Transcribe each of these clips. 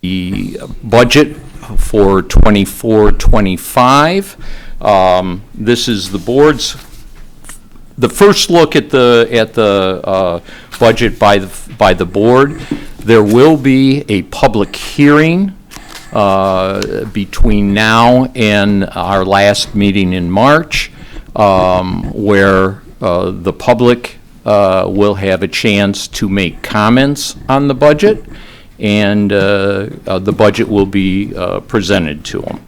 the budget for 24-25. This is the board's the first look at the budget by the board. There will be a public hearing between now and our last meeting in March, where the public will have a chance to make comments on the budget, and the budget will be presented to them.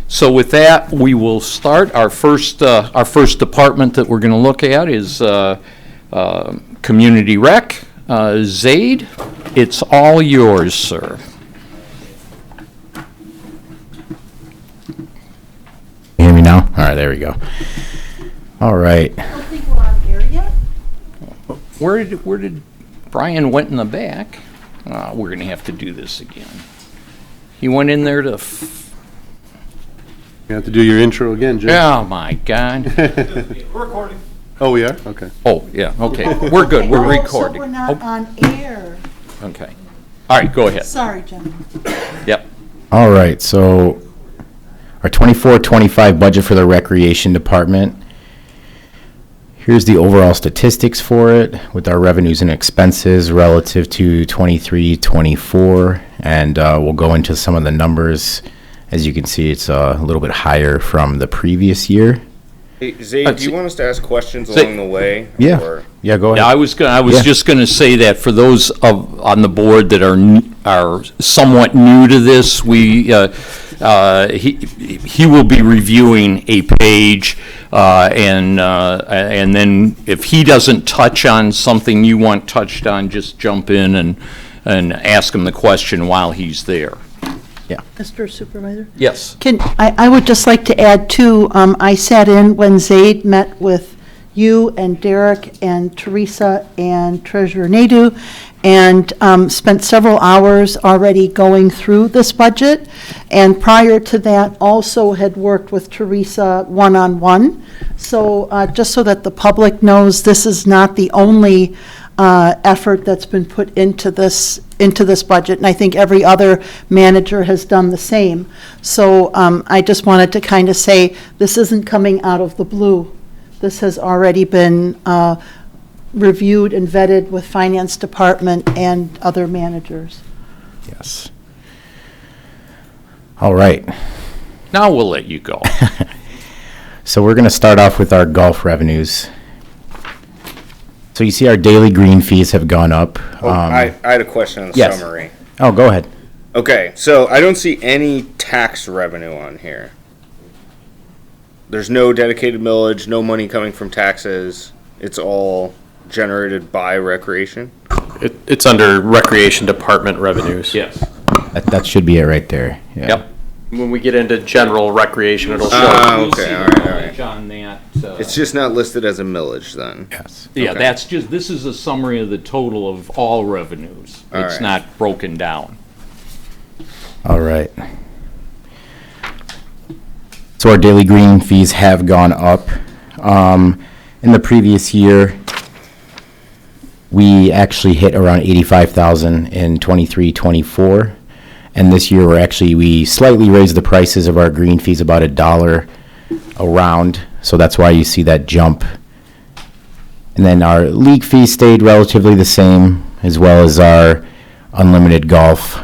So with that, we will start. Our first department that we're going to look at is Community Rec. Zaid, it's all yours, sir. You hear me now? All right, there we go. All right. I don't think we're on air yet. Where did Brian went in the back? We're going to have to do this again. He went in there to. You have to do your intro again, Jim. Oh my God. We're recording. Oh, we are? Okay. Oh yeah. Okay. We're good. We're Oh, recording. So we're not on air. Okay. All right. Go ahead. Sorry, gentlemen. Yep. All right, so our 24-25 budget for the Recreation Department. Here's the overall statistics for it with our revenues and expenses relative to 23-24, and we'll go into some of the numbers. As you can see, it's a little bit higher from the previous year. Hey, Zaid, do you want us to ask questions along the way? Yeah. Or? Yeah, go ahead. Yeah, I was just going to say that for those on the board that are somewhat new to this, he will be reviewing a page, and then if he doesn't touch on something you want touched on, just jump in and ask him the question while he's there. Mr. Supervisor? Yes. I would just like to add too, I sat in when Zaid met with you and Derek and Teresa and Treasurer Nadu, and spent several hours already going through this budget. And prior to that, also had worked with Teresa one-on-one. So just so that the public knows, this is not the only effort that's been put into this budget, and I think every other manager has done the same. So I just wanted to kind of say, this isn't coming out of the blue. This has already been reviewed and vetted with Finance Department and other managers. Yes. All right. Now we'll let you go. So we're going to start off with our golf revenues. So you see our daily green fees have gone up. I had a question on the yes. summary. Oh, go ahead. Okay, so I don't see any tax revenue on here. There's no dedicated millage, no money coming from taxes. It's all generated by recreation. It's under Recreation Department revenues. Yes. That should be it right there. Yeah. Yep. When we get into general recreation, it'll show. Okay, all right. On that. It's just not listed as a millage then. Yes. Yeah, Okay. this is a summary of the total of all revenues. All It's right. not broken down. All right. So our daily green fees have gone up. In the previous year, we actually hit around 85,000 in 23-24. And this year, we slightly raised the prices of our green fees about $1 a round. So that's why you see that jump. And then our league fees stayed relatively the same, as well as our unlimited golf,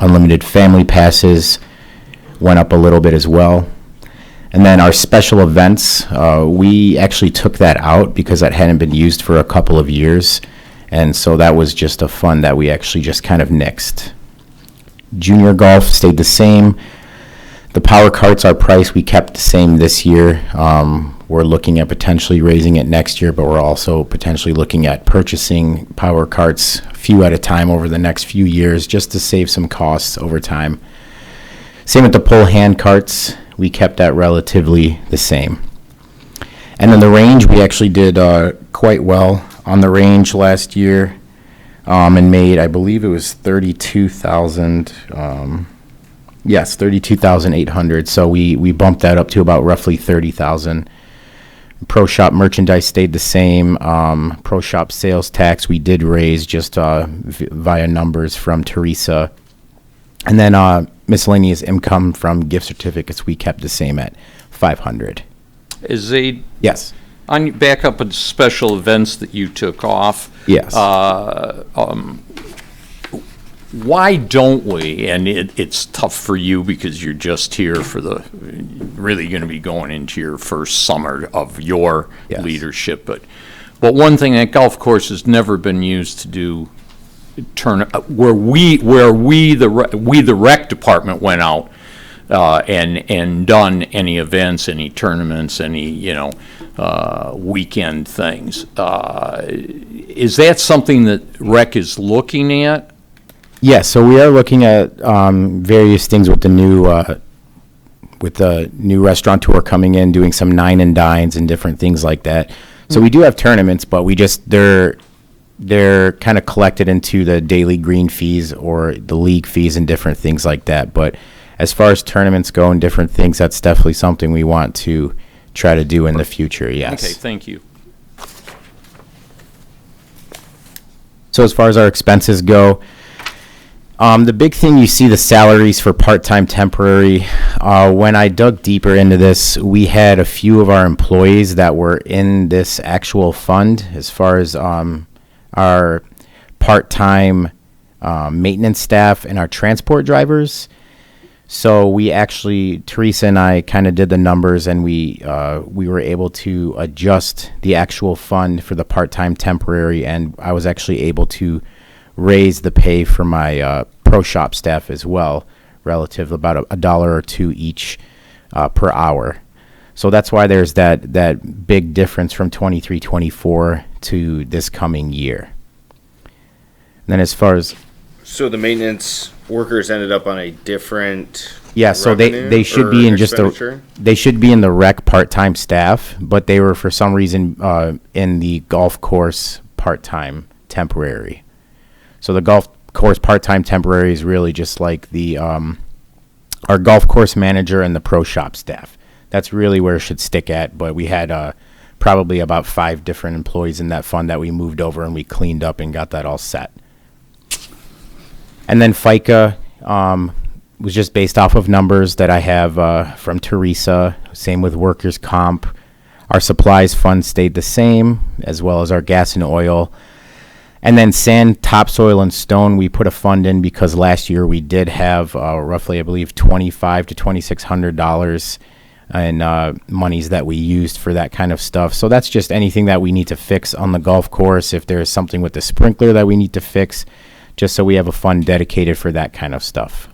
unlimited family passes went up a little bit as well. And then our special events, we actually took that out because that hadn't been used for a couple of years. And so that was just a fund that we actually just kind of nixed. Junior golf stayed the same. The power carts, our price, we kept the same this year. We're looking at potentially raising it next year, but we're also potentially looking at purchasing power carts a few at a time over the next few years just to save some costs over time. Same with the pull hand carts. We kept that relatively the same. And then the range, we actually did quite well on the range last year, and made, I believe it was 32,000. Yes, 32,800. So we bumped that up to about roughly 30,000. Pro shop merchandise stayed the same. Pro shop sales tax we did raise just via numbers from Teresa. And then miscellaneous income from gift certificates, we kept the same at 500. Is a, Yes. on, back up at special events that you took off. Yes. Why don't we, and it's tough for you because you're just here for the, really going to be going into your first summer of your Yes. leadership, but one thing, that golf course has never been used to do where the rec department went out and done any events, any tournaments, any, weekend things. Is that something that rec is looking at? Yes, so we are looking at various things with the new restaurateur coming in, doing some nine and dines and different things like that. So we do have tournaments, but they're kind of collected into the daily green fees or the league fees and different things like that. But as far as tournaments go and different things, that's definitely something we want to try to do in the future, yes. Okay, thank you. So as far as our expenses go, the big thing you see the salaries for part-time temporary. When I dug deeper into this, we had a few of our employees that were in this actual fund as far as our part-time maintenance staff and our transport drivers. So we actually, Teresa and I kind of did the numbers, and we were able to adjust the actual fund for the part-time temporary, and I was actually able to raise the pay for my pro shop staff as well, relative about $1 or $2 each per hour. So that's why there's that big difference from 23-24 to this coming year. And then as far as So the maintenance workers ended up on a different so revenue they should or be in just expenditure? they should be in the rec part-time staff, but they were for some reason in the golf course part-time temporary. So the golf course part-time temporary is really just like the our golf course manager and the pro shop staff. That's really where it should stick at, but we had probably about 5 different employees in that fund that we moved over and we cleaned up and got that all set. And then FICA was just based off of numbers that I have from Teresa, same with workers' comp. Our supplies fund stayed the same, as well as our gas and oil. And then sand, topsoil, and stone, we put a fund in because last year we did have roughly, I believe, $2,500 to $2,600 in monies that we used for that kind of stuff. So that's just anything that we need to fix on the golf course. If there's something with the sprinkler that we need to fix, just so we have a fund dedicated for that kind of stuff.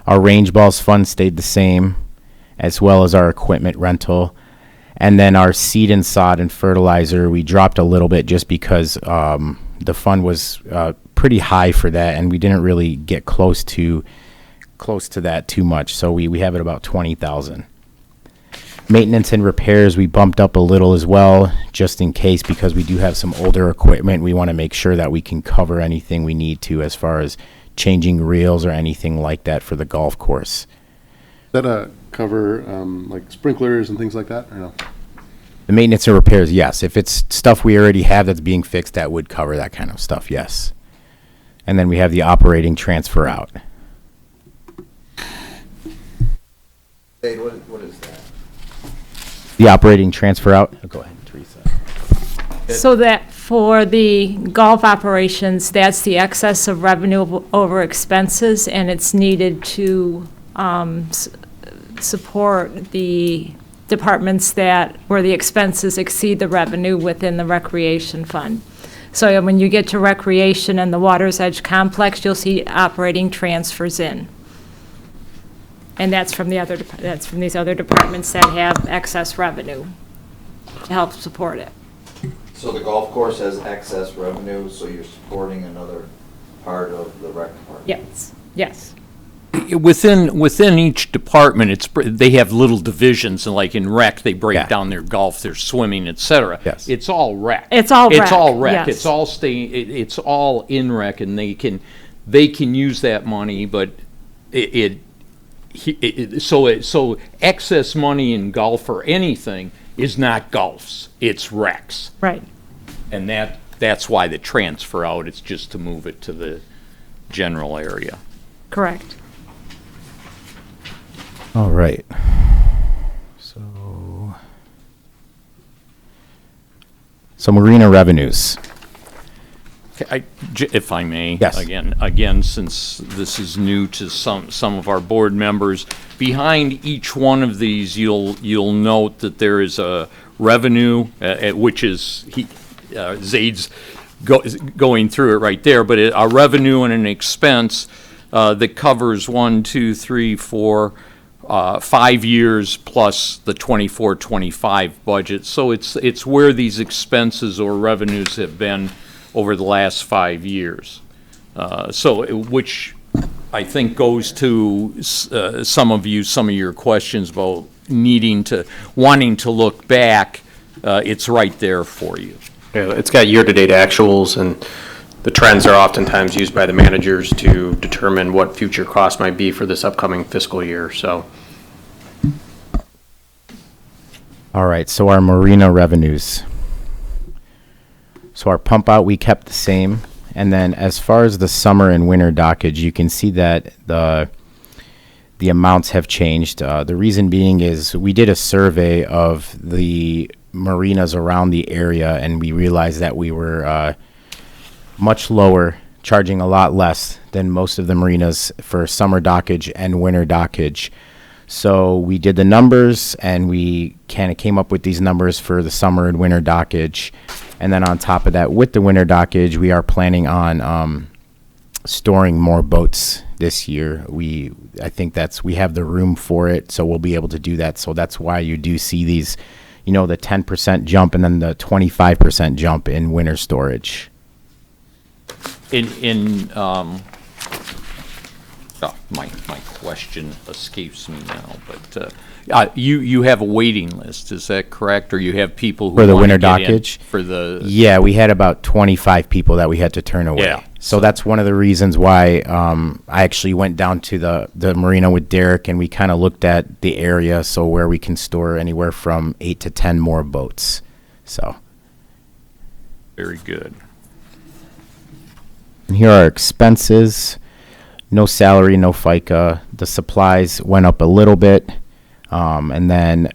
Our range balls fund stayed the same, as well as our equipment rental. And then our seed and sod and fertilizer, we dropped a little bit just because the fund was pretty high for that, and we didn't really get close to that too much. So we have it about $20,000. Maintenance and repairs, we bumped up a little as well, just in case, because we do have some older equipment. We want to make sure that we can cover anything we need to as far as changing reels or anything like that for the golf course. Does that cover like sprinklers and things like that, or no? The maintenance and repairs, yes. If it's stuff we already have that's being fixed, that would cover that kind of stuff, yes. And then we have the operating transfer out. Hey, what is that? The operating transfer out? Oh, go ahead, Teresa. So that for the golf operations, that's the excess of revenue over expenses, and it's needed to support the departments where the expenses exceed the revenue within the recreation fund. So when you get to recreation and the Water's Edge complex, you'll see operating transfers in. And that's from these other departments that have excess revenue to help support it. So the golf course has excess revenue, so you're supporting another part of the rec department? Yes. Within each department, they have little divisions, and like in rec, they break Yeah. down their golf, their swimming, etc. Yes. It's all rec. It's all rec, It's all rec. yes. It's all in rec, and they can use that money, but so excess money in golf or anything is not golf's. It's recs, Right. and that's why the transfer out. It's just to move it to the general area. Correct. All right. So marina revenues. If I may. Yes. Again, since this is new to some of our board members, behind each one of these, you'll note that there is a revenue, which is, Zaid's going through it right there, but a revenue and an expense that covers 1, 2, 3, 4, 5 years plus the 24-25 budget. So it's where these expenses or revenues have been over the last 5 years. Which I think goes to some of your questions about wanting to look back. It's right there for you. Yeah, it's got year-to-date actuals, and the trends are oftentimes used by the managers to determine what future costs might be for this upcoming fiscal year, so. All right, so our marina revenues. So our pump out, we kept the same. And then as far as the summer and winter dockage, you can see that the amounts have changed. The reason being is we did a survey of the marinas around the area, and we realized that we were much lower, charging a lot less than most of the marinas for summer dockage and winter dockage. So we did the numbers, and we kind of came up with these numbers for the summer and winter dockage. And then on top of that, with the winter dockage, we are planning on storing more boats this year. I think we have the room for it, so we'll be able to do that. So that's why you do see these, the 10% jump and then the 25% jump in winter storage. My question escapes me now, but you have a waiting list, is that correct? Or you have people who For the wanna winter get in dockage? for the? Yeah, we had about 25 people that we had to turn away. Yeah. So that's one of the reasons why I actually went down to the marina with Derek, and we kind of looked at the area, so where we can store anywhere from 8 to 10 more boats. So. Very good. And here are our expenses. No salary, no FICA. The supplies went up a little bit. And then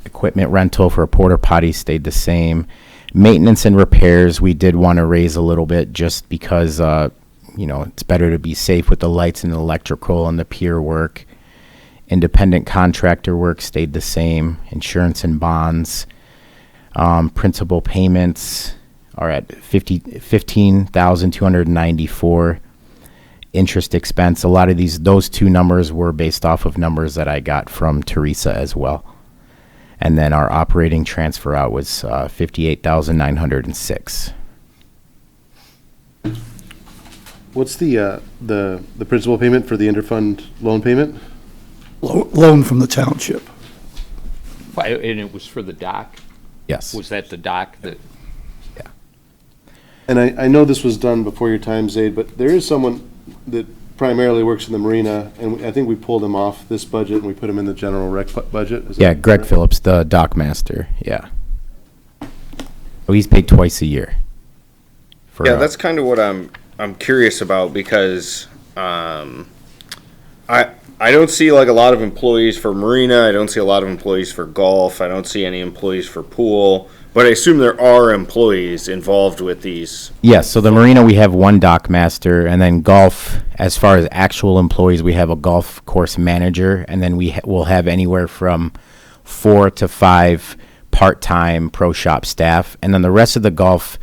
equipment rental for a porta potty stayed the same. Maintenance and repairs, we did want to raise a little bit just because, it's better to be safe with the lights and the electrical and the pier work. Independent contractor work stayed the same. Insurance and bonds. Principal payments are at $15,294. Interest expense, a lot of those two numbers were based off of numbers that I got from Teresa as well. And then our operating transfer out was $58,906. What's the principal payment for the interfund loan payment? Loan from the township. And it was for the dock? Yes. Was that the dock that? Yeah. And I know this was done before your time, Zaid, but there is someone that primarily works in the marina, and I think we pulled him off this budget and we put him in the general rec budget. Is Yeah, that Greg correct? Phillips, the dock master. Yeah. Oh, he's paid twice a year. Yeah, that's kind of what I'm curious about, because I don't see like a lot of employees for marina. I don't see a lot of employees for golf. I don't see any employees for pool. But I assume there are employees involved with these. Yes, so the marina, we have one dock master, and then golf, as far as actual employees, we have a golf course manager, and then we'll have anywhere from 4 to 5 part-time pro shop staff, and then the rest of the golf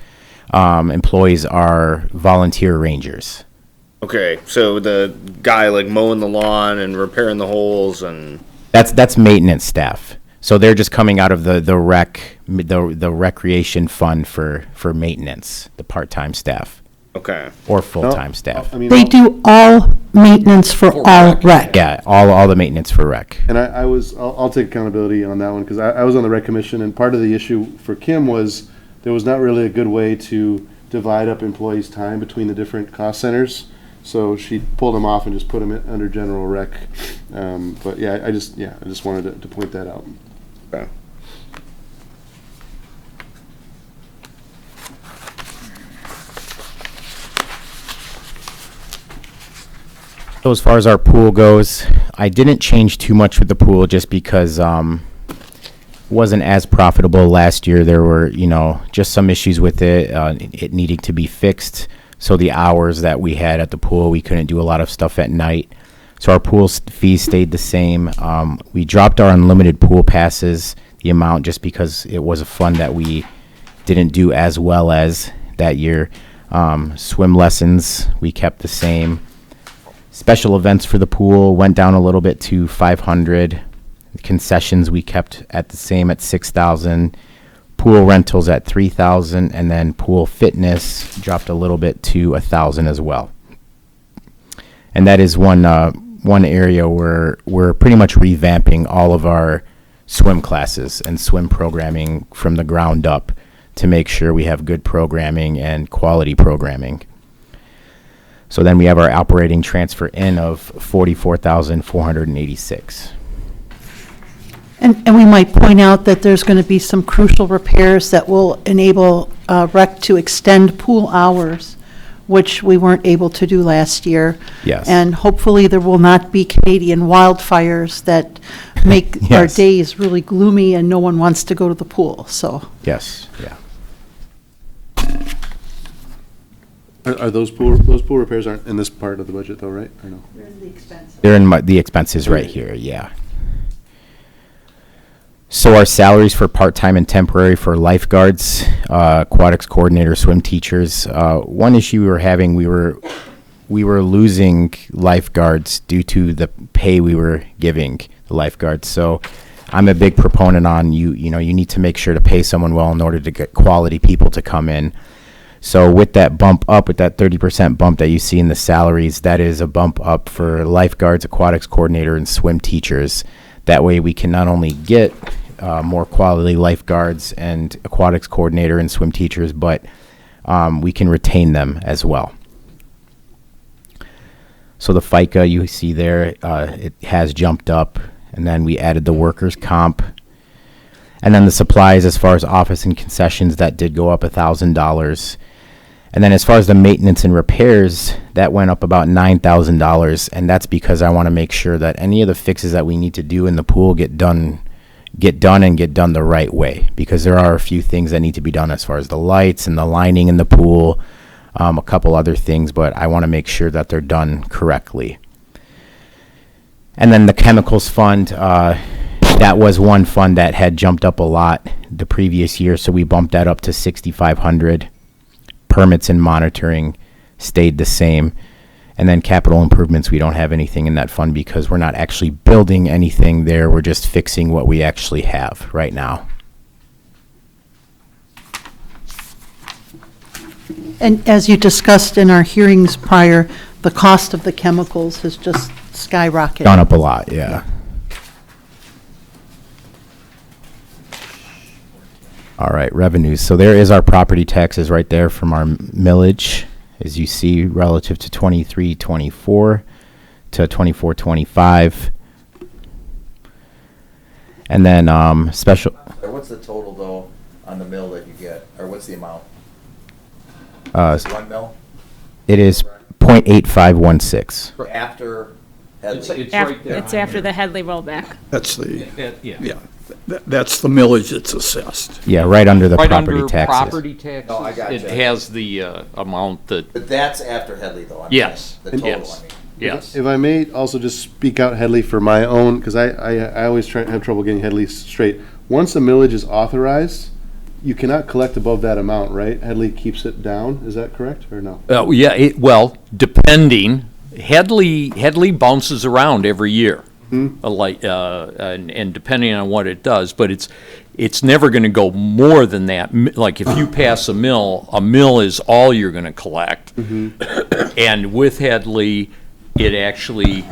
employees are volunteer rangers. Okay, so the guy like mowing the lawn and repairing the holes and. That's maintenance staff. So they're just coming out of the recreation fund for maintenance, the part-time staff. Okay. Or full-time staff. I mean, They do all maintenance for all rec. Yeah, all the maintenance for rec. And I'll take accountability on that one, because I was on the rec commission, and part of the issue for Kim was there was not really a good way to divide up employees' time between the different cost centers. So she pulled them off and just put them under general rec. But yeah, I just wanted to point that out. Okay. So as far as our pool goes, I didn't change too much with the pool just because wasn't as profitable last year. There were, just some issues with it, it needing to be fixed. So the hours that we had at the pool, we couldn't do a lot of stuff at night. So our pool fees stayed the same. We dropped our unlimited pool passes, the amount, just because it was a fund that we didn't do as well as that year. Swim lessons, we kept the same. Special events for the pool went down a little bit to 500. Concessions we kept at the same at 6,000. Pool rentals at 3,000, and then pool fitness dropped a little bit to 1,000 as well. And that is one area where we're pretty much revamping all of our swim classes and swim programming from the ground up to make sure we have good programming and quality programming. So then we have our operating transfer in of 44,486. And we might point out that there's going to be some crucial repairs that will enable rec to extend pool hours, which we weren't able to do last year. Yes. And hopefully there will not be Canadian wildfires that make our Yes. days really gloomy and no one wants to go to the pool, so. Yes, yeah. Are those pool repairs aren't in this part of the budget though, right? Or no? They're in the expenses right here, yeah. So our salaries for part-time and temporary for lifeguards, aquatics coordinator, swim teachers. One issue we were having, we were losing lifeguards due to the pay we were giving the lifeguards. So I'm a big proponent on you need to make sure to pay someone well in order to get quality people to come in. So with that bump up, with that 30% bump that you see in the salaries, that is a bump up for lifeguards, aquatics coordinator, and swim teachers. That way we can not only get more quality lifeguards and aquatics coordinator and swim teachers, but we can retain them as well. So the FICA you see there, it has jumped up, and then we added the workers' comp. And then the supplies, as far as office and concessions, that did go up $1,000. And then as far as the maintenance and repairs, that went up about $9,000. And that's because I want to make sure that any of the fixes that we need to do in the pool get done the right way. Because there are a few things that need to be done as far as the lights and the lining in the pool, a couple other things, but I want to make sure that they're done correctly. And then the chemicals fund, that was one fund that had jumped up a lot the previous year, so we bumped that up to $6,500. Permits and monitoring stayed the same. And then capital improvements, we don't have anything in that fund because we're not actually building anything there. We're just fixing what we actually have right now. And as you discussed in our hearings prior, the cost of the chemicals has just skyrocketed. Gone up a lot, yeah. All right, revenues. So there is our property taxes right there from our millage, as you see, relative to 23-24 to 24-25. And then special. What's the total though on the mill that you get, or what's the amount? 1 mil? It is 0.8516. After Headley? It's right there. It's after the Headley rollback. That's the, Yeah. yeah, that's the millage that's assessed. Yeah, right under the Right property under taxes. property taxes. No, I gotcha. It has the amount that, But that's after Headley though? I'm Yes. saying, the total, Yes. I mean. yes. If I may also just speak out Headley for my own, because I always have trouble getting Headley straight. Once a millage is authorized, you cannot collect above that amount, right? Headley keeps it down, is that correct, or no? Yeah, well, depending, Headley bounces around every year. And depending on what it does, but it's never going to go more than that. Like if you pass a mill is all you're going to collect. And with Headley, it actually,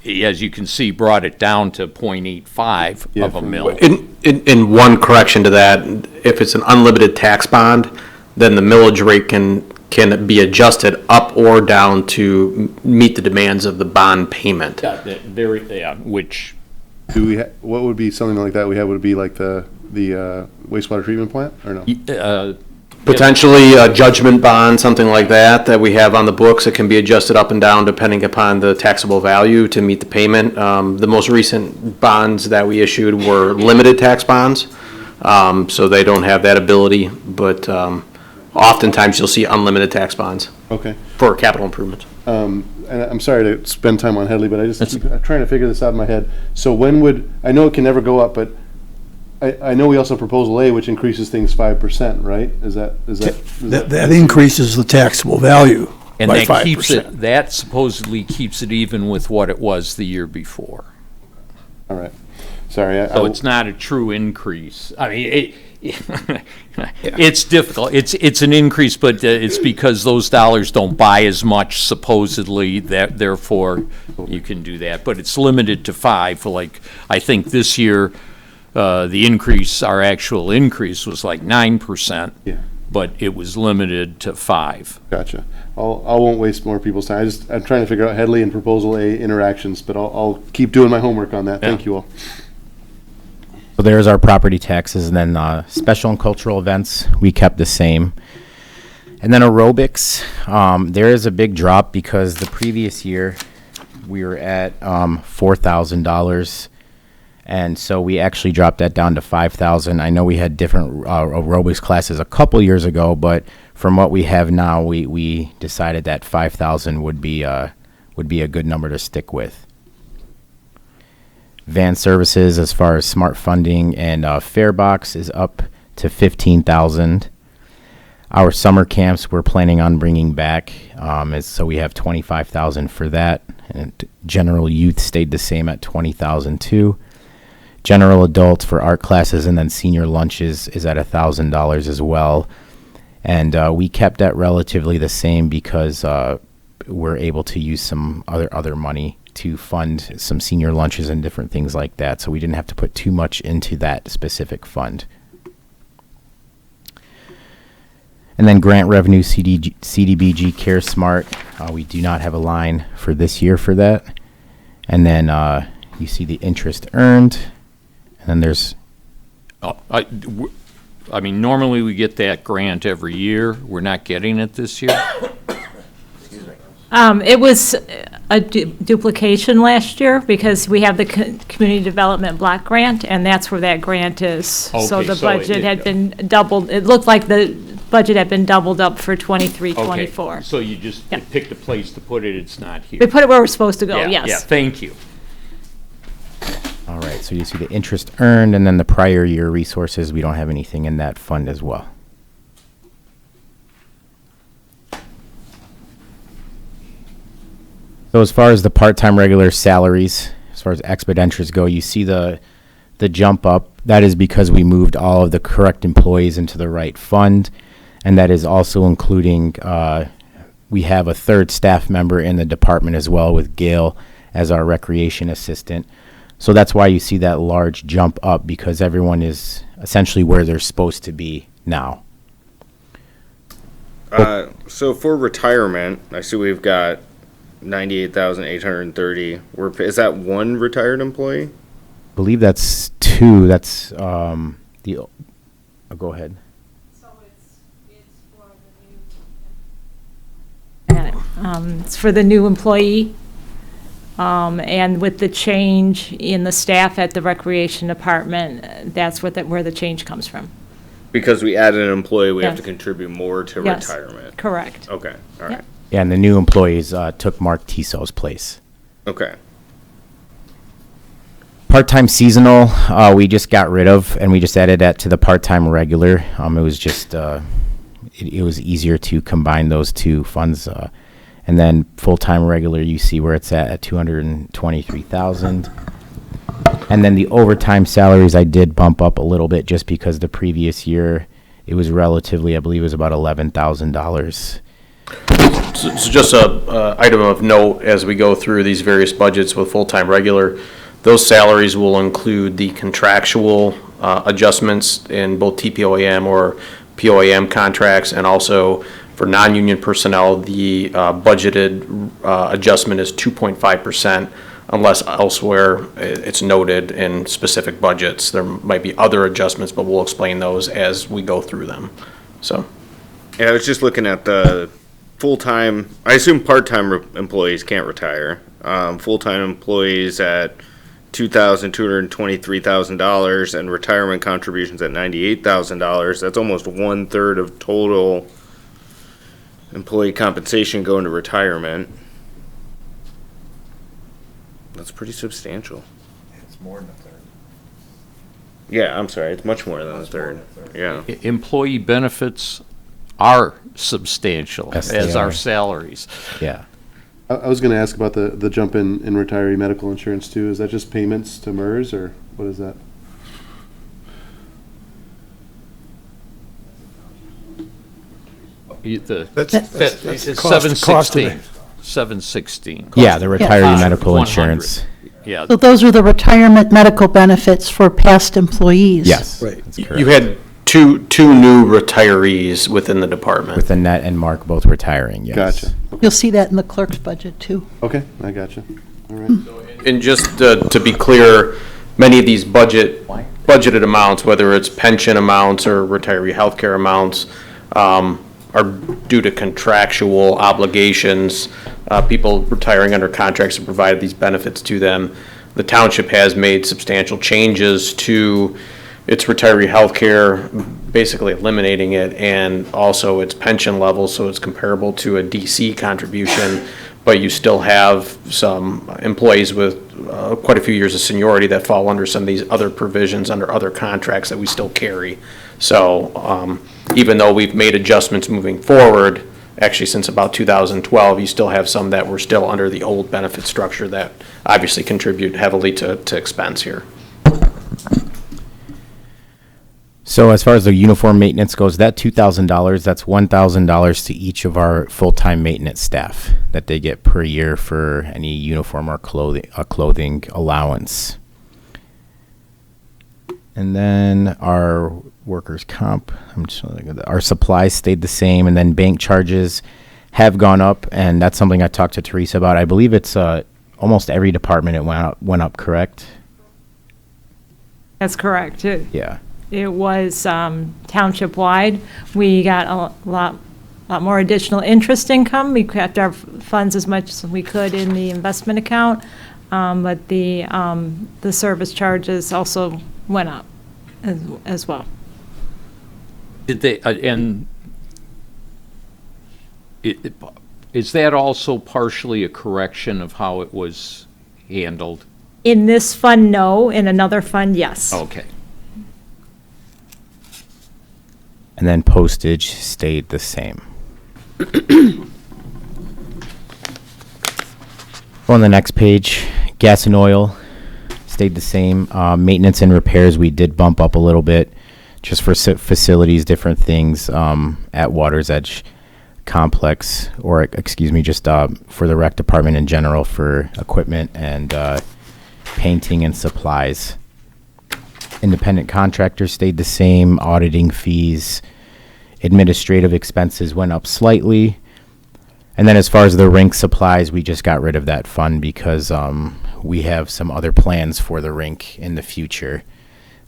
as you can see, brought it down to 0.85 of a mill. In one correction to that, if it's an unlimited tax bond, then the millage rate can be adjusted up or down to meet the demands of the bond payment. Which, Do we, what would be something like that we have, would it be like the wastewater treatment plant, or no? Potentially a judgment bond, something like that, that we have on the books. It can be adjusted up and down depending upon the taxable value to meet the payment. The most recent bonds that we issued were limited tax bonds, so they don't have that ability, but oftentimes you'll see unlimited tax bonds Okay. for capital improvements. And I'm sorry to spend time on Headley, but I'm trying to figure this out in my head. So when would, I know it can never go up, but I know we also Proposal A, which increases things 5%, right? Is That increases the taxable value And by that keeps 5%. it, that supposedly keeps it even with what it was the year before. All right. Sorry. So it's not a true increase. I mean, it's difficult. It's an increase, but it's because those dollars don't buy as much supposedly, that therefore you can do that. But it's limited to 5. Like, I think this year, the increase, our actual increase was like 9%. Yeah. But it was limited to 5. Gotcha. I won't waste more people's time. I'm trying to figure out Headley and Proposal A interactions, but I'll keep doing my homework on that. Thank you all. So there's our property taxes, and then special and cultural events, we kept the same. And then aerobics, there is a big drop because the previous year we were at $4,000. And so we actually dropped that down to 5,000. I know we had different aerobics classes a couple years ago, but from what we have now, we decided that 5,000 would be a good number to stick with. Van services, as far as smart funding and fare box, is up to 15,000. Our summer camps we're planning on bringing back, so we have 25,000 for that. And general youth stayed the same at 20,000 too. General adults for art classes and then senior lunches is at $1,000 as well. And we kept that relatively the same because we're able to use some other money to fund some senior lunches and different things like that. So we didn't have to put too much into that specific fund. And then grant revenue, CDBG, Care Smart. We do not have a line for this year for that. And then you see the interest earned. And then there's... I mean, normally we get that grant every year. We're not getting it this year. It was a duplication last year because we have the community development block grant, and that's where that grant is. So Okay, the so budget had been doubled. It looked like the budget had been doubled up for 23, 24. Okay, so you just Yeah. picked a place to put it. It's not here. We put it where we're supposed to go, Yeah, yes. Yeah, thank you. All right, so you see the interest earned, and then the prior year resources, we don't have anything in that fund as well. So as far as the part-time regular salaries, as far as expenditures go, you see the jump up. That is because we moved all of the correct employees into the right fund, and that is also including, we have a third staff member in the department as well with Gail as our recreation assistant. So that's why you see that large jump up, because everyone is essentially where they're supposed to be now. So for retirement, I see we've got 98,830. Is that one retired employee? I believe that's two. That's go ahead. So it's for the new. It's for the new employee. And with the change in the staff at the recreation department, that's where the change comes from. Because we added an employee, we have to Yes. contribute more to Yes, retirement. correct. Okay, all right. Yeah, and the new employees took Mark Tissot's place. Okay. Part-time seasonal, we just got rid of, and we just added that to the part-time regular. It was just, it was easier to combine those two funds. And then full-time regular, you see where it's at 223,000. And then the overtime salaries, I did bump up a little bit just because the previous year, it was relatively, I believe it was about $11,000. So just a item of note as we go through these various budgets with full-time regular, those salaries will include the contractual adjustments in both TPOAM or POAM contracts, and also for non-union personnel, the budgeted adjustment is 2.5%, unless elsewhere it's noted in specific budgets. There might be other adjustments, but we'll explain those as we go through them. So Yeah, I was just looking at the full-time, I assume part-time employees can't retire. Full-time employees at $2,223,000 and retirement contributions at $98,000. That's almost 1/3 of total employee compensation going to retirement. That's pretty substantial. It's more than a third. Yeah, I'm sorry, it's much more than a third. Yeah. Employee benefits are substantial, Yes, they as are are. salaries. Yeah. I was gonna ask about the jump in retiree medical insurance too. Is that just payments to MERS, or what is that? That's It's the cost of 716. it. 716. Yeah, the retiree Yeah. medical 100. insurance. Yeah, So those are the retirement medical benefits for past employees. Yes. Right. That's You correct. had two new retirees within the department. With Annette and Mark both retiring, yes. Gotcha. You'll see that in the clerk's budget, too. Okay, I gotcha. All right. And just to be clear, many of these budgeted amounts, whether it's pension amounts or retiree healthcare amounts, are due to contractual obligations. People retiring under contracts have provided these benefits to them. The township has made substantial changes to its retiree healthcare, basically eliminating it, and also its pension level, so it's comparable to a DC contribution, but you still have some employees with quite a few years of seniority that fall under some of these other provisions under other contracts that we still carry. So even though we've made adjustments moving forward, actually since about 2012, you still have some that were still under the old benefit structure that obviously contribute heavily to expense here. So as far as the uniform maintenance goes, that $2,000, that's $1,000 to each of our full-time maintenance staff that they get per year for any uniform or clothing allowance. And then our workers' comp, our supplies stayed the same, and then bank charges have gone up, and that's something I talked to Teresa about. I believe it's almost every department it went up, correct? That's correct. Yeah. It was township-wide. We got a lot more additional interest income. We kept our funds as much as we could in the investment account, but the service charges also went up as well. Did they, is that also partially a correction of how it was handled? In this fund, no. In another fund, yes. Okay. And then postage stayed the same. On the next page, gas and oil stayed the same. Maintenance and repairs, we did bump up a little bit just for facilities, different things at Water's Edge Complex, or excuse me, just for the rec department in general for equipment and painting and supplies. Independent contractors stayed the same. Auditing fees, administrative expenses went up slightly. And then as far as the rink supplies, we just got rid of that fund because we have some other plans for the rink in the future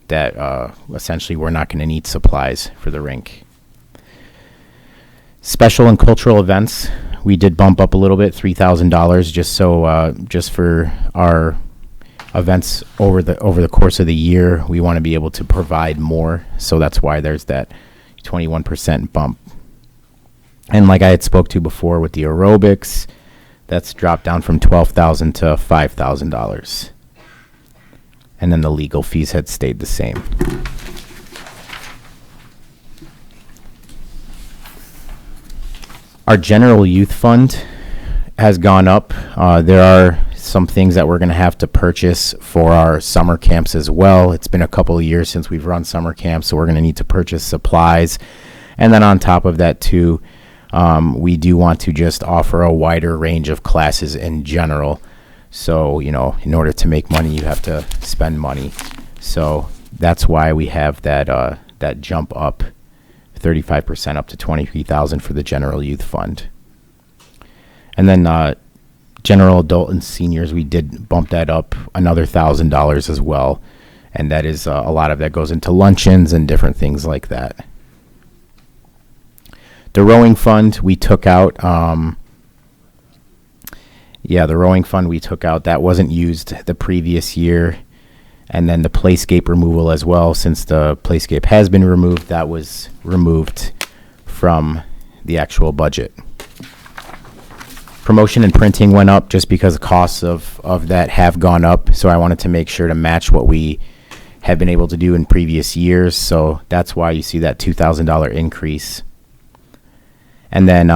that essentially we're not going to need supplies for the rink. Special and cultural events, we did bump up a little bit, $3,000, just for our events over the course of the year. We want to be able to provide more, so that's why there's that 21% bump. And like I had spoke to before with the aerobics, that's dropped down from $12,000 to $5,000. And then the legal fees had stayed the same. Our general youth fund has gone up. There are some things that we're going to have to purchase for our summer camps as well. It's been a couple of years since we've run summer camps, so we're going to need to purchase supplies. And then on top of that too, we do want to just offer a wider range of classes in general. So, in order to make money, you have to spend money. So that's why we have that jump up 35% up to $23,000 for the general youth fund. And then general adult and seniors, we did bump that up another $1,000 as well. And that is a lot of that goes into luncheons and different things like that. The rowing fund, we took out, the rowing fund we took out, that wasn't used the previous year. And then the playscape removal as well, since the playscape has been removed, that was removed from the actual budget. Promotion and printing went up just because the costs of that have gone up, so I wanted to make sure to match what we have been able to do in previous years, so that's why you see that $2,000 increase. And then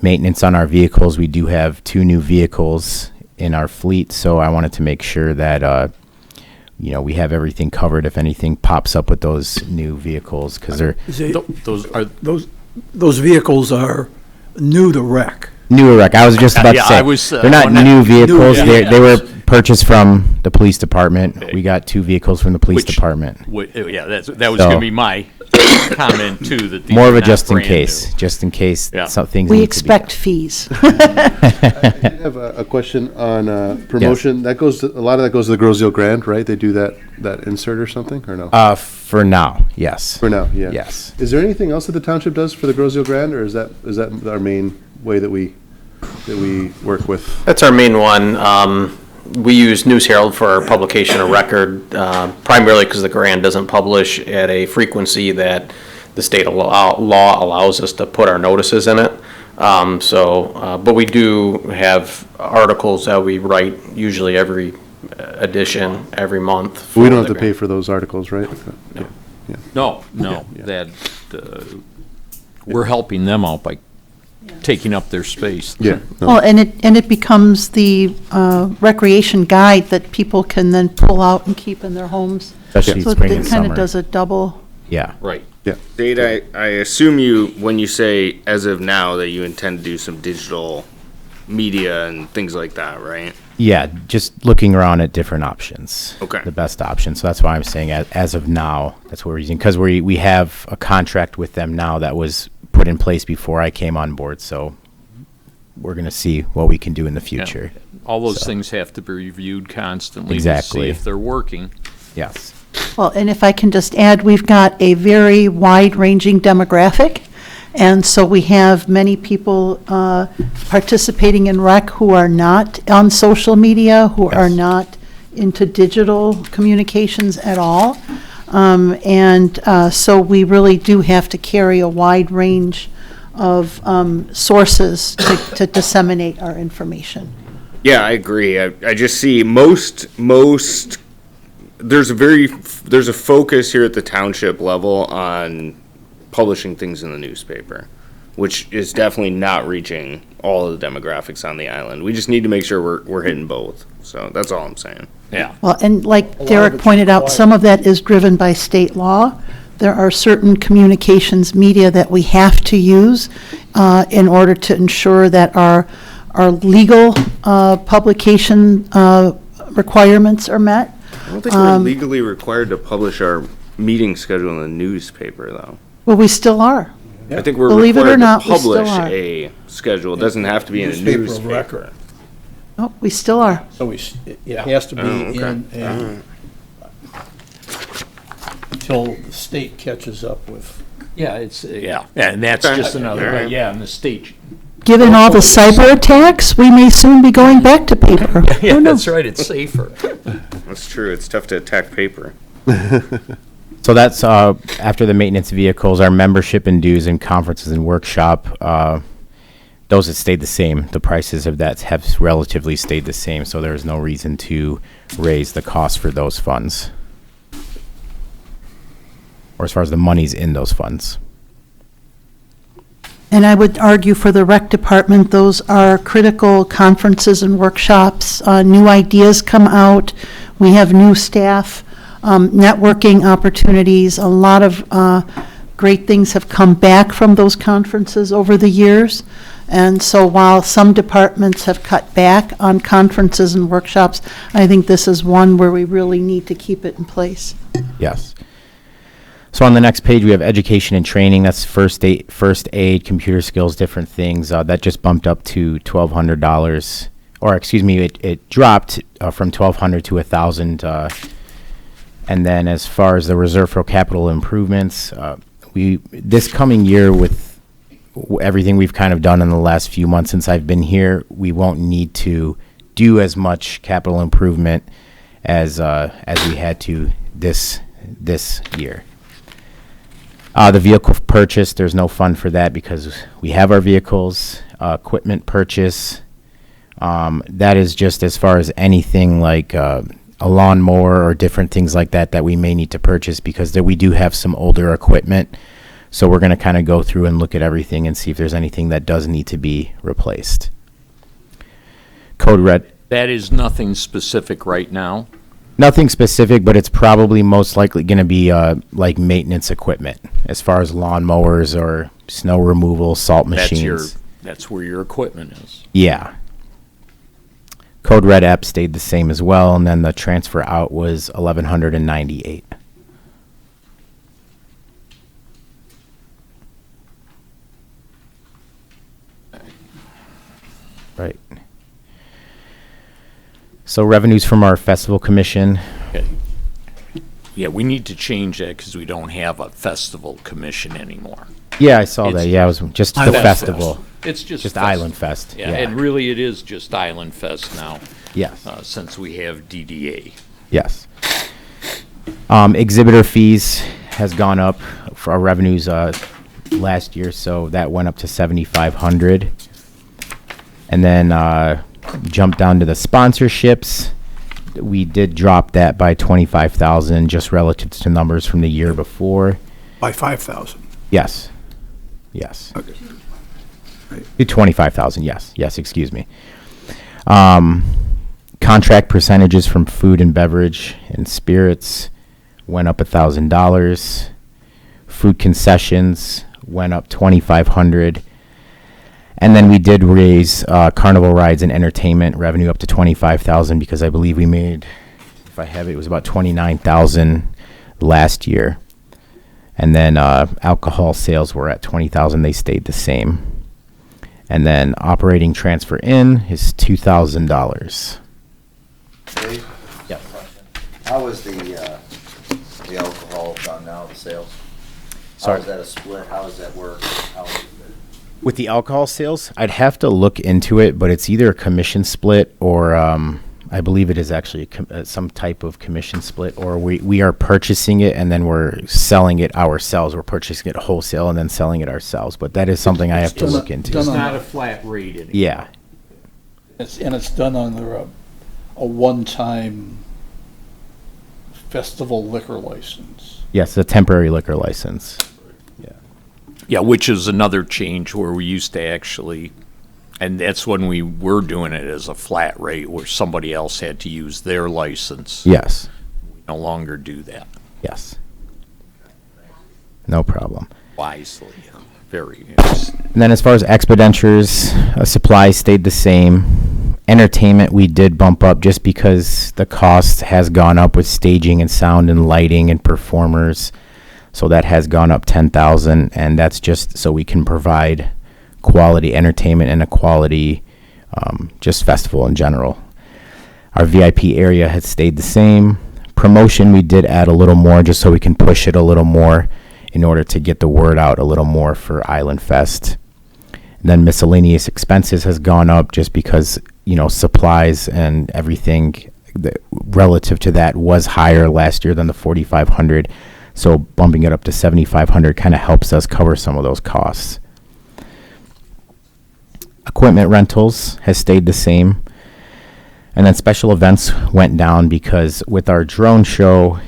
maintenance on our vehicles, we do have 2 new vehicles in our fleet, so I wanted to make sure that we have everything covered if anything pops up with those new vehicles, because they're Those vehicles are new to rec. newer wreck. I was just about to say, they're not new vehicles. They were purchased from the police department. We got 2 vehicles from the police department. Yeah, that was going to be my comment too. That these More of are a not just in brand case, new. just in case Yeah. something. We expect fees. I did have a question on promotion. That goes, a lot of that goes to the Grosse Ile Grand, right? They do that insert or something, or no? For now, yes. For now, yeah. Yes. Is there anything else that the township does for the Grosse Ile Grand, or is that our main way that we work with? That's our main one. We use News Herald for our publication of record, primarily because the Grand doesn't publish at a frequency that the state law allows us to put our notices in it. But we do have articles that we write, usually every edition, every month. We for don't have the to pay Grand. for those articles, right? No, that we're helping them out by taking up their space. Yeah. no. Well, and it becomes the recreation guide that people can then pull out and keep in their homes. Especially So spring it and kind of summer. does a double. Yeah. Right. Data, I assume when you say as of now, that you intend to do some digital media and things like that, right? Yeah, just looking around at different options. Okay. The best option. So that's why I'm saying as of now, that's what we're using. Because we have a contract with them now that was put in place before I came on board. So we're going to see what we can do in the future. All those things have to be reviewed constantly to Exactly. see if they're working. Yes. Well, and if I can just add, we've got a very wide-ranging demographic, and so we have many people participating in rec who are not on social media, who are Yes. not into digital communications at all. So we really do have to carry a wide range of sources to disseminate our information. Yeah, I agree. I just see most there's a focus here at the township level on publishing things in the newspaper, which is definitely not reaching all of the demographics on the island. We just need to make sure we're hitting both. So that's all I'm saying. Yeah. Well, and like Derek pointed out, some of that is driven by state law. There are certain communications media that we have to use in order to ensure that our legal publication requirements are met. I don't think we're legally required to publish our meeting schedule in the newspaper, though. Well, we still are. I think we're Believe it or required not, to we still publish are. a schedule. It doesn't have to be in a Newspaper of newspaper. record. Oh, we still are. So it has to be Oh, okay. in until the state catches up with. Yeah, and that's just another, Alright. yeah, and the state. Given all the cyber attacks, we may soon be going back to paper. Yeah, Who that's knows? right, it's safer. That's true. It's tough to attack paper. So that's after the maintenance vehicles, our membership and dues and conferences and workshop. Those have stayed the same. The prices of that have relatively stayed the same. So there's no reason to raise the cost for those funds, or as far as the monies in those funds. And I would argue for the rec department, those are critical conferences and workshops. New ideas come out. We have new staff, networking opportunities. A lot of great things have come back from those conferences over the years. And so while some departments have cut back on conferences and workshops, I think this is one where we really need to keep it in place. Yes. So on the next page, we have education and training. That's first aid, computer skills, different things. That just bumped up to $1,200, or excuse me, it dropped from $1,200 to $1,000. And then as far as the reserve for capital improvements, this coming year with everything we've kind of done in the last few months since I've been here, we won't need to do as much capital improvement as we had to this year. The vehicle purchase, there's no fund for that because we have our vehicles. Equipment purchase, that is just as far as anything like a lawnmower or different things like that we may need to purchase because we do have some older equipment. So we're going to kind of go through and look at everything and see if there's anything that does need to be replaced. Code Red. That is nothing specific right now. Nothing specific, but it's probably most likely going to be like maintenance equipment as far as lawnmowers or snow removal, salt machines. That's where your equipment is. Yeah. Code Red app stayed the same as well, and then the transfer out was 1,198. Right. So revenues from our festival commission. Okay. Yeah, we need to change that because we don't have a festival commission anymore. Yeah, I saw that. Yeah, it was just the festival. It's just Island Fest. Yeah, and really it is just Island Fest now. Yes. Since we have DDA. Yes. Exhibitor fees has gone up for our revenues last year, so that went up to 7,500. And then jump down to the sponsorships. We did drop that by 25,000 just relative to numbers from the year before. By 5,000. Yes. Yes. Okay. 25,000, yes. Yes, excuse me. Contract percentages from food and beverage and spirits went up $1,000. Food concessions went up 2,500. And then we did raise carnival rides and entertainment revenue up to 25,000 because I believe we made, if I have it, it was about 29,000 last year. And then alcohol sales were at 20,000. They stayed the same. And then operating transfer in is $2,000. Dave? Yep. How is the alcohol done now, the sales? Sorry. How is that a split? How does that work? How is it? With the alcohol sales, I'd have to look into it, but it's either a commission split or I believe it is actually some type of commission split, or we are purchasing it and then we're selling it ourselves. We're purchasing it wholesale and then selling it ourselves. But that is something I have to look into. done on- Not a flat rate anymore. Yeah. It's done under a one-time festival liquor license. Yes, a temporary liquor license. Yeah, which is another change where we used to actually, and that's when we were doing it as a flat rate where somebody else had to use their license. Yes. We no longer do that Yes. No problem. wisely. Very. And then as far as expenditures, supplies stayed the same. Entertainment we did bump up just because the cost has gone up with staging and sound and lighting and performers. So that has gone up 10,000, and that's just so we can provide quality entertainment and a quality just festival in general. Our VIP area has stayed the same. Promotion we did add a little more just so we can push it a little more in order to get the word out a little more for Island Fest. And then miscellaneous expenses has gone up just because, supplies and everything relative to that was higher last year than the 4,500. So bumping it up to 7,500 kind of helps us cover some of those costs. Equipment rentals has stayed the same. And then special events went down because with our drone show,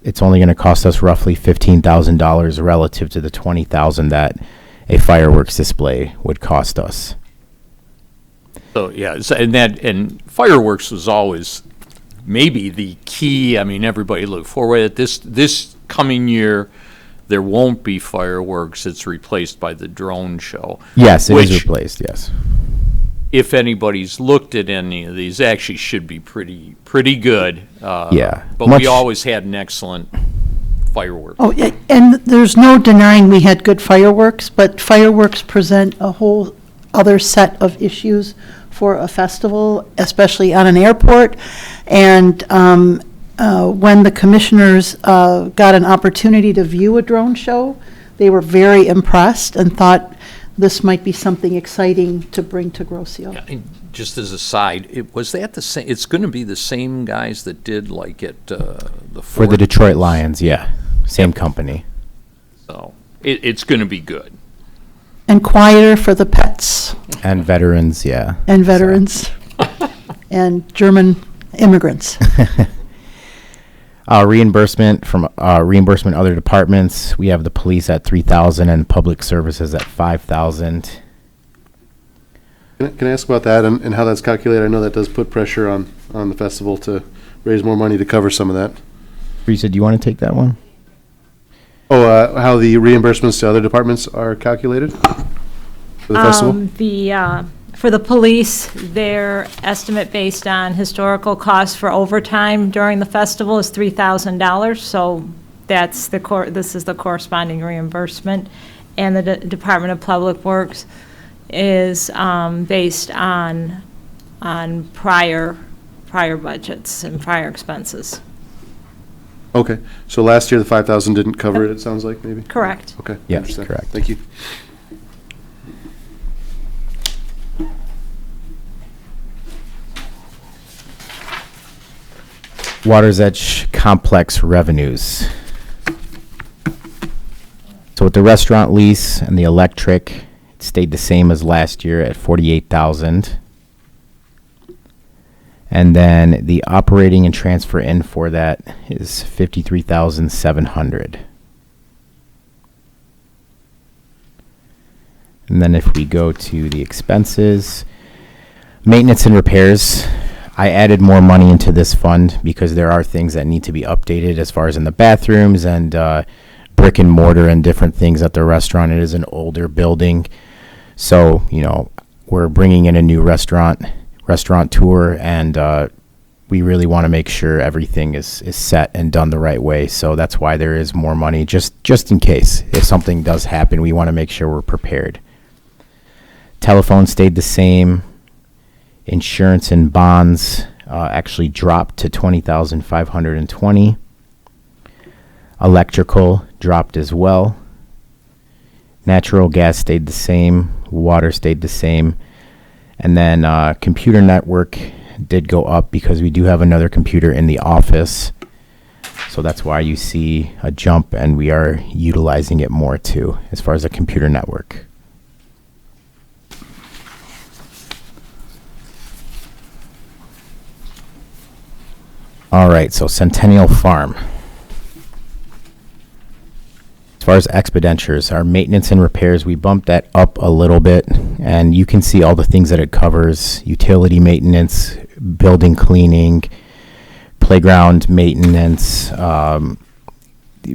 it's only going to cost us roughly $15,000 relative to the $20,000 that a fireworks display would cost us. So, yeah, and fireworks was always maybe the key. I mean, everybody look forward at this coming year. There won't be fireworks. It's replaced by the drone show. Yes, it is which, replaced, yes. If anybody's looked at any of these, actually should be pretty good. Yeah. But we always had an excellent fireworks. Oh, yeah, and there's no denying we had good fireworks, but fireworks present a whole other set of issues for a festival, especially on an airport. And when the commissioners got an opportunity to view a drone show, they were very impressed and thought this might be something exciting to bring to Grocio. And just as a side, was that the same, it's going to be the same guys that did like at the For the Ford, Detroit Lions, yeah, same company. so it's going to be good. And quieter for the pets And veterans, yeah. and veterans and German immigrants. Reimbursement from reimbursement other departments. We have the police at 3,000 and public services at 5,000. Can I ask about that and how that's calculated? I know that does put pressure on the festival to raise more money to cover some of that. Teresa, do you want to take that one? Oh, how the reimbursements to other departments are calculated for the festival? For the police, their estimate based on historical costs for overtime during the festival is $3,000, so that's this is the corresponding reimbursement. And the Department of Public Works is based on prior budgets and prior expenses. Okay, so last year the 5,000 didn't cover it, it sounds like, maybe? Correct. Okay. I Yes, understand. correct. Thank you. Water's Edge complex revenues. So with the restaurant lease and the electric, it stayed the same as last year at 48,000. And then the operating and transfer in for that is 53,700. And then if we go to the expenses, maintenance and repairs, I added more money into this fund because there are things that need to be updated as far as in the bathrooms and brick and mortar and different things at the restaurant. It is an older building. So, we're bringing in a new restaurateur, and we really want to make sure everything is set and done the right way. So that's why there is more money, just in case. If something does happen, we want to make sure we're prepared. Telephone stayed the same. Insurance and bonds actually dropped to 20,520. Electrical dropped as well. Natural gas stayed the same. Water stayed the same. And then computer network did go up because we do have another computer in the office. So that's why you see a jump, and we are utilizing it more too as far as a computer network. All right, so Centennial Farm. As far as expenditures, our maintenance and repairs, we bumped that up a little bit, and you can see all the things that it covers: utility maintenance, building cleaning, playground maintenance,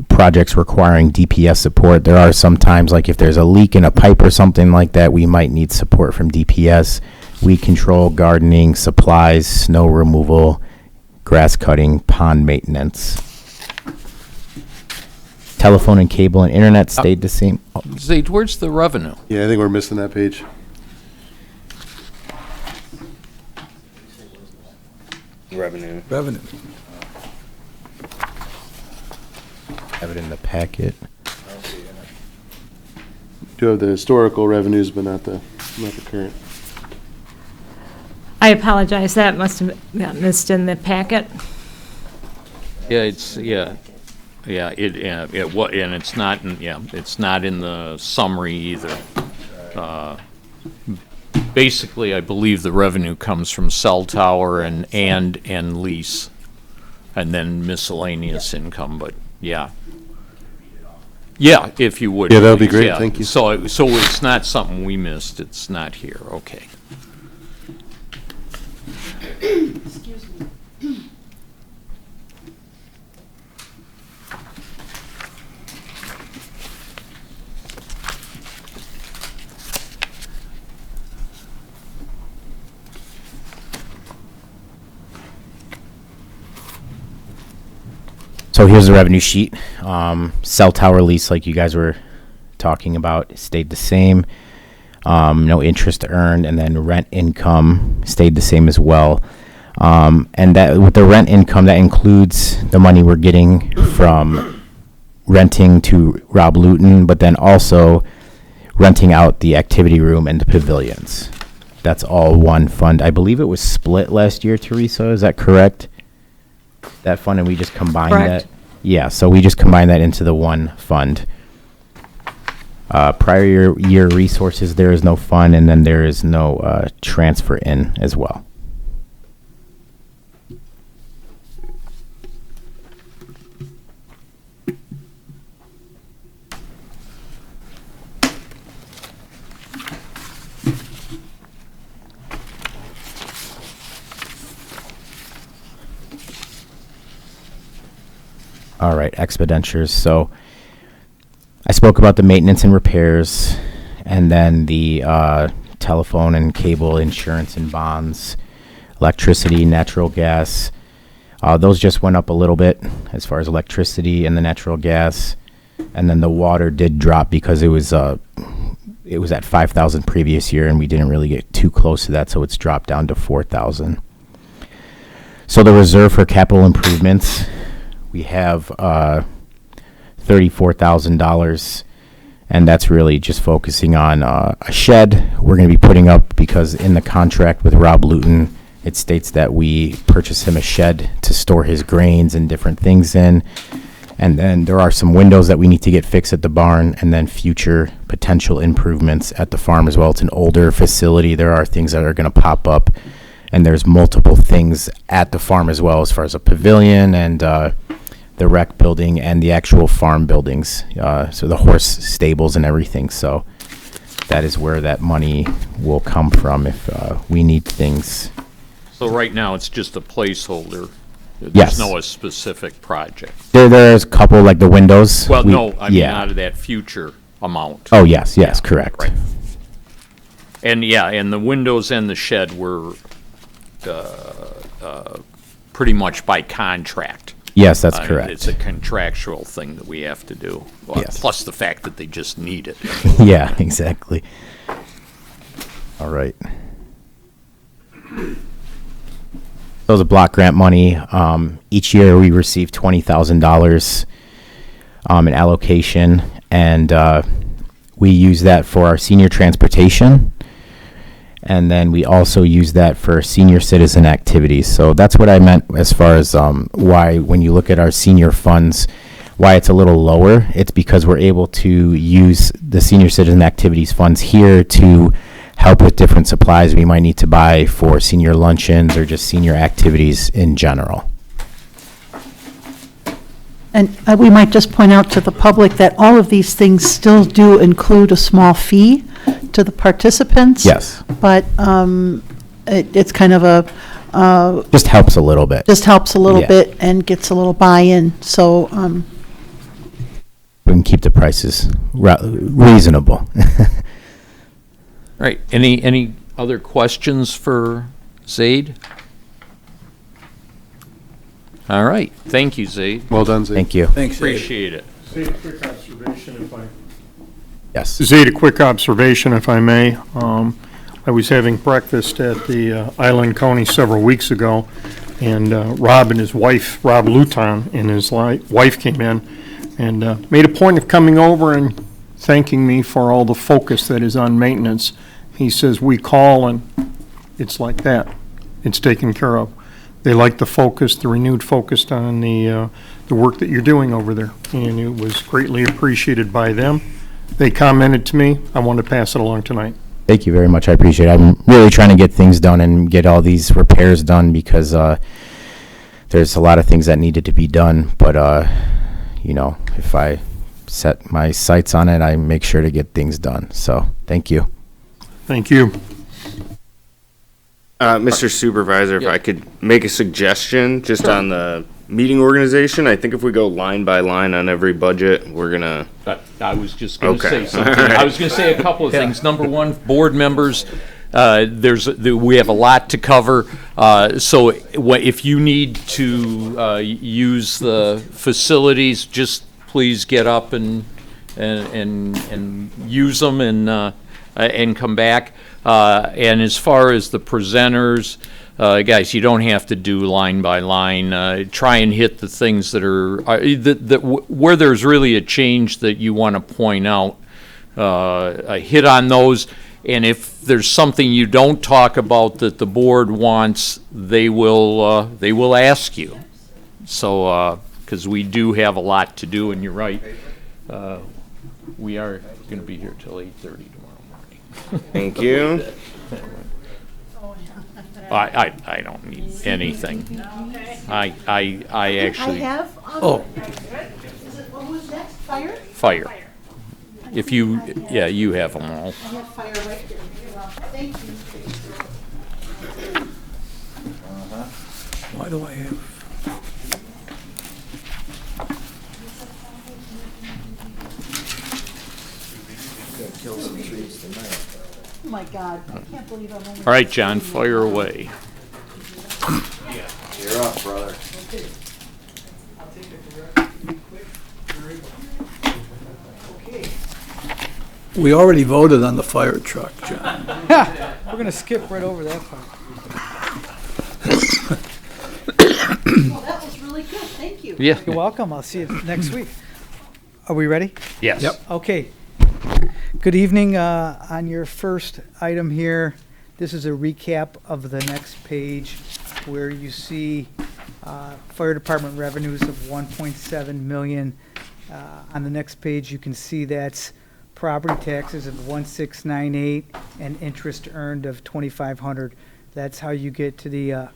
projects requiring DPS support. There are some times, like if there's a leak in a pipe or something like that, we might need support from DPS. Weed control, gardening, supplies, snow removal, grass cutting, pond maintenance. Telephone and cable and internet stayed the same. Zaid, where's the revenue? Yeah, I think we're missing that page. Revenue. Revenue. Have it in the packet. Do have the historical revenues, but not the current. I apologize, that must have got missed in the packet. Yeah, and it's not in the summary either. Basically, I believe the revenue comes from cell tower and lease, and then miscellaneous income, but yeah. Yeah, if you would. Yeah, that would be please, great, yeah. thank you. So it's not something we missed, it's not here, okay. So here's the revenue sheet. Cell tower lease, like you guys were talking about, stayed the same. No interest earned, and then rent income stayed the same as well. And that with the rent income, that includes the money we're getting from renting to Rob Luton, but then also renting out the activity room and the pavilions. That's all one fund. I believe it was split last year, Teresa, is that correct? That fund, and we just combined Correct. that? Yeah, so we just combined that into the one fund. Prior year resources, there is no fund, and then there is no transfer in as well. All right, expenditures. So I spoke about the maintenance and repairs, and then the telephone and cable, insurance and bonds, electricity, natural gas. Those just went up a little bit as far as electricity and the natural gas, and then the water did drop because it was at 5,000 previous year, and we didn't really get too close to that, so it's dropped down to 4,000. So the reserve for capital improvements, we have $34,000, and that's really just focusing on a shed we're going to be putting up, because in the contract with Rob Luton, it states that we purchase him a shed to store his grains and different things in. And then there are some windows that we need to get fixed at the barn, and then future potential improvements at the farm as well. It's an older facility. There are things that are going to pop up, and there's multiple things at the farm as well, as far as a pavilion and the rec building and the actual farm buildings, so the horse stables and everything. So that is where that money will come from if we need things. So right now, it's just a placeholder. Yes. There's no specific project. There's a couple, like the windows. Well, We- no, I mean, yeah. out of that future amount. Oh, yes, correct. Right. And yeah, and the windows and the shed were pretty much by contract. Yes, that's It's correct. a contractual thing that we have to do. Well, Yes. Plus the fact that they just need it. Yeah, exactly. All right. Those are block grant money. Each year we receive $20,000 in allocation, and we use that for our senior transportation, and then we also use that for senior citizen activities. So that's what I meant as far as why, when you look at our senior funds, why it's a little lower. It's because we're able to use the senior citizen activities funds here to help with different supplies we might need to buy for senior luncheons or just senior activities in general. And we might just point out to the public that all of these things still do include a small fee to the participants. Yes, But it's kind of a, just helps a little bit. just helps a little Yeah. bit and gets a little buy-in. So, We can keep the prices reasonable. All right, any other questions for Zaid? All right, thank you, Zaid. Well done, Zeke. Thank you. Thanks, Ed. Appreciate it. Say a quick observation if I... Yes. Zaid, a quick observation if I may. I was having breakfast at the Island County several weeks ago, and Rob and his wife, Rob Luton, and his wife came in and made a point of coming over and thanking me for all the focus that is on maintenance. He says, we call and it's like that. It's taken care of. They like the focus, the renewed focus on the work that you're doing over there, and it was greatly appreciated by them. They commented to me. I want to pass it along tonight. Thank you very much. I appreciate it. I'm really trying to get things done and get all these repairs done, because there's a lot of things that needed to be done. But, if I set my sights on it, I make sure to get things done. So thank you. Thank you. Mr. Supervisor, if I could make a suggestion just on the meeting organization, I think if we go line by line on every budget, we're gonna. I was just going to Okay. say something. I was going to say a couple of things. Number one, board members, we have a lot to cover. So if you need to use the facilities, just please get up and use them and come back. And as far as the presenters, guys, you don't have to do line by line. Try and hit the things that are, where there's really a change that you want to point out. Hit on those. And if there's something you don't talk about that the board wants, they will ask you. So, because we do have a lot to do, and you're right, we are going to be here till 8:30 tomorrow morning. Thank you. I don't need anything. I actually have. Oh. Is it, what was next? Fire? fire. If you, yeah, you have them all. I have fire right here. Thank you. Why do I have? Oh, my God. I can't believe I'm only. All right, John, fire away. You're up, brother. We already voted on the fire truck, John. We're going to skip right over that part. Well, that was really good. Thank you. Yeah. You're welcome. I'll see you next week. Are we ready? Yes. Yep. Okay. Good evening. On your first item here, this is a recap of the next page where you see fire department revenues of 1.7 million. On the next page, you can see that's property taxes of 1,698 and interest earned of 2,500. That's how you get to the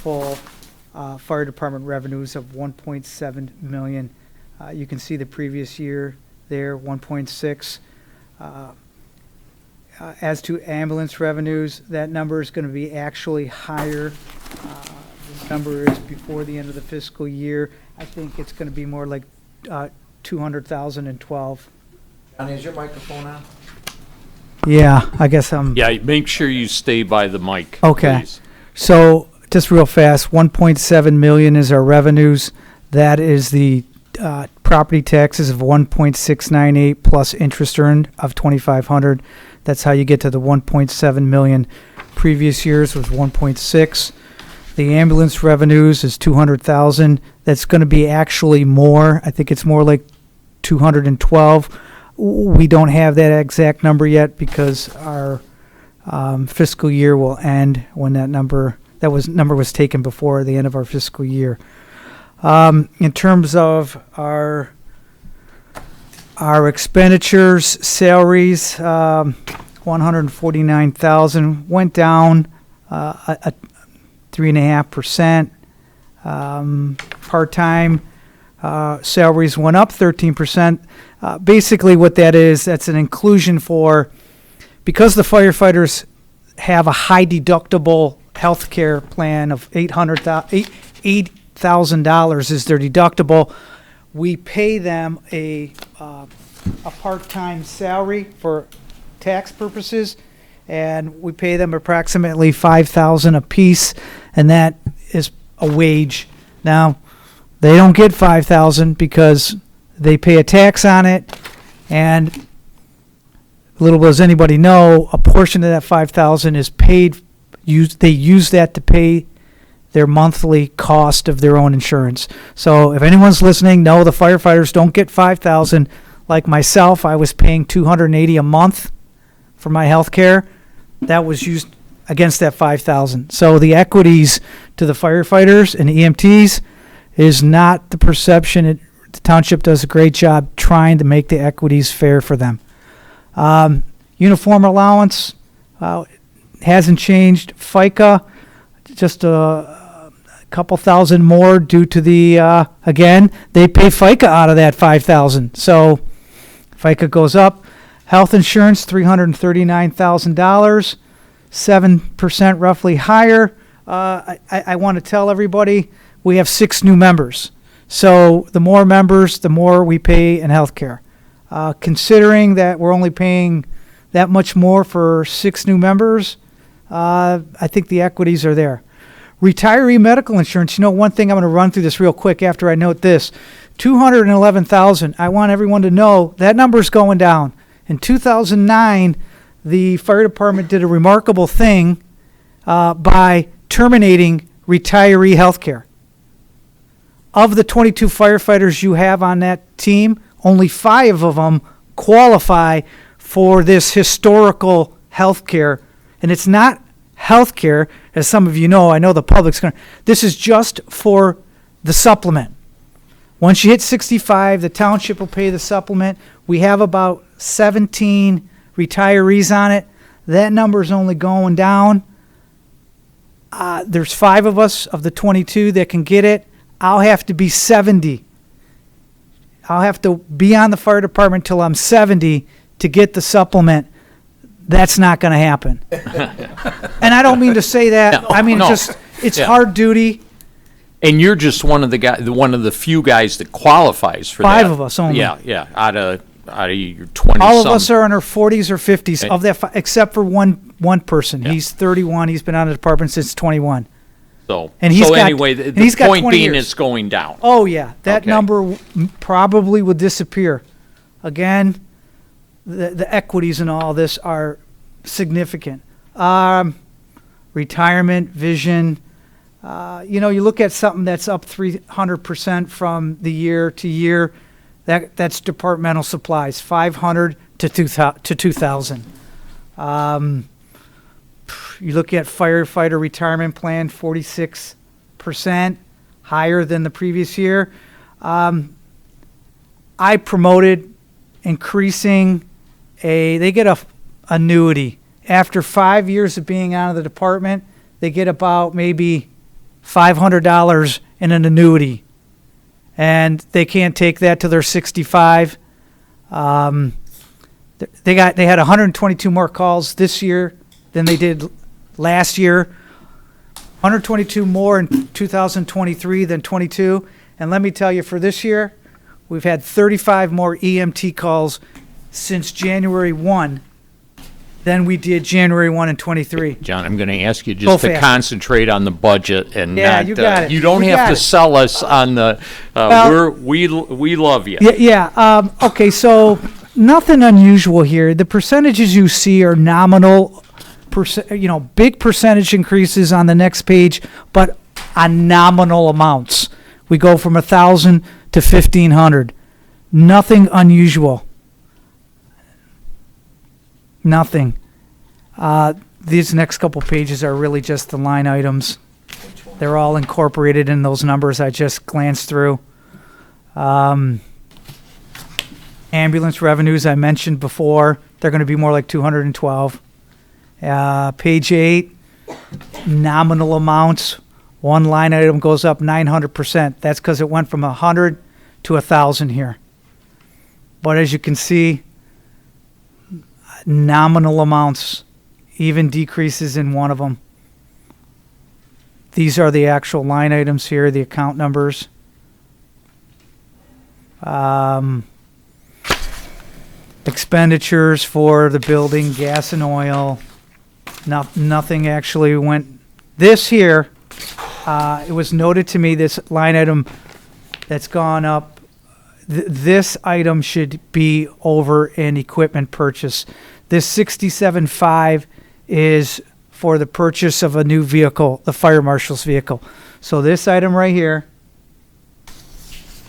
full fire department revenues of 1.7 million. You can see the previous year there, 1.6. As to ambulance revenues, that number is going to be actually higher. The number is before the end of the fiscal year. I think it's going to be more like 200,012. Johnny, is your microphone on? Yeah, I guess I'm. Yeah, make sure you stay by the mic. Okay. Please. So just real fast, 1.7 million is our revenues. That is the property taxes of 1.698 plus interest earned of 2,500. That's how you get to the 1.7 million. Previous years was 1.6. The ambulance revenues is 200,000. That's going to be actually more. I think it's more like 212. We don't have that exact number yet because our fiscal year will end when that number was taken before the end of our fiscal year. In terms of our expenditures, salaries, 149,000 went down 3.5%. Part-time salaries went up 13%. Basically what that is, that's an inclusion for, because the firefighters have a high deductible health care plan of $8,000 is their deductible. We pay them a part-time salary for tax purposes, and we pay them approximately $5,000 a piece, and that is a wage. Now, they don't get $5,000 because they pay a tax on it, and little does anybody know, a portion of that $5,000 is paid. They use that to pay their monthly cost of their own insurance. So if anyone's listening, no, the firefighters don't get $5,000. Like myself, I was paying $280 a month for my health care. That was used against that $5,000. So the equities to the firefighters and EMTs is not the perception. The township does a great job trying to make the equities fair for them. Uniform allowance hasn't changed. FICA, just a couple thousand more due to the, again, they pay FICA out of that $5,000. So FICA goes up. Health insurance, $339,000, 7% roughly higher. I want to tell everybody we have 6 new members. So the more members, the more we pay in health care. Considering that we're only paying that much more for 6 new members, I think the equities are there. Retiree medical insurance, one thing I'm going to run through this real quick after I note this. $211,000. I want everyone to know that number's going down. In 2009, the fire department did a remarkable thing by terminating retiree health care. Of the 22 firefighters you have on that team, only 5 of them qualify for this historical health care. And it's not health care, as some of you know. I know the public's going to. This is just for the supplement. Once you hit 65, the township will pay the supplement. We have about 17 retirees on it. That number is only going down. There's 5 of us of the 22 that can get it. I'll have to be 70. I'll have to be on the fire department till I'm 70 to get the supplement. That's not going to happen. And I don't mean to say that. No, I mean, no. it's Yeah. hard duty. And you're just one of the few guys that qualifies for that. 5 of us only. Yeah, out of your 20 All of some. us are in our 40s or 50s Okay. of that, except for one person. Yeah. He's 31. He's been on the department since 21. So, and he's got- anyway, and the he's got point 20 being years. it's going down. Oh, yeah. That Okay. number probably would disappear. Again, the equities in all this are significant. Retirement, vision. You look at something that's up 300% from the year to year. That's departmental supplies, 500 to 2,000. You look at firefighter retirement plan, 46%, higher than the previous year. I promoted increasing they get a annuity. After 5 years of being out of the department, they get about maybe $500 in an annuity. And they can't take that till they're 65. They had 122 more calls this year than they did last year. 122 more in 2023 than 22. And let me tell you, for this year, we've had 35 more EMT calls since January 1 than we did January 1 and 23. John, I'm going to ask you Go just to fast. concentrate on the budget and Yeah, not. you got it. You don't You have got to it. sell us on the. Well- we love you. Yeah. Okay, so nothing unusual here. The percentages you see are nominal, big percentage increases on the next page, but on nominal amounts. We go from 1,000 to 1,500. Nothing unusual. Nothing. These next couple pages are really just the line items. They're all incorporated in those numbers I just glanced through. Ambulance revenues I mentioned before, they're going to be more like 212. Page 8, nominal amounts. One line item goes up 900%. That's because it went from 100 to 1,000 here. But as you can see, nominal amounts, even decreases in one of them. These are the actual line items here, the account numbers. Expenditures for the building, gas and oil. Nothing actually went. This here, it was noted to me, this line item that's gone up, this item should be over in equipment purchase. This 67.5 is for the purchase of a new vehicle, the fire marshal's vehicle. So this item right here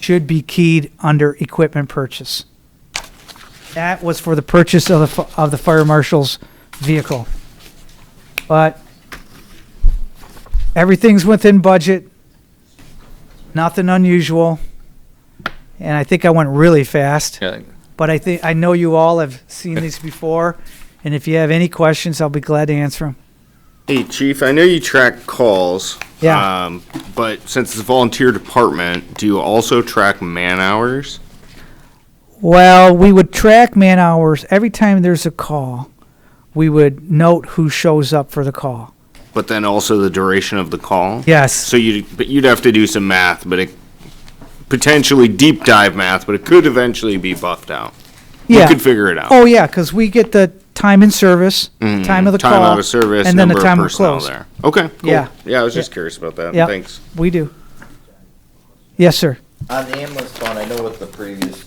should be keyed under equipment purchase. That was for the purchase of the fire marshal's vehicle. But everything's within budget. Nothing unusual. And I think I went really fast. Yeah. But I know you all have seen these before. And if you have any questions, I'll be glad to answer them. Hey, Chief, I know you track calls. Yeah. But since it's a volunteer department, do you also track man hours? Well, we would track man hours. Every time there's a call, we would note who shows up for the call. But then also the duration of the call? Yes. So you'd have to do some math, but it potentially deep dive math, but it could eventually be buffed out. Yeah. You could figure it out. Oh, yeah, because we get the time in service, time of the call. Time out of service, and then the number time of of personnel close. there. Okay, cool. Yeah. Yeah, I was just curious about that. Yep. Thanks. We do. Yes, sir. On the ambulance fund, I know what the previous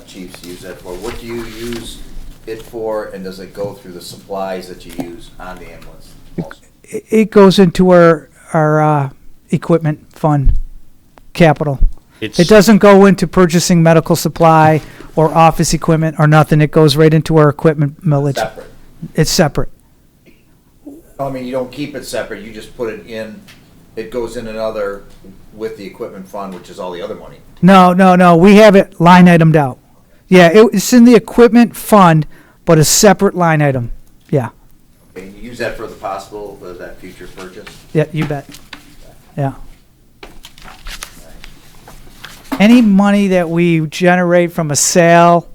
chiefs used that for. What do you use it for, and does it go through the supplies that you use on the ambulance also? It goes into our equipment fund, capital. It's, It doesn't go into purchasing medical supply or office equipment or nothing. It goes right into our equipment millage. Separate? It's separate. I mean, you don't keep it separate, you just put it in, it goes in another with the equipment fund, which is all the other money. No. We have it line itemed out. Yeah, it's in the equipment fund, but a separate line item. Yeah, Okay, and you use that for the possible, that future purchase? yeah, you bet. Yeah. Any money that we generate from a sale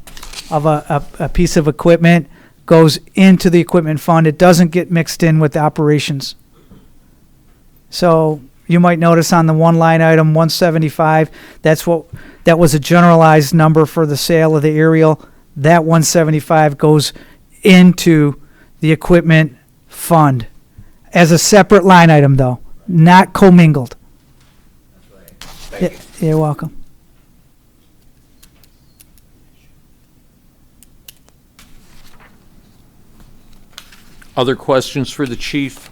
of a piece of equipment goes into the equipment fund. It doesn't get mixed in with the operations. So you might notice on the one line item, 175, that was a generalized number for the sale of the aerial. That 175 goes into the equipment fund as a separate line item, though, not commingled. Thank you. You're welcome. other questions for the chief?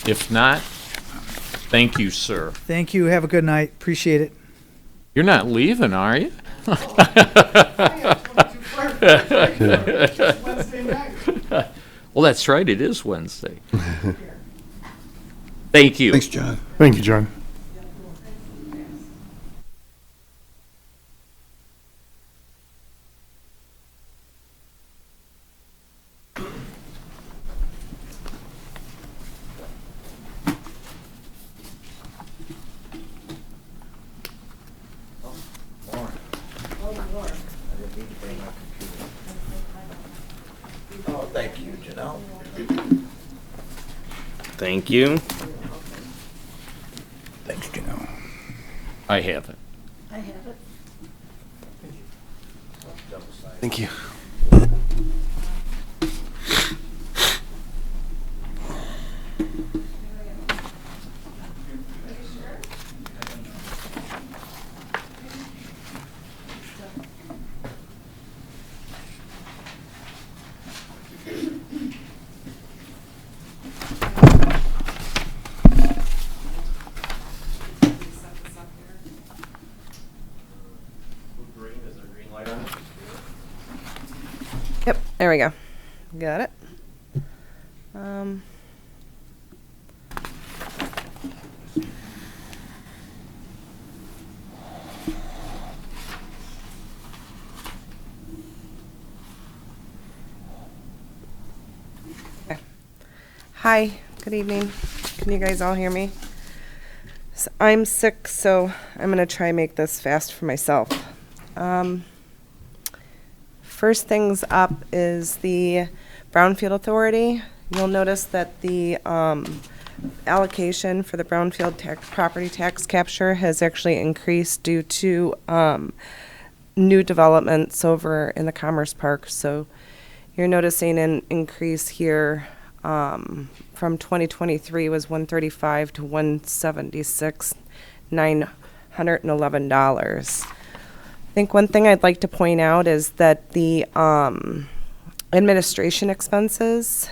If not, thank you, sir. Thank you. Have a good night. Appreciate it. You're not leaving, are you? Well, that's right, it is Wednesday. Thank you. Thanks, John. Thank you, John. Oh, thank you, Janelle. Thank you. Thanks, Janelle. I haven't. Thank you. Yep, there we go. Got it. Okay. Hi, good evening. Can you guys all hear me? So I'm sick, so I'm gonna try and make this fast for myself. First things up is the Brownfield Authority. You'll notice that the allocation for the Brownfield property tax capture has actually increased due to new developments over in the Commerce Park. So you're noticing an increase here from 2023 was $135 to $176, $911. I think one thing I'd like to point out is that the administration expenses,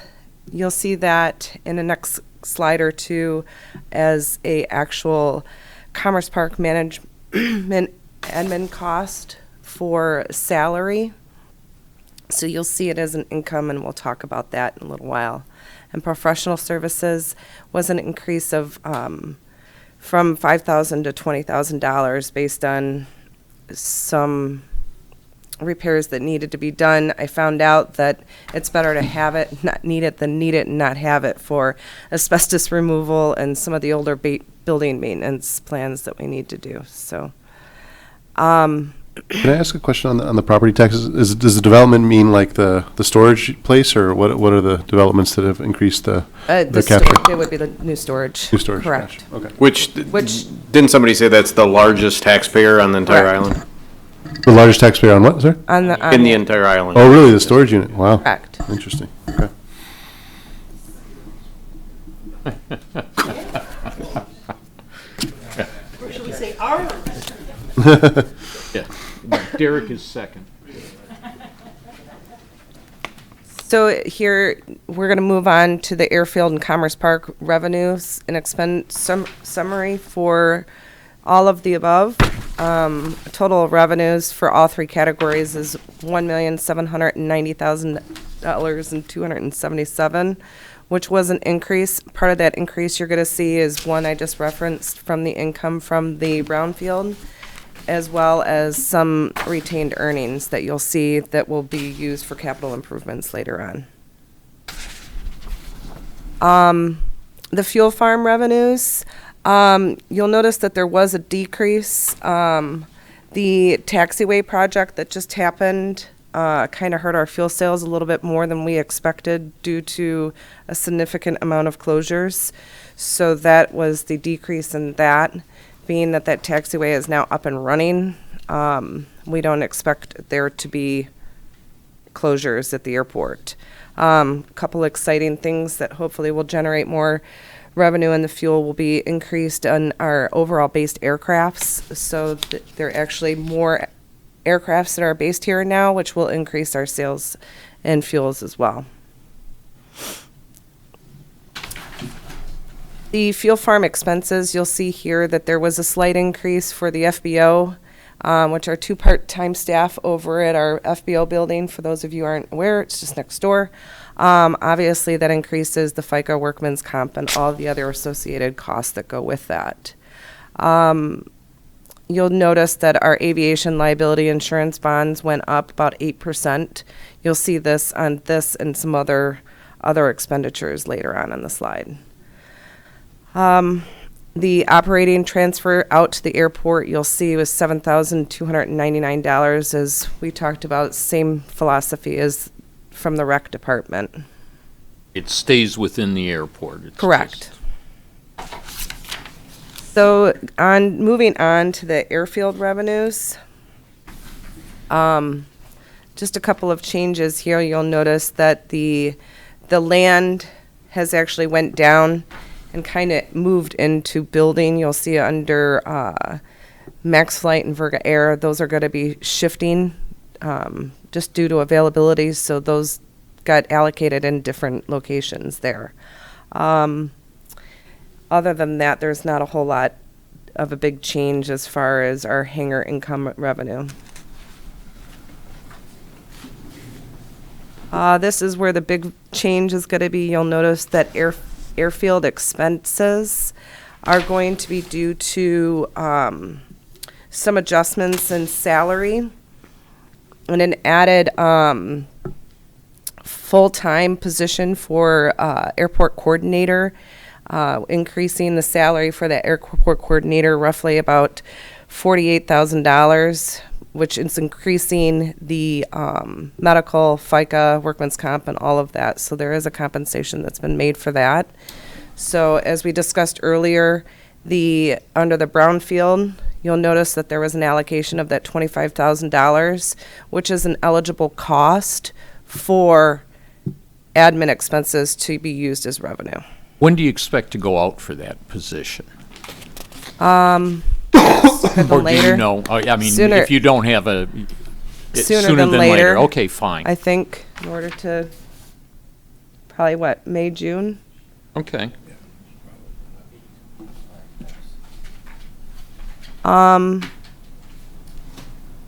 you'll see that in the next slide or two as a actual Commerce Park management admin cost for salary. So you'll see it as an income, and we'll talk about that in a little while. And professional services was an increase of from $5,000 to $20,000 based on some repairs that needed to be done. I found out that it's better to have it, not need it, than need it and not have it for asbestos removal and some of the older building maintenance plans that we need to do. So, Can I ask a question on the property taxes? Does the development mean like the storage place, or what are the developments that have increased the capture? It would be the new storage. New storage. Correct. Gotcha. Okay. Which, didn't somebody say that's the largest taxpayer on the entire Correct. island? The largest taxpayer on what, sir? On the, In the entire island? Oh, really? The storage unit? Wow. correct. Interesting. Okay. Or should we say ours? Yeah. Derek is second. So here, we're going to move on to the Airfield and Commerce Park revenues and expense summary for all of the above. Total revenues for all three categories is $1,790,277, which was an increase. Part of that increase you're going to see is one I just referenced from the income from the brownfield, as well as some retained earnings that you'll see that will be used for capital improvements later on. The fuel farm revenues, you'll notice that there was a decrease. The taxiway project that just happened kind of hurt our fuel sales a little bit more than we expected due to a significant amount of closures. So that was the decrease in that. Being that taxiway is now up and running, we don't expect there to be closures at the airport. Couple exciting things that hopefully will generate more revenue in the fuel will be increased on our overall based aircrafts. So there are actually more aircrafts that are based here now, which will increase our sales and fuels as well. The fuel farm expenses, you'll see here that there was a slight increase for the FBO, which are 2 part-time staff over at our FBO building. For those of you who aren't aware, it's just next door. Obviously, that increases the FICA, workman's comp, and all the other associated costs that go with that. You'll notice that our aviation liability insurance bonds went up about 8%. You'll see this on this and some other expenditures later on in the slide. The operating transfer out to the airport, you'll see, was $7,299, as we talked about, same philosophy as from the rec department. It stays within the airport. It's Correct. So moving on to the airfield revenues, just a couple of changes here. You'll notice that the land has actually went down and kind of moved into building. You'll see under Max Flight and Virga Air, those are going to be shifting just due to availability, so those got allocated in different locations there. Other than that, there's not a whole lot of a big change as far as our hangar income revenue. This is where the big change is going to be. You'll notice that airfield expenses are going to be due to some adjustments in salary and an added full-time position for airport coordinator, increasing the salary for the airport coordinator roughly about $48,000, which is increasing the medical, FICA, workman's comp, and all of that. So there is a compensation that's been made for that. So as we discussed earlier, under the brownfield, you'll notice that there was an allocation of that $25,000, which is an eligible cost for admin expenses to be used as revenue. When do you expect to go out for that position? Sooner than Or do later. you know? I mean, Sooner- if you don't have Sooner than later. Okay, fine. I think in order to probably May, June. Okay.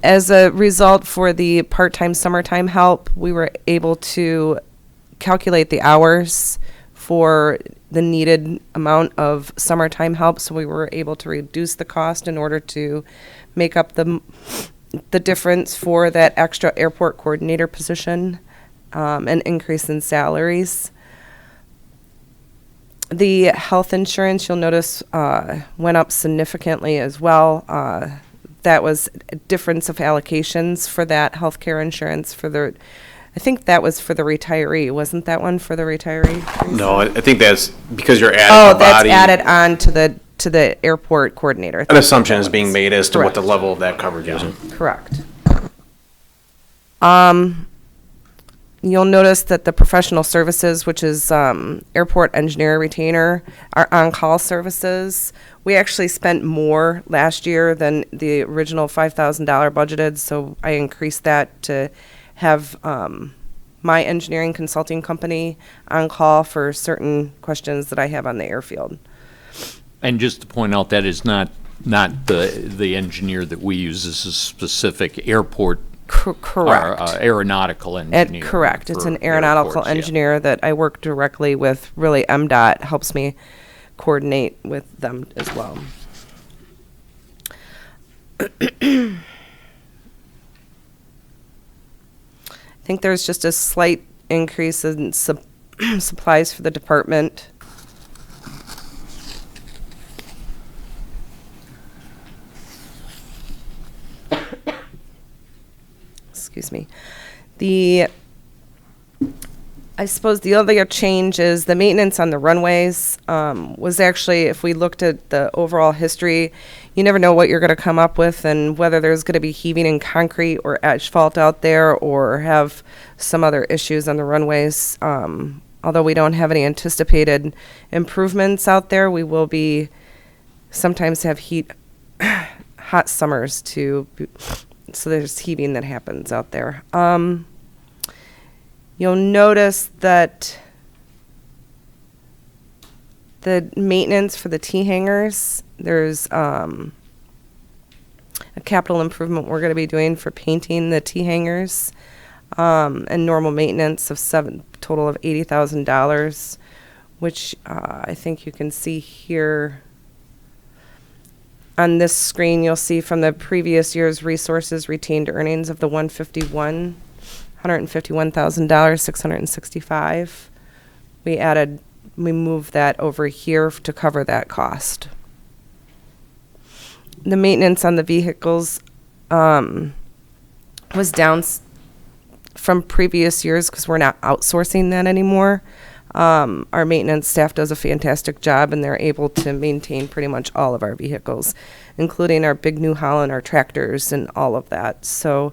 As a result for the part-time summertime help, we were able to calculate the hours for the needed amount of summertime help, so we were able to reduce the cost in order to make up the difference for that extra airport coordinator position, and increase in salaries. The health insurance, you'll notice, went up significantly as well. That was a difference of allocations for that healthcare insurance I think that was for the retiree. Wasn't that one for the retiree? No, I think that's because you're adding Oh, a body. that's added on to the airport coordinator. An assumption is being made as to what the Correct. level of that coverage is. Correct. You'll notice that the professional services, which is airport engineer retainer, our on-call services, we actually spent more last year than the original $5,000 budgeted, so I increased that to have my engineering consulting company on call for certain questions that I have on the airfield. And just to point out, that is not the engineer that we use. This is specific airport. Correct. Aeronautical engineer. Correct. It's for an aeronautical airports, yeah. engineer that I work directly with. Really, MDOT helps me coordinate with them as well. I think there's just a slight increase in supplies for the department. Excuse me. I suppose the other change is the maintenance on the runways was actually, if we looked at the overall history, you never know what you're going to come up with and whether there's going to be heaving in concrete or asphalt out there or have some other issues on the runways. Although we don't have any anticipated improvements out there, we will be sometimes have hot summers so there's heaving that happens out there. You'll notice that the maintenance for the T-hangers, there's a capital improvement we're going to be doing for painting the T-hangers, and normal maintenance of total of $80,000, which I think you can see here. On this screen, you'll see from the previous year's resources retained earnings of the $151,665. We moved that over here to cover that cost. The maintenance on the vehicles was down from previous years because we're not outsourcing that anymore. Our maintenance staff does a fantastic job, and they're able to maintain pretty much all of our vehicles, including our big New Holland, our tractors, and all of that. So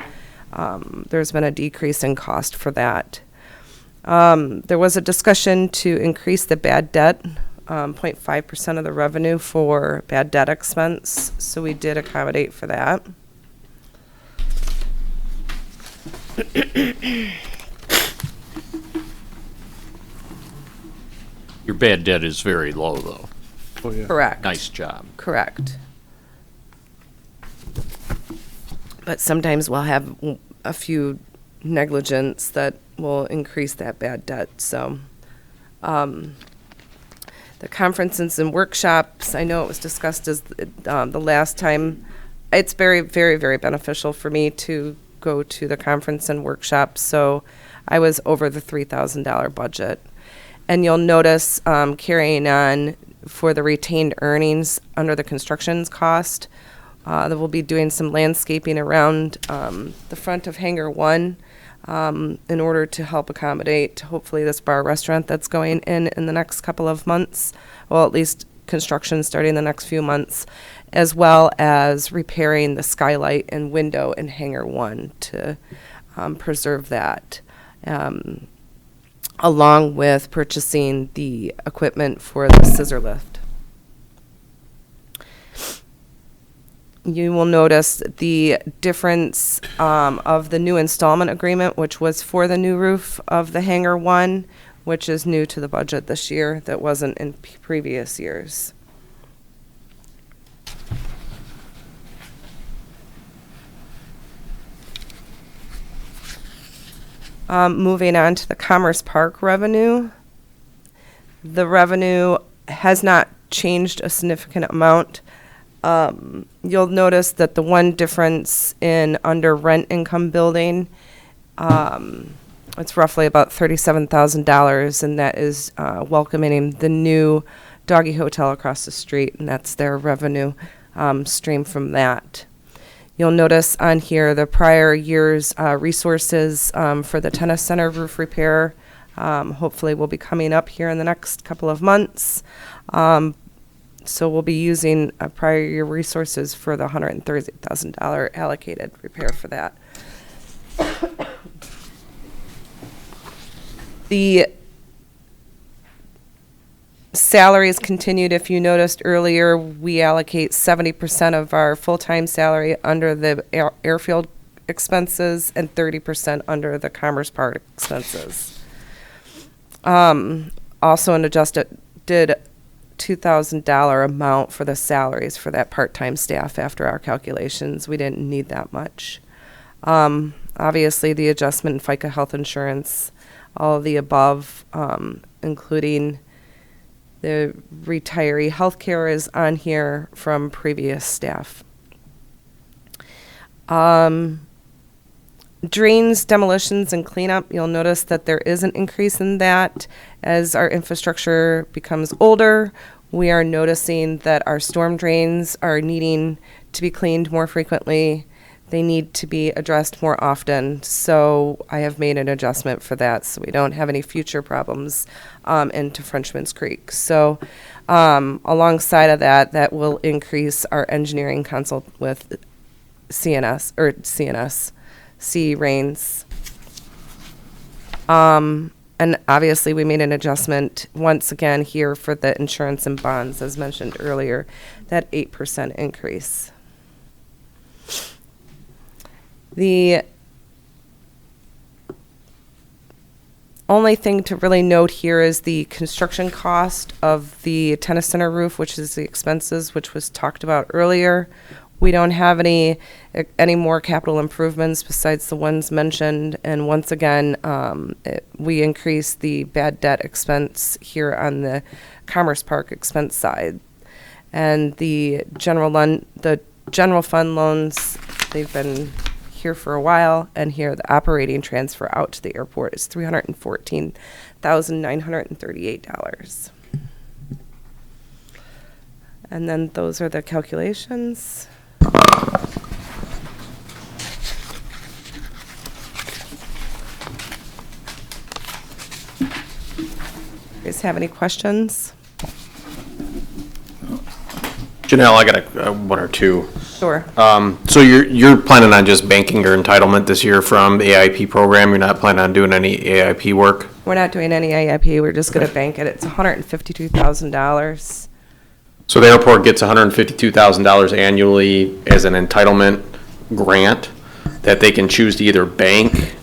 there's been a decrease in cost for that. There was a discussion to increase the bad debt, 0.5% of the revenue for bad debt expense, so we did accommodate for that. Your bad debt is very low, though. Oh, yeah. Correct. Nice job. Correct. But sometimes we'll have a few negligence that will increase that bad debt. So the conferences and workshops, I know it was discussed as the last time. It's very, very, very beneficial for me to go to the conference and workshops. So I was over the $3,000 budget. And you'll notice carrying on for the retained earnings under the constructions cost, that we'll be doing some landscaping around the front of Hangar 1 in order to help accommodate, hopefully, this bar restaurant that's going in the next couple of months, well, at least construction starting the next few months, as well as repairing the skylight and window in Hangar 1 to preserve that. Along with purchasing the equipment for the scissor lift. You will notice the difference of the new installment agreement, which was for the new roof of the Hangar 1, which is new to the budget this year, that wasn't in previous years. Moving on to the Commerce Park revenue. The revenue has not changed a significant amount. You'll notice that the one difference in under rent income building, it's roughly about $37,000, and that is welcoming the new doggy hotel across the street, and that's their revenue stream from that. You'll notice on here the prior year's resources for the tennis center roof repair. Hopefully will be coming up here in the next couple of months. So we'll be using prior year resources for the $130,000 allocated repair for that. The salaries continued. If you noticed earlier, we allocate 70% of our full-time salary under the airfield expenses and 30% under the Commerce Park expenses. Also an adjusted $2,000 amount for the salaries for that part-time staff after our calculations. We didn't need that much. Obviously, the adjustment in FICA health insurance, all of the above, including the retiree health care is on here from previous staff. Drains, demolitions, and cleanup, you'll notice that there is an increase in that. As our infrastructure becomes older, we are noticing that our storm drains are needing to be cleaned more frequently. They need to be addressed more often. So I have made an adjustment for that so we don't have any future problems into Frenchman's Creek. So alongside of that, that will increase our engineering consult with C Rains. And obviously we made an adjustment once again here for the insurance and bonds, as mentioned earlier, that 8% increase. The only thing to really note here is the construction cost of the tennis center roof, which is the expenses, which was talked about earlier. We don't have any more capital improvements besides the ones mentioned. And once again, we increased the bad debt expense here on the Commerce Park expense side. And the general fund loans, they've been here for a while, and here the operating transfer out to the airport is $314,938. And then those are the calculations. You guys have any questions? Janelle, I got one or two. Sure. So you're planning on just banking your entitlement this year from the AIP program? You're not planning on doing any AIP work? We're not doing any AIP. We're just going to bank it. It's $152,000. So the airport gets $152,000 annually as an entitlement grant that they can choose to either bank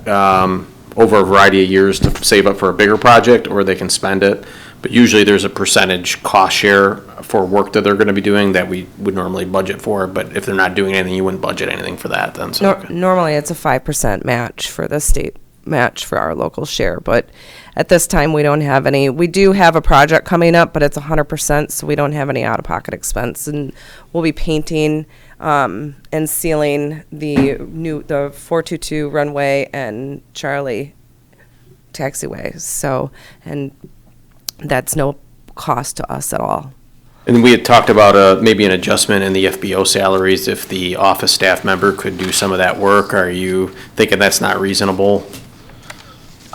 over a variety of years to save up for a bigger project, or they can spend it. But usually there's a percentage cost share for work that they're going to be doing that we would normally budget for. But if they're not doing anything, you wouldn't budget anything for that then. So Normally it's a 5% match for the state match for our local share. But at this time, we don't have any. We do have a project coming up, but it's 100%, so we don't have any out-of-pocket expense. And we'll be painting and sealing the 422 runway and Charlie taxiway. So, and that's no cost to us at all. And we had talked about maybe an adjustment in the FBO salaries if the office staff member could do some of that work. Are you thinking that's not reasonable?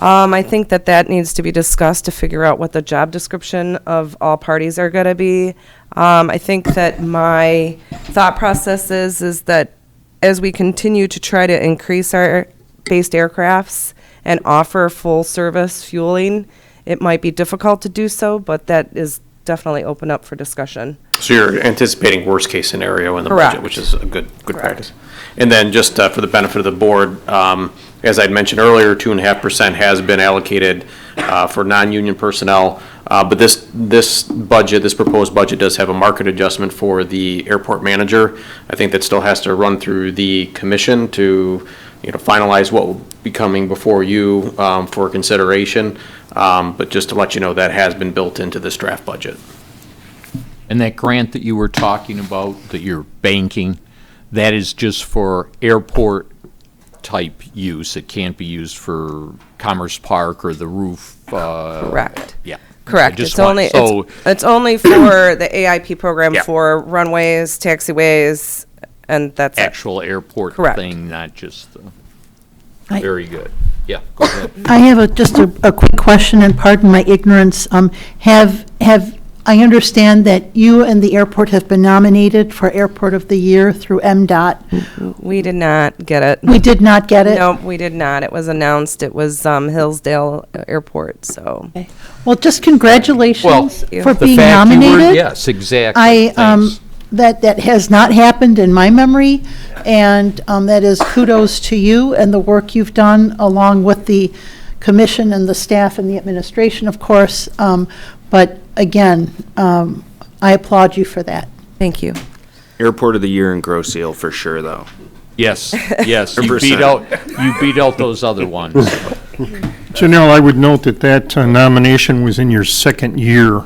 I think that needs to be discussed to figure out what the job description of all parties are going to be. I think that my thought process is that as we continue to try to increase our based aircrafts and offer full service fueling, it might be difficult to do so, but that is definitely open up for discussion. So you're anticipating worst case scenario in the Correct. budget, which is a good Correct. practice. And then just for the benefit of the board, as I'd mentioned earlier, 2.5% has been allocated for non-union personnel. But this proposed budget does have a market adjustment for the airport manager. I think that still has to run through the commission to finalize what will be coming before you for consideration. But just to let you know, that has been built into this draft budget. And that grant that you were talking about, that you're banking, that is just for airport type use. It can't be used for Commerce Park or the roof. Correct. Yeah. Correct. It's only for the AIP program for runways, taxiways, and that's actual airport Correct. thing, not just very good. Yeah, go ahead. I have just a quick question, and pardon my ignorance. Have I understand that you and the airport have been nominated for Airport of the Year through MDOT. We did not get it. We did not get it? Nope, we did not. It was announced. It was Hillsdale Airport, so. Well, just congratulations Well, for The being fact you were- nominated. Yes, exactly. I, Thanks. that has not happened in my memory, and that is kudos to you and the work you've done, along with the commission and the staff and the administration, of course. But again, I applaud you for that. Thank you. Airport of the Year in Grosse Ile for sure, though. Yes, yes, you 100%. beat out those other ones. Janelle, I would note that that nomination was in your second year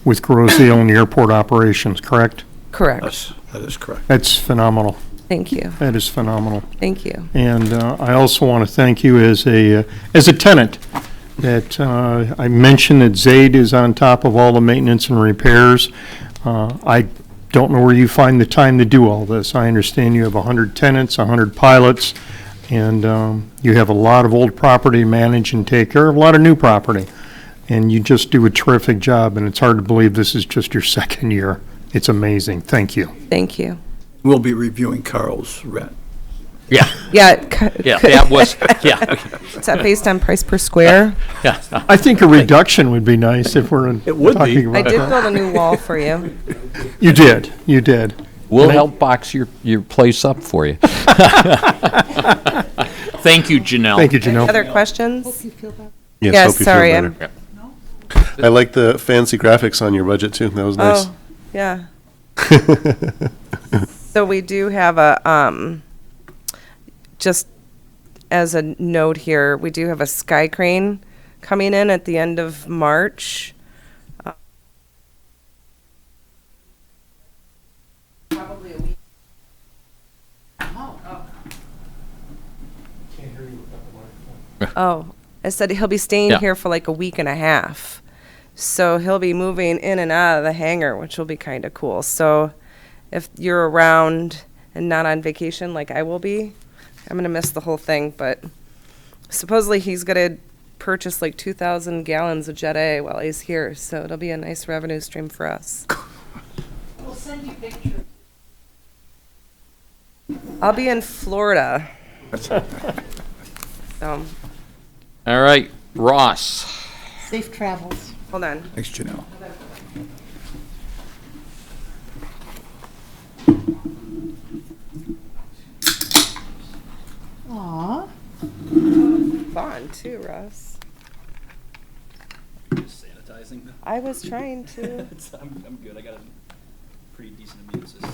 with Grosse Ile and the airport operations, correct? Correct. That is correct. That's phenomenal. Thank you. That is phenomenal. Thank you. And I also want to thank you as a tenant, that I mentioned that Zaid is on top of all the maintenance and repairs. I don't know where you find the time to do all this. I understand you have 100 tenants, 100 pilots, and you have a lot of old property to manage and take care of, a lot of new property. And you just do a terrific job, and it's hard to believe this is just your second year. It's amazing. Thank you. Thank you. We'll be reviewing Carl's rent. Yeah, Yeah. yeah, that was, yeah. Is that based on price per square? Yeah. I think a reduction would be nice if we're It would be. talking I about did that. build a new wall for you. You did. We'll help box your place up for you. Thank you, Janelle. Thank you, Janelle. Other questions? Yes, Yes, hope you sorry, feel better. I like the fancy graphics on your budget too. That was nice. Oh, yeah. So we do have a, just as a note here, we do have a sky crane coming in at the end of March. Probably a week. Oh, I said he'll be staying Yeah. here for like a week and a half. So he'll be moving in and out of the hangar, which will be kind of cool. So if you're around and not on vacation like I will be, I'm going to miss the whole thing. But supposedly he's going to purchase like 2,000 gallons of Jet A while he's here. So it'll be a nice revenue stream for us. We'll send you pictures. I'll be in Florida. All right, Ross. Safe travels. Hold on. Thanks, Janelle. Aw. Fun too, Russ. Sanitizing. I was trying to. I'm good. I got a pretty decent immune system.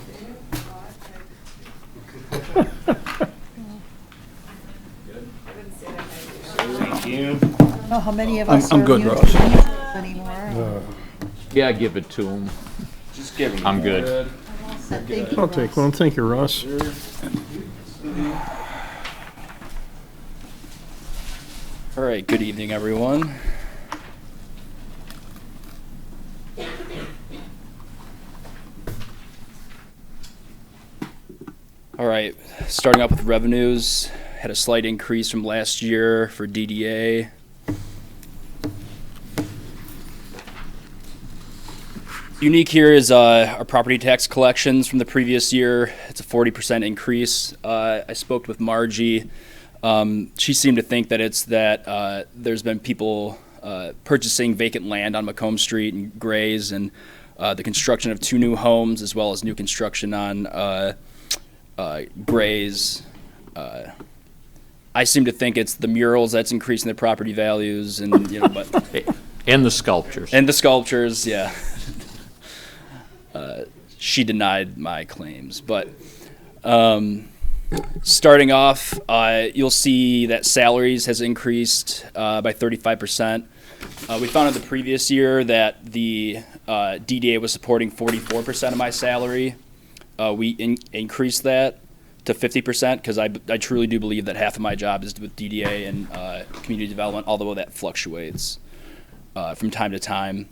Thank you. I don't know how many of us I'm are good, immune Ross. to measles anymore. Yeah, give it to him. Just give me. I'm good. Thank you, I'll take Russ. one. Thank you, Russ. All right. Good evening, everyone. All right. Starting off with revenues, had a slight increase from last year for DDA. Unique here is our property tax collections from the previous year. It's a 40% increase. I spoke with Margie. She seemed to think that it's that there's been people purchasing vacant land on Macomb Street and Grays, and the construction of 2 new homes, as well as new construction on Grays. I seem to think it's the murals that's increasing the property values, and but And the sculptures. and the sculptures, yeah. She denied my claims, but starting off, you'll see that salaries has increased by 35%. We found in the previous year that the DDA was supporting 44% of my salary. We increased that to 50% because I truly do believe that half of my job is with DDA and community development, although that fluctuates from time to time.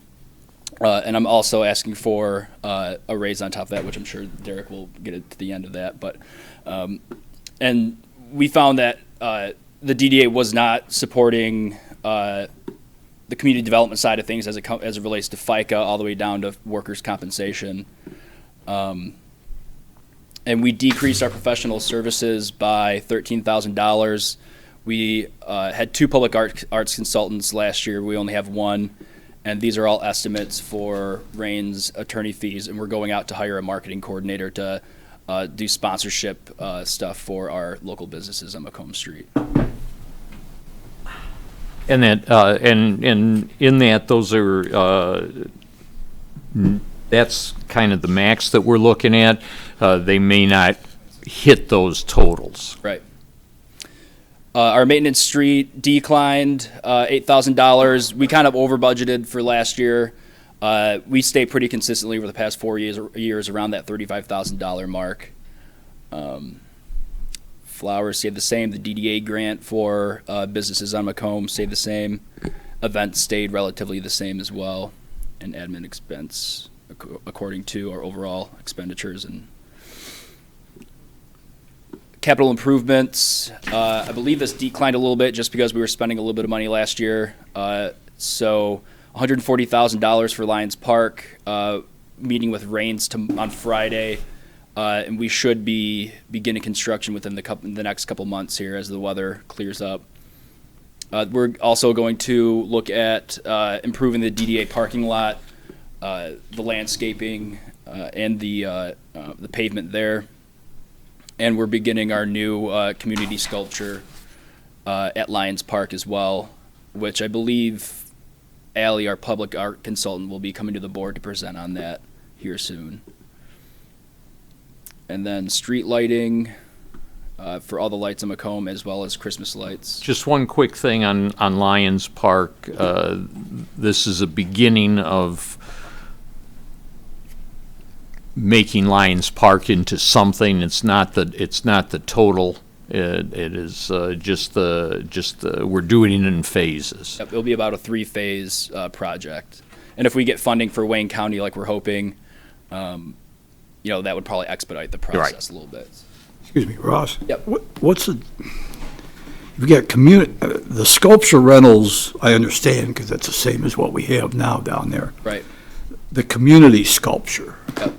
And I'm also asking for a raise on top of that, which I'm sure Derek will get it to the end of that. But and we found that the DDA was not supporting the community development side of things as it relates to FICA all the way down to workers' compensation. And we decreased our professional services by $13,000. We had 2 public arts consultants last year. We only have 1. And these are all estimates for Rain's attorney fees. And we're going out to hire a marketing coordinator to do sponsorship stuff for our local businesses on Macomb Street. And that, and in that, those are, that's kind of the max that we're looking at. They may not hit those totals. Right. Our maintenance street declined $8,000. We kind of over budgeted for last year. We stay pretty consistently over the past 4 years around that $35,000 mark. Flowers stayed the same. The DDA grant for businesses on Macomb stayed the same. Events stayed relatively the same as well. And admin expense according to our overall expenditures. And capital improvements, I believe this declined a little bit just because we were spending a little bit of money last year. So $140,000 for Lions Park, meeting with Rains on Friday. And we should be beginning construction within the next couple months here as the weather clears up. We're also going to look at improving the DDA parking lot, the landscaping, and the pavement there. And we're beginning our new community sculpture at Lions Park as well, which I believe Allie, our public art consultant, will be coming to the board to present on that here soon. And then street lighting for all the lights in Macomb, as well as Christmas lights. Just one quick thing on Lions Park. This is a beginning of making Lions Park into something. It's not the total. It is just the we're doing it in phases. Yep, it'll be about a 3-phase project. And if we get funding for Wayne County like we're hoping, that would probably expedite the process a little bit. Excuse me, Ross. Yep. What's you got the sculpture rentals, I understand, because that's the same as what we have now down there. Right. The community sculpture. Yep.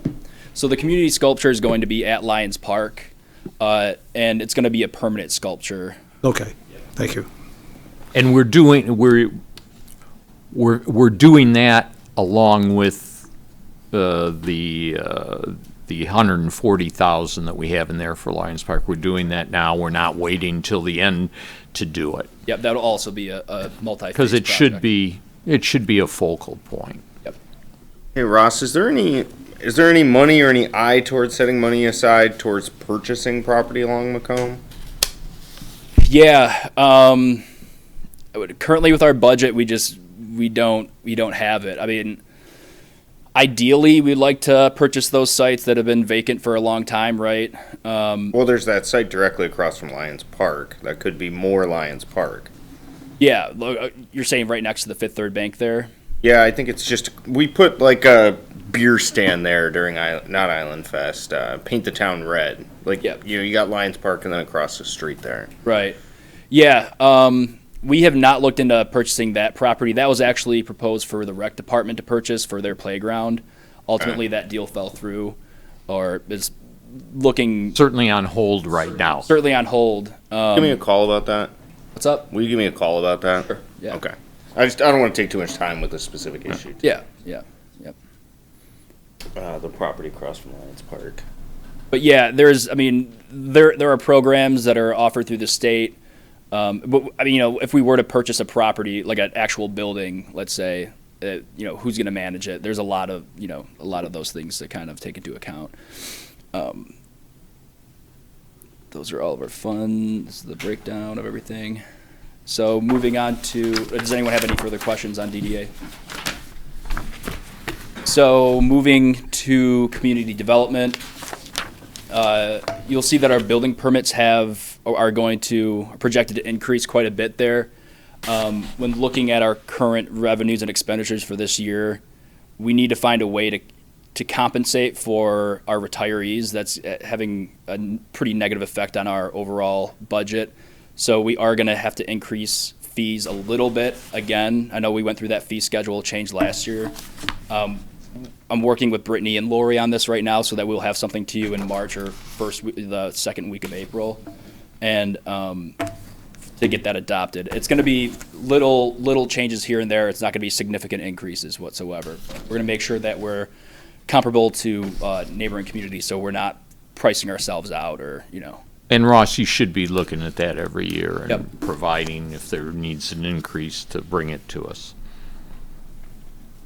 So the community sculpture is going to be at Lions Park, and it's going to be a permanent sculpture. Okay, thank you. And we're doing that along with the $140,000 that we have in there for Lions Park. We're doing that now. We're not waiting till the end to do it. Yep, that'll also be a multi-phase because it project. should be a focal point. Yep. Hey Ross, is there any money or any eye towards setting money aside towards purchasing property along Macomb? Yeah. Currently with our budget, we don't have it. I mean, ideally, we'd like to purchase those sites that have been vacant for a long time, right? Well, there's that site directly across from Lions Park. That could be more Lions Park. Yeah, you're saying right next to the Fifth Third Bank there? Yeah, I think it's just, we put like a beer stand there during, not Island Fest, Paint the Town Red. Like, Yep. you got Lions Park and then across the street there. Right. Yeah, we have not looked into purchasing that property. That was actually proposed for the rec department to purchase for their playground. Ultimately, that deal fell through, or is looking Certainly on hold right now. certainly on hold. Give me a call about that. What's up? Will you give me a call about that? Sure, yeah. Okay. I don't want to take too much time with this specific issue. Yeah, yeah, yep. The property across from Lions Park. But yeah, there are programs that are offered through the state. But I mean, if we were to purchase a property, like an actual building, let's say, who's going to manage it? There's a lot of those things to kind of take into account. Those are all of our funds, the breakdown of everything. So moving on to, does anyone have any further questions on DDA? So moving to community development, you'll see that our building permits are projected to increase quite a bit there. When looking at our current revenues and expenditures for this year, we need to find a way to compensate for our retirees. That's having a pretty negative effect on our overall budget. So we are going to have to increase fees a little bit again. I know we went through that fee schedule change last year. I'm working with Brittany and Lori on this right now so that we'll have something to you in March or the second week of April. And to get that adopted. It's going to be little changes here and there. It's not going to be significant increases whatsoever. We're going to make sure that we're comparable to neighboring communities, so we're not pricing ourselves out or, And Ross, you should be looking at that every year and Yep. providing if there needs an increase to bring it to us.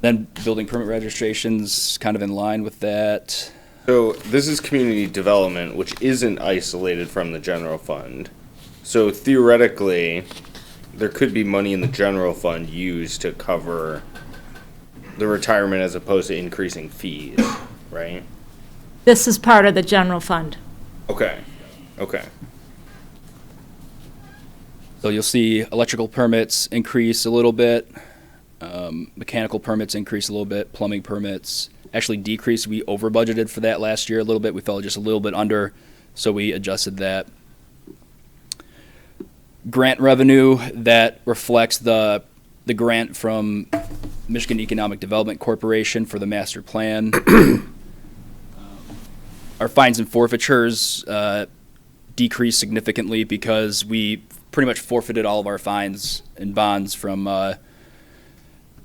Then building permit registrations kind of in line with that. So this is community development, which isn't isolated from the general fund. So theoretically, there could be money in the general fund used to cover the retirement as opposed to increasing fees, right? This is part of the general fund. Okay. So you'll see electrical permits increase a little bit, mechanical permits increase a little bit, plumbing permits actually decrease. We over budgeted for that last year a little bit. We fell just a little bit under, so we adjusted that. Grant revenue, that reflects the grant from Michigan Economic Development Corporation for the master plan. Our fines and forfeitures decreased significantly because we pretty much forfeited all of our fines and bonds from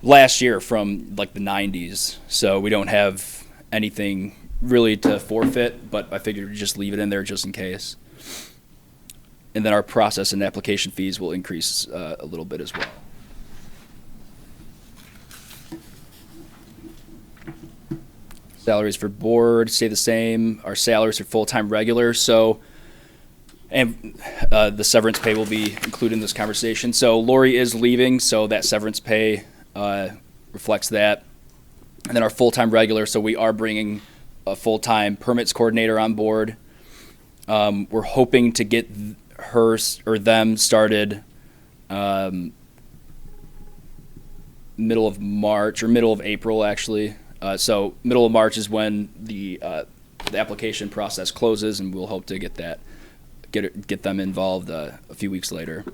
last year from like the 90s. So we don't have anything really to forfeit, but I figured we'd just leave it in there just in case. And then our process and application fees will increase a little bit as well. Salaries for board stay the same. Our salaries are full-time regular, and the severance pay will be included in this conversation. So Lori is leaving, so that severance pay reflects that. And then our full-time regular, so we are bringing a full-time permits coordinator on board. We're hoping to get her or them started middle of March or middle of April, actually. So middle of March is when the application process closes, and we'll hope to get them involved a few weeks later.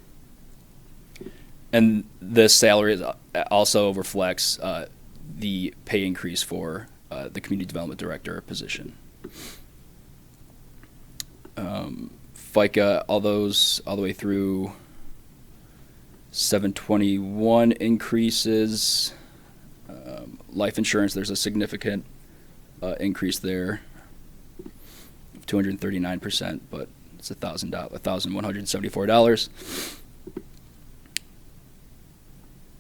And this salary also reflects the pay increase for the community development director position. FICA, all the way through 721 increases. Life insurance, there's a significant increase there of 239%, but it's $1,174.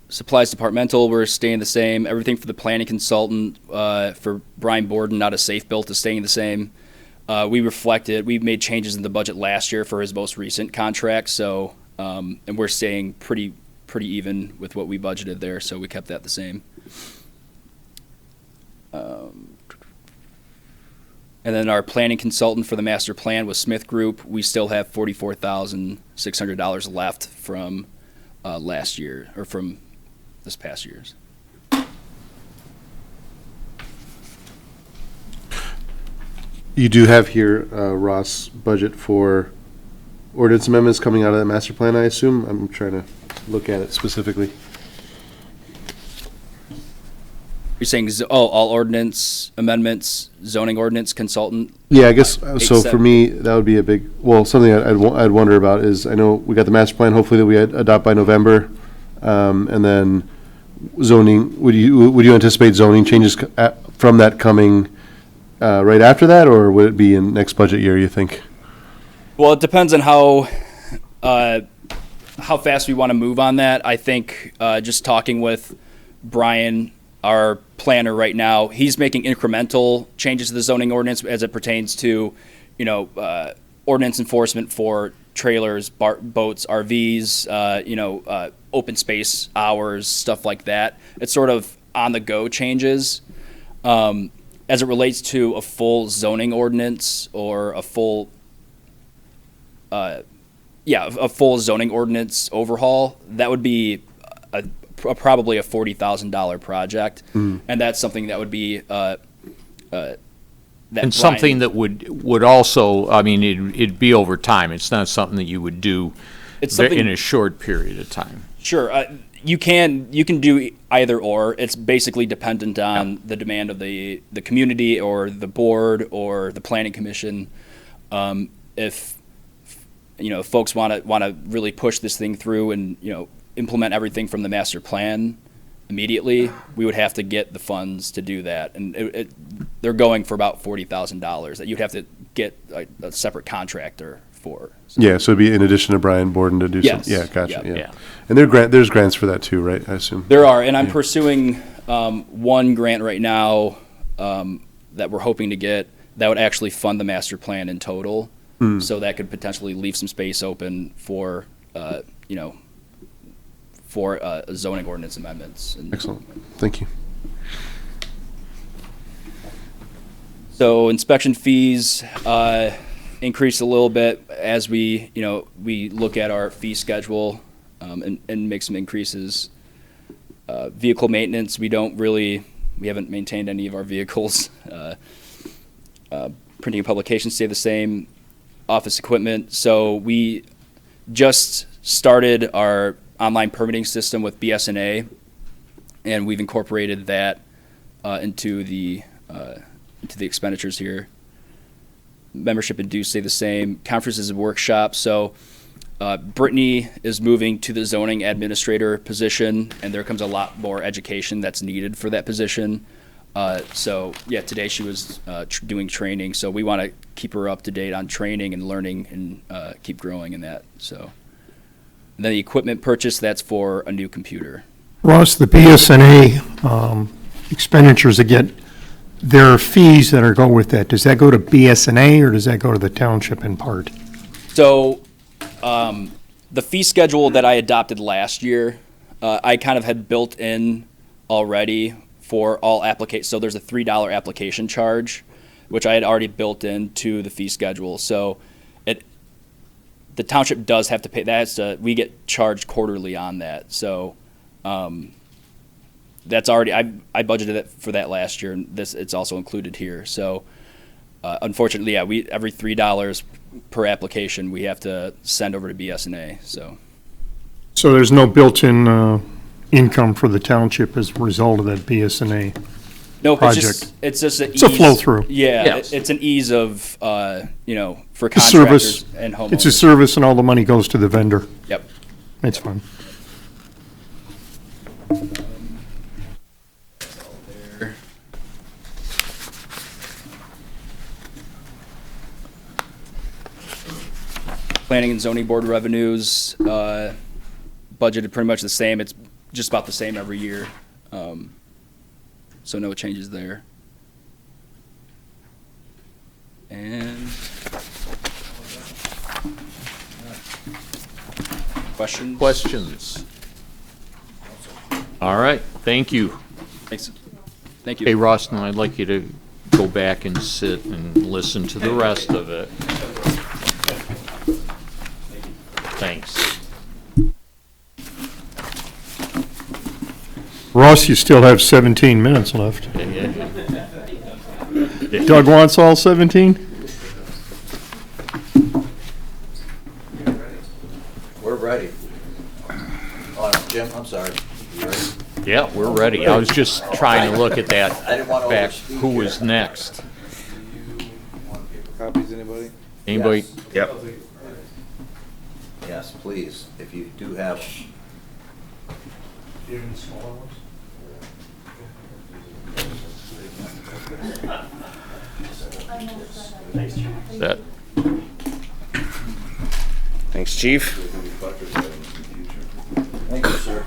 Supplies departmental, we're staying the same. Everything for the planning consultant for Brian Borden, not a safe built, is staying the same. We made changes in the budget last year for his most recent contract, so and we're staying pretty even with what we budgeted there, so we kept that the same. And then our planning consultant for the master plan was Smith Group. We still have $44,600 left from last year, or from this past year's. You do have here, Ross, budget for ordinance amendments coming out of that master plan, I assume? I'm trying to look at it specifically. You're saying, all ordinance amendments, zoning ordinance consultant? Yeah, I guess, so for me, that would be a big, something I'd wonder about is, I know we got the master plan, hopefully that we adopt by November, and then zoning, would you anticipate zoning changes from that coming right after that, or would it be in next budget year, you think? Well, it depends on how fast we want to move on that. I think just talking with Brian, our planner right now, he's making incremental changes to the zoning ordinance as it pertains to, ordinance enforcement for trailers, boats, RVs, open space hours, stuff like that. It's sort of on the go changes. As it relates to a full zoning ordinance or a full zoning ordinance overhaul, that would be probably a $40,000 project, and that's something that would be something that would also, I mean, it'd be over time. It's not something that you would do It's something in a short period of time. Sure, you can do either or. It's basically dependent on the demand of the community or the board or the planning commission. If folks want to really push this thing through and implement everything from the master plan immediately, we would have to get the funds to do that, and they're going for about $40,000 that you'd have to get a separate contractor for. Yeah, so it'd be in addition to Brian Borden to do Yes. some. Yeah, gotcha. Yep. Yeah. And there's grants for that too, right? I assume. There are, and I'm pursuing one grant right now that we're hoping to get that would actually fund the master plan in total. So that could potentially leave some space open for zoning ordinance amendments. Excellent. Thank you. So inspection fees increased a little bit as we look at our fee schedule and make some increases. Vehicle maintenance, we haven't maintained any of our vehicles. Printing and publications stay the same. Office equipment. So we just started our online permitting system with BSNA, and we've incorporated that into the expenditures here. Membership and dues stay the same. Conferences and workshops. So Brittany is moving to the zoning administrator position, and there comes a lot more education that's needed for that position. Today she was doing training, so we want to keep her up to date on training and learning and keep growing in that. So, and then the equipment purchase, that's for a new computer. Ross, the BSNA expenditures, again, there are fees that go with that. Does that go to BSNA or does that go to the township in part? So the fee schedule that I adopted last year, I kind of had built in already for all applications. So there's a $3 application charge, which I had already built into the fee schedule. So the township does have to pay that. We get charged quarterly on that. So that's already, I budgeted it for that last year, and it's also included here. So unfortunately, every $3 per application we have to send over to BSNA. So there's no built-in income for the township as a result of that BSNA nope, project? It's just an It's a ease. flow-through. Yeah, Yes. it's an ease of, for It's a service. contractors and homeowners. It's a service and all the money goes to the vendor. Yep. That's fine. Planning and zoning board revenues, budgeted pretty much the same. It's just about the same every year. So no changes there. And questions? Questions? All right, thank you. Thanks. Thank Hey, you. Rostin, I'd like you to go back and sit and listen to the rest of it. Thanks. Ross, you still have 17 minutes left. Doug wants all 17? We're ready. Jim, I'm sorry. You ready? Yeah, we're ready. I was just trying to look at I that didn't want to back, overspeak who you. was next? Copies, anybody? Anybody? Yep. Yes, please, if you do have. That, Thanks, Chief. Thank you, sir.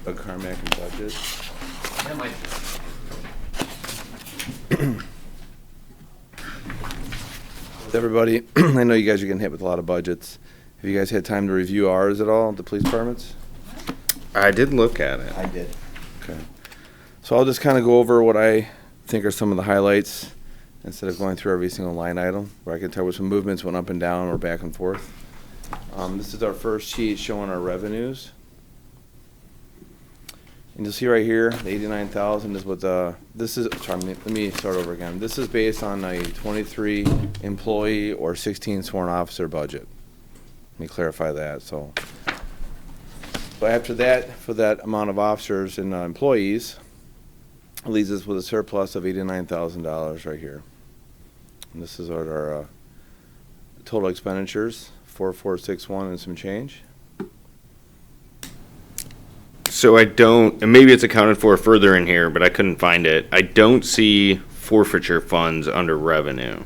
A Carmack and budget. Everybody, I know you guys are getting hit with a lot of budgets. Have you guys had time to review ours at all, the police departments? I did look at it. I did. Okay. So I'll just kind of go over what I think are some of the highlights instead of going through every single line item, where I can tell where some movements went up and down or back and forth. This is our first sheet showing our revenues. And you'll see right here, the 89,000 is what let me start over again. This is based on a 23 employee or 16 sworn officer budget. Let me clarify that, so after that, for that amount of officers and employees, it leaves us with a surplus of $89,000 right here. And this is our total expenditures, 4461 and some change. So I don't, and maybe it's accounted for further in here, but I couldn't find it. I don't see forfeiture funds under revenue.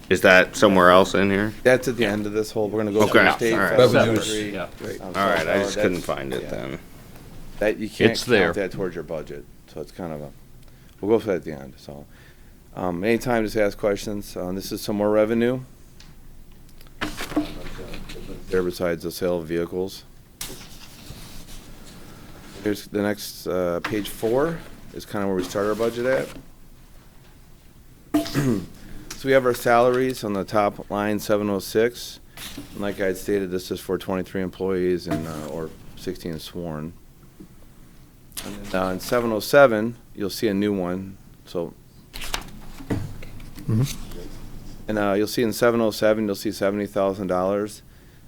Is that somewhere else in here? That's at the end of this whole, we're gonna go Okay, through state. all right. federal, Revenues, state, yeah. All right, I just that's- couldn't find it yeah. then. That, you can't It's there. count that towards your budget, so it's kind of a, we'll go through that at the end, so. Anytime, just ask questions. This is some more revenue. There besides the sale of vehicles. Here's the next, page 4 is kind of where we start our budget at. So we have our salaries on the top line, 706. And like I had stated, this is for 23 employees and, or 16 sworn. And then, in 707, you'll see a new one, so. And, you'll see in 707, you'll see $70,000.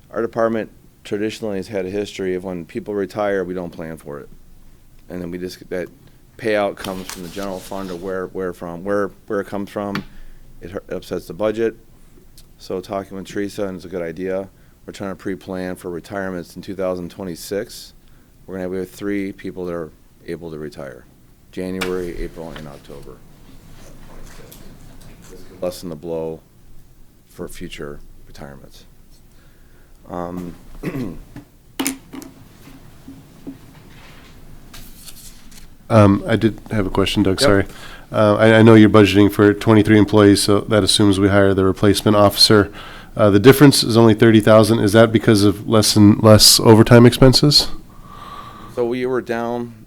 Our department traditionally has had a history of when people retire, we don't plan for it. And then we just, that payout comes from the general fund or where it comes from, it upsets the budget. So talking with Teresa, and it's a good idea, we're trying to pre-plan for retirements in 2026. We have 3 people that are able to retire, January, April, and October. Lessen the blow for future retirements. I did have a question, Doug, Yep. sorry. I know you're budgeting for 23 employees, so that assumes we hire the replacement officer. The difference is only 30,000. Is that because of less overtime expenses? So we were down,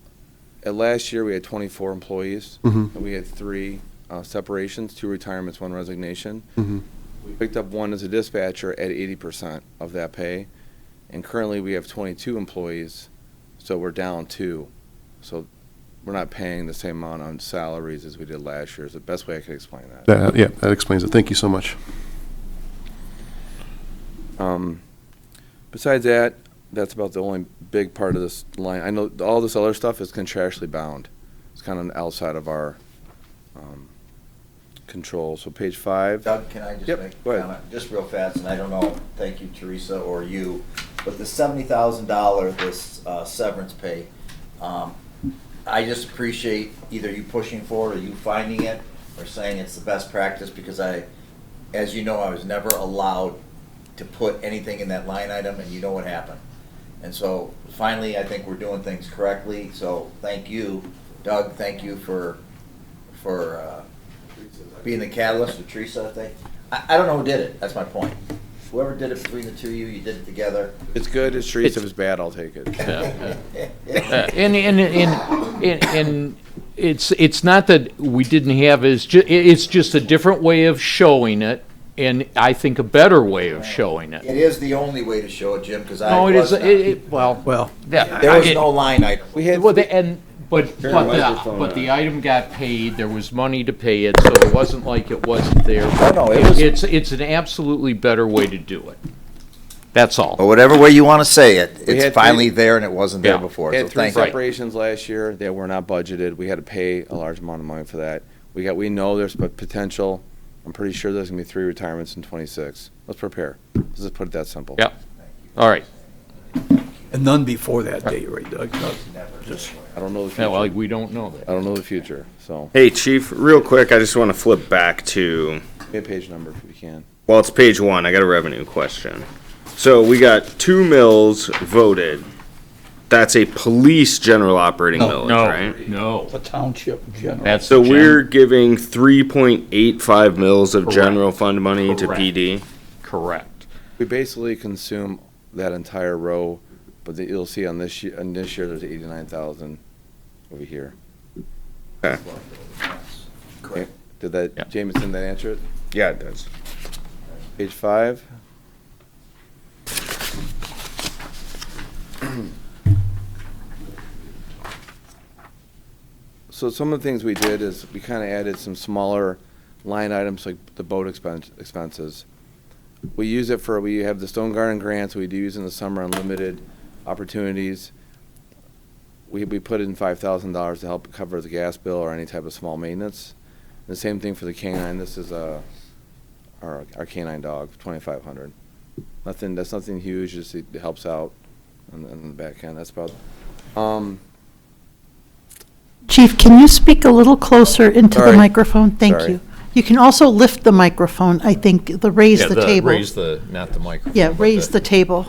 last year we had 24 employees, Mhm. and we had 3 separations, 2 retirements, 1 resignation. Mhm. We picked up 1 as a dispatcher at 80% of that pay, and currently we have 22 employees, so we're down 2. So we're not paying the same amount on salaries as we did last year, is the best way I could explain that. Yeah, that explains it. Thank you so much. Besides that, that's about the only big part of this line. I know all this other stuff is contractually bound. It's kind of outside of our control. So page 5. Doug, can I just Yep, make go a ahead. comment, just real fast, and I don't know, thank you, Teresa, or you, but the $70,000, this severance pay, I just appreciate either you pushing forward or you finding it, or saying it's the best practice, because as you know, I was never allowed to put anything in that line item, and you know what happened. And so, finally, I think we're doing things correctly, so thank you, Doug, thank you for being the catalyst, or Teresa, I think. I don't know who did it, that's my point. Whoever did it between the two of you, you did it together. It's good, it's Teresa, if it's bad, I'll take it. And it's not that we didn't have, it's just a different way of showing it, and I think a better way of showing it. It is the only way to show it, Jim, because No, it is, well. Well, There was no line item. We had, But microphone the item got paid, there was money to pay it, so it wasn't like it wasn't there. No, it was- It's an absolutely better way to do it. That's all. But whatever way you want to say it, We it's had finally three- there and it wasn't there Yeah. before, we so had 3 thank you. separations last year that were not budgeted. We had to pay a large amount of money for that. We know there's potential. I'm pretty sure there's gonna be 3 retirements in 26. Let's prepare. Let's just put it that simple. Yep. All right. and none before that date, right, Doug? Just I don't know the Yeah, well, future. we don't know that. I don't know the future, so, Hey, Chief, real quick, I just want to flip back to, give me a page number if you can. well, it's page 1. I got a revenue question. So we got 2 mills voted. That's a police general operating millage, right? No. a township general. That's So the we're giving 3.85 mils of Correct. general fund money to Correct. PD. Correct. We basically consume that entire row, but you'll see on this year, there's 89,000 over here. Okay. Did that, Yeah. Jameson, that answer it? Yeah, it does. Page 5. So some of the things we did is we kind of added some smaller line items like the boat expenses. We use it for, we have the Stone Garden grants we do use in the summer on limited opportunities. We put in $5,000 to help cover the gas bill or any type of small maintenance. The same thing for the canine. This is our canine dog, 2,500. That's nothing huge. Just it helps out on the back end. That's about. Chief, can you speak a little closer into the Sorry. microphone? Thank Sorry. you. You can also lift the microphone, I think, raise the table. Raise the, not the microphone. Yeah, but raise the table.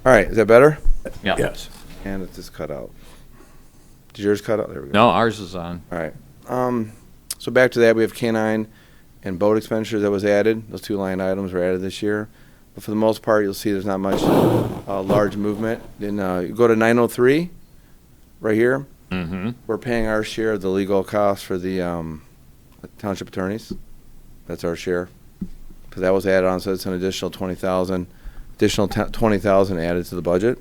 All right, is that better? Yeah. Yes. And it's just cut out. Did yours cut out? There we go. No, ours is on. All right. So back to that, we have canine and boat expenditures that was added. Those two line items were added this year. But for the most part, you'll see there's not much large movement. Then you go to 903, right here. Mm-hmm. We're paying our share of the legal costs for the township attorneys. That's our share. Because that was added on, so it's an additional 20,000, additional 20,000 added to the budget.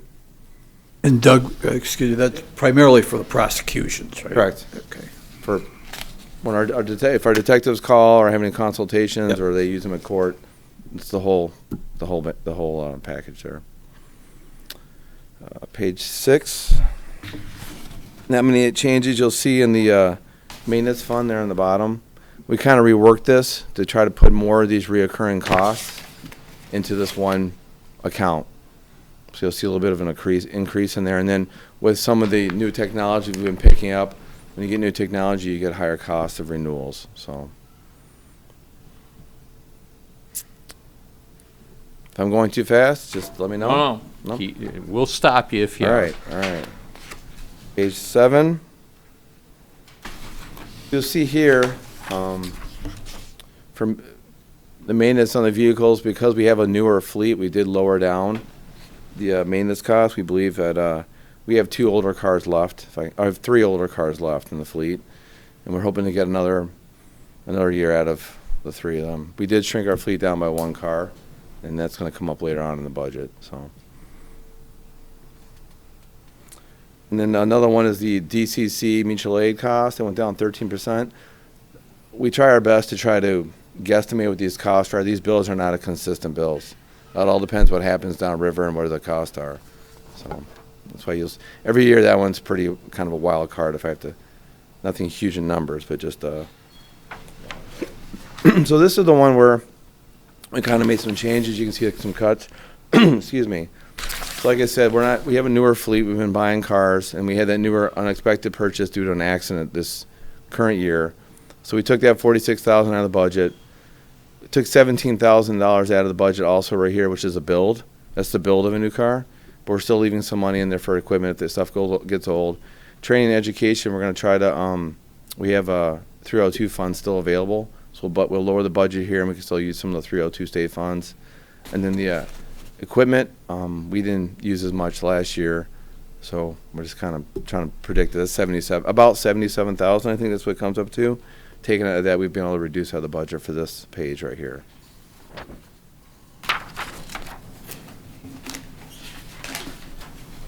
And Doug, excuse me, that's primarily for the prosecutions, right? Correct. Okay. For when if our detectives call or have any consultations Yep. or they use them in court, it's the whole package there. Page 6. Not many changes you'll see in the maintenance fund there on the bottom. We kind of reworked this to try to put more of these reoccurring costs into this one account. So you'll see a little bit of an increase in there. And then with some of the new technology we've been picking up, when you get new technology, you get higher costs of renewals. So if I'm going too fast, just let me know. No, No? we'll stop you if you. All right. Page 7. You'll see here, from the maintenance on the vehicles, because we have a newer fleet, we did lower down the maintenance costs. We believe that we have 2 older cars left. I have 3 older cars left in the fleet, and we're hoping to get another year out of the 3 of them. We did shrink our fleet down by 1 car, and that's going to come up later on in the budget. So, and then another one is the DCC mutual aid cost. It went down 13%. We try our best to try to guesstimate what these costs are. These bills are not consistent bills. It all depends what happens downriver and what the costs are. So that's why every year that one's pretty kind of a wild card. If I have to, nothing huge in numbers, but just so this is the one where we kind of made some changes. You can see some cuts. Excuse me. So like I said, we have a newer fleet. We've been buying cars, and we had that newer unexpected purchase due to an accident this current year. So we took that $46,000 out of the budget. We took $17,000 out of the budget also right here, which is a build. That's the build of a new car. But we're still leaving some money in there for equipment if this stuff gets old. Training and education, we're going to try to, we have a 302 fund still available. So we'll lower the budget here, and we can still use some of the 302 state funds. And then the equipment, we didn't use as much last year. So we're just kind of trying to predict that about 77,000, I think that's what it comes up to. Taking out of that, we've been able to reduce out of the budget for this page right here.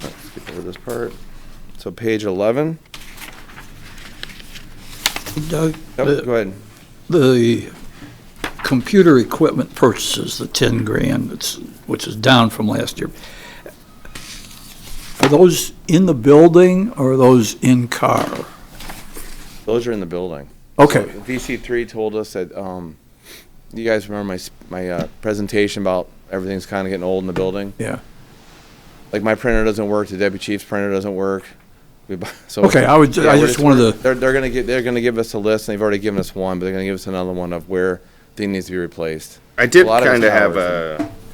Let's skip over this part. So page 11. Doug, Yep, go ahead. the computer equipment purchases, the 10 grand, which is down from last year. Are those in the building or are those in car? Those are in the building. Okay. So VC3 told us that, you guys remember my presentation about everything's kind of getting old in the building? Yeah. Like my printer doesn't work, the deputy chief's printer doesn't work. Okay, I just wanted to. They're gonna give us a list, and they've already given us one, but they're gonna give us another one of where thing needs to be replaced. I did A lot of kind of have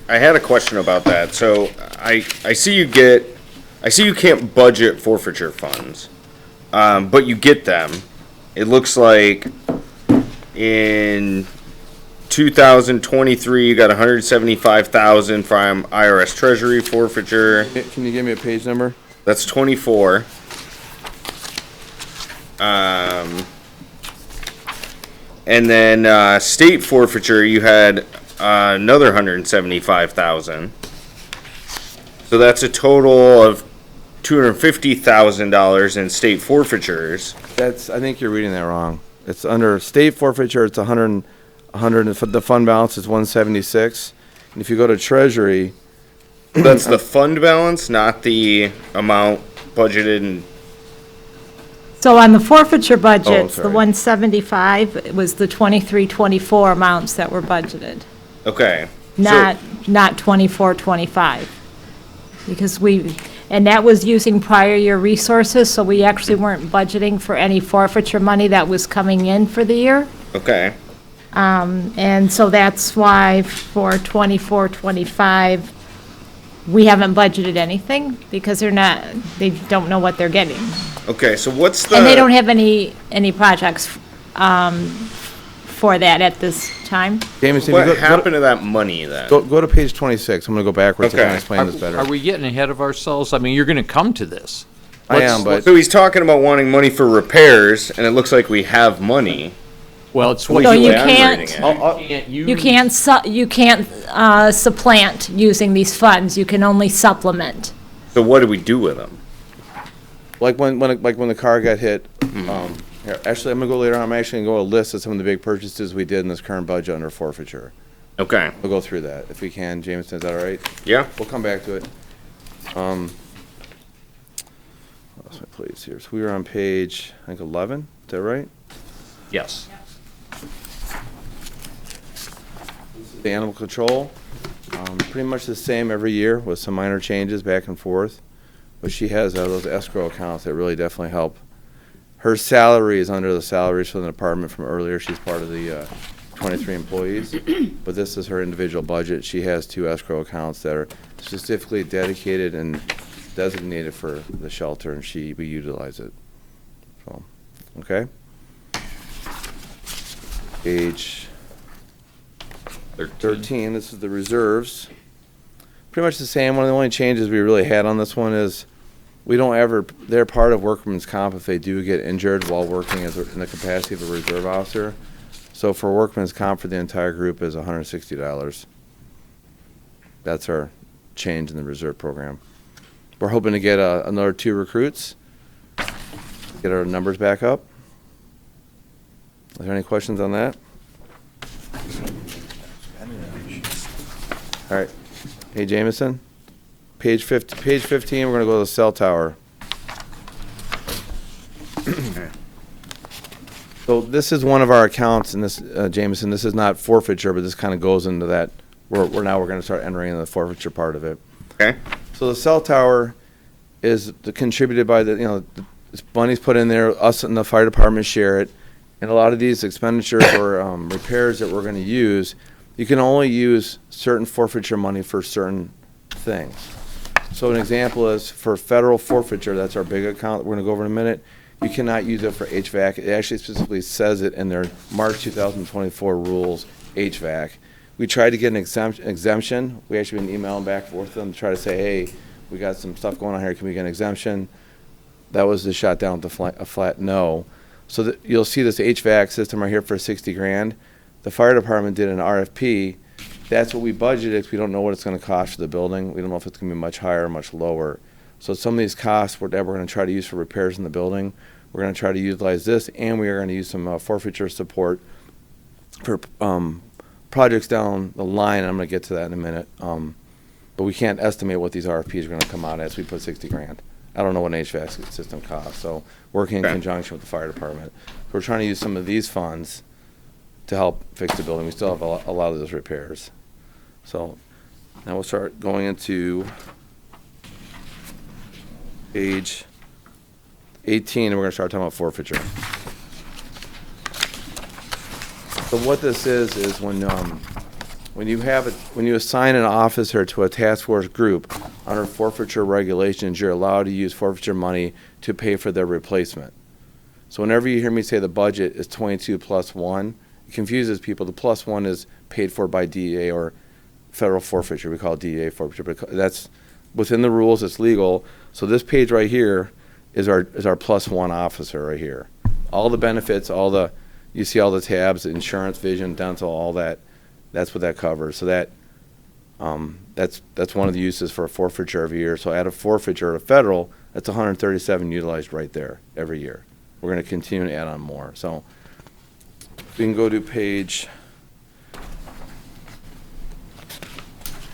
I had a question about that. So I see you can't budget forfeiture funds, but you get them. It looks like in 2023, you got 175,000 from IRS Treasury forfeiture. Can you give me a page number? That's 24. And then state forfeiture, you had another 175,000. So that's a total of $250,000 in state forfeitures. I think you're reading that wrong. It's under state forfeiture, it's 100, the fund balance is 176. And if you go to Treasury, That's the fund balance, not the amount budgeted in. So on the forfeiture budgets, the sorry. 175 was the 23-24 amounts that were budgeted, Okay. not 24-25. Because and that was using prior year resources, so we actually weren't budgeting for any forfeiture money that was coming in for the year. Okay. And so that's why for 24-25, we haven't budgeted anything because they don't know what they're getting. Okay, so what's the. And they don't have any projects for that at this time. Jameson, What happened to that money then? go to page 26. I'm going to go backwards to Okay. kind of explain this better. Are we getting ahead of ourselves? I mean, you're going to come to this. I am, but So he's talking about wanting money for repairs, and it looks like we have money. Well, it's what No, you you I'm can't. reading it. can't use. You can't supplant using these funds. You can only supplement. So what do we do with them? like when the car got hit. Here, actually, I'm going to go later on. I'm actually going to go a list of some of the big purchases we did in this current budget under forfeiture. Okay. We'll go through that if we can. Jameson, is that all right? Yeah. We'll come back to it. Lost my place here. So we were on page, I think, 11. Is that right? Yes. The animal control, pretty much the same every year with some minor changes back and forth. But she has those escrow accounts that really definitely help. Her salary is under the salaries from the department from earlier. She's part of the 23 employees. But this is her individual budget. She has 2 escrow accounts that are specifically dedicated and designated for the shelter, and we utilize it. So, okay. Page 13, this is the reserves. Pretty much the same. One of the only changes we really had on this one is we don't ever, they're part of workman's comp if they do get injured while working in the capacity of a reserve officer. So for workman's comp for the entire group is $160. That's our change in the reserve program. We're hoping to get another 2 recruits, get our numbers back up. Are there any questions on that? All right. Hey, Jameson, page 15, we're going to go to the cell tower. So this is one of our accounts, and this, Jameson, this is not forfeiture, but this kind of goes into that. We're going to start entering the forfeiture part of it. Okay. So the cell tower is contributed by this money's put in there, us and the fire department share it, and a lot of these expenditures or repairs that we're going to use, you can only use certain forfeiture money for certain things. So an example is for federal forfeiture, that's our big account that we're going to go over in a minute, you cannot use it for HVAC. It actually specifically says it in their March 2024 rules, HVAC. We tried to get an exemption. We actually been emailing back and forth with them to try to say, hey, we got some stuff going on here. Can we get an exemption? That was just shot down with a flat no. So you'll see this HVAC system right here for $60,000. The fire department did an RFP. That's what we budgeted because we don't know what it's going to cost for the building. We don't know if it's going to be much higher or much lower. So some of these costs that we're going to try to use for repairs in the building, we're going to try to utilize this, and we are going to use some forfeiture support for projects down the line. I'm going to get to that in a minute. But we can't estimate what these RFPs are going to come out as. We put $60,000. I don't know what an HVAC system costs. So working in conjunction with the fire department. So we're trying to use some of these funds to help fix the building. We still have a lot of those repairs. So now we'll start going into page 18, and we're going to start talking about forfeiture. So what this is when you assign an officer to a task force group under forfeiture regulations, you're allowed to use forfeiture money to pay for their replacement. So whenever you hear me say the budget is 22 plus 1, it confuses people. The plus 1 is paid for by DEA or federal forfeiture. We call it DEA forfeiture, but that's within the rules. It's legal. So this page right here is our +1 officer right here. All the benefits, you see all the tabs, insurance, vision, dental, all that. That's what that covers. So that's one of the uses for a forfeiture every year. So at a forfeiture, a federal, that's 137 utilized right there every year. We're going to continue to add on more. So we can go to page.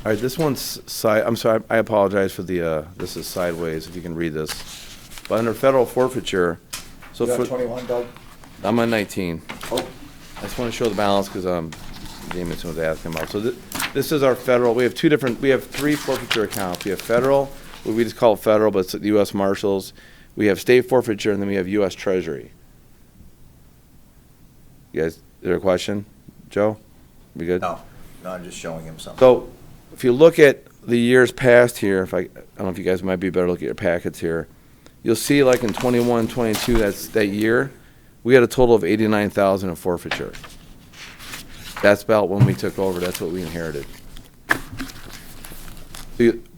All right, this one's side. I'm sorry, I apologize for the. This is sideways. If you can read this, but under federal forfeiture. So You for got 21, Doug? I'm on 19. Oh. I just want to show the balance because Jameson was asking about. So this is our federal. We have 3 forfeiture accounts. We have federal, what we just call it federal, but it's the U.S. Marshals. We have state forfeiture, and then we have U.S. Treasury. You guys, is there a question? Joe? We good? No, I'm just showing him something. So if you look at the years past here, I don't know if you guys might be better look at your packets here. You'll see like in 21, 22, that year, we had a total of 89,000 in forfeiture. That's about when we took over. That's what we inherited.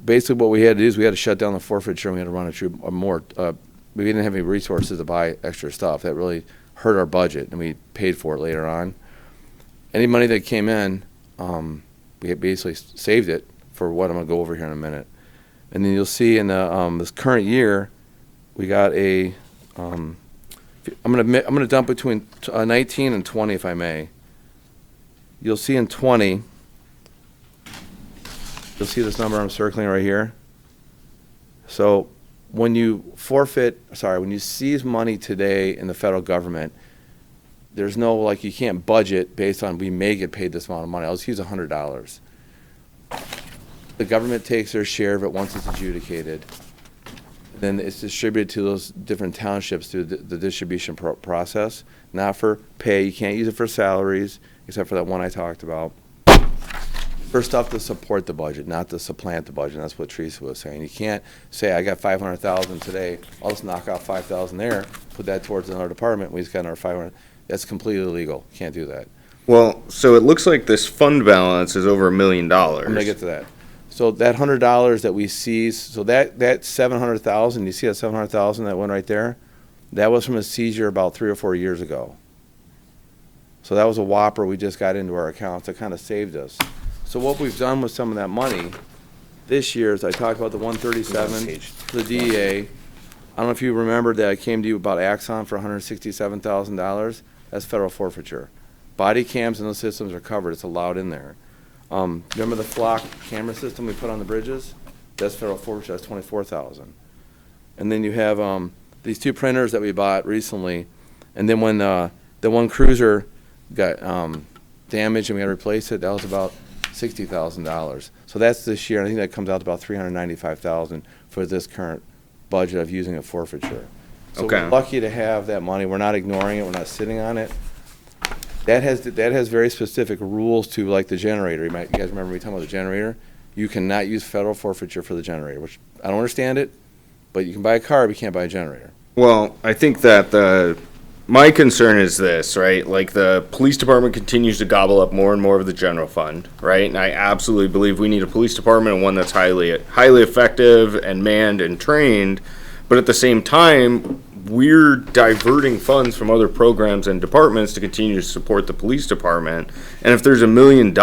Basically, what we had to do is we had to shut down the forfeiture and we had to run it through more. We didn't have any resources to buy extra stuff. That really hurt our budget, and we paid for it later on. Any money that came in, we had basically saved it for what I'm going to go over here in a minute. And then you'll see in this current year, we got a. I'm gonna dump between 19 and 20, if I may. You'll see in 20. You'll see this number I'm circling right here. So when you when you seize money today in the federal government, there's no, like, you can't budget based on we may get paid this amount of money. I'll just use $100. The government takes their share of it once it's adjudicated. Then it's distributed to those different townships through the distribution process, not for pay. You can't use it for salaries, except for that one I talked about. For stuff to support the budget, not to supplant the budget. That's what Teresa was saying. You can't say, I got 500,000 today, I'll just knock out 5,000 there, put that towards another department, we just got another 500. That's completely illegal. Can't do that. Well, so it looks like this fund balance is over $1 million. I'm gonna get to that. So that $100 that we seized, so that 700,000, you see that 700,000 that went right there? That was from a seizure about 3 or 4 years ago. So that was a whopper we just got into our accounts that kind of saved us. So what we've done with some of that money this year is I talked about the 137, the DEA. I don't know if you remember that I came to you about Axon for $167,000. That's federal forfeiture. Body cams and those systems are covered. It's allowed in there. Remember the flock camera system we put on the bridges? That's federal forfeiture. That's $24,000. And then you have these 2 printers that we bought recently. And then when the one cruiser got damaged and we had to replace it, that was about $60,000. So that's this year. I think that comes out to about $395,000 for this current budget of using a forfeiture. So Okay. We're lucky to have that money. We're not ignoring it. We're not sitting on it. That has very specific rules to, like, the generator. You guys remember me talking about the generator? You cannot use federal forfeiture for the generator, which I don't understand it, but you can buy a car, but you can't buy a generator. Well, I think that my concern is this, right? Like, the police department continues to gobble up more and more of the general fund, right? And I absolutely believe we need a police department and one that's highly effective and manned and trained. But at the same time, we're diverting funds from other programs and departments to continue to support the police department. And if there's $1 million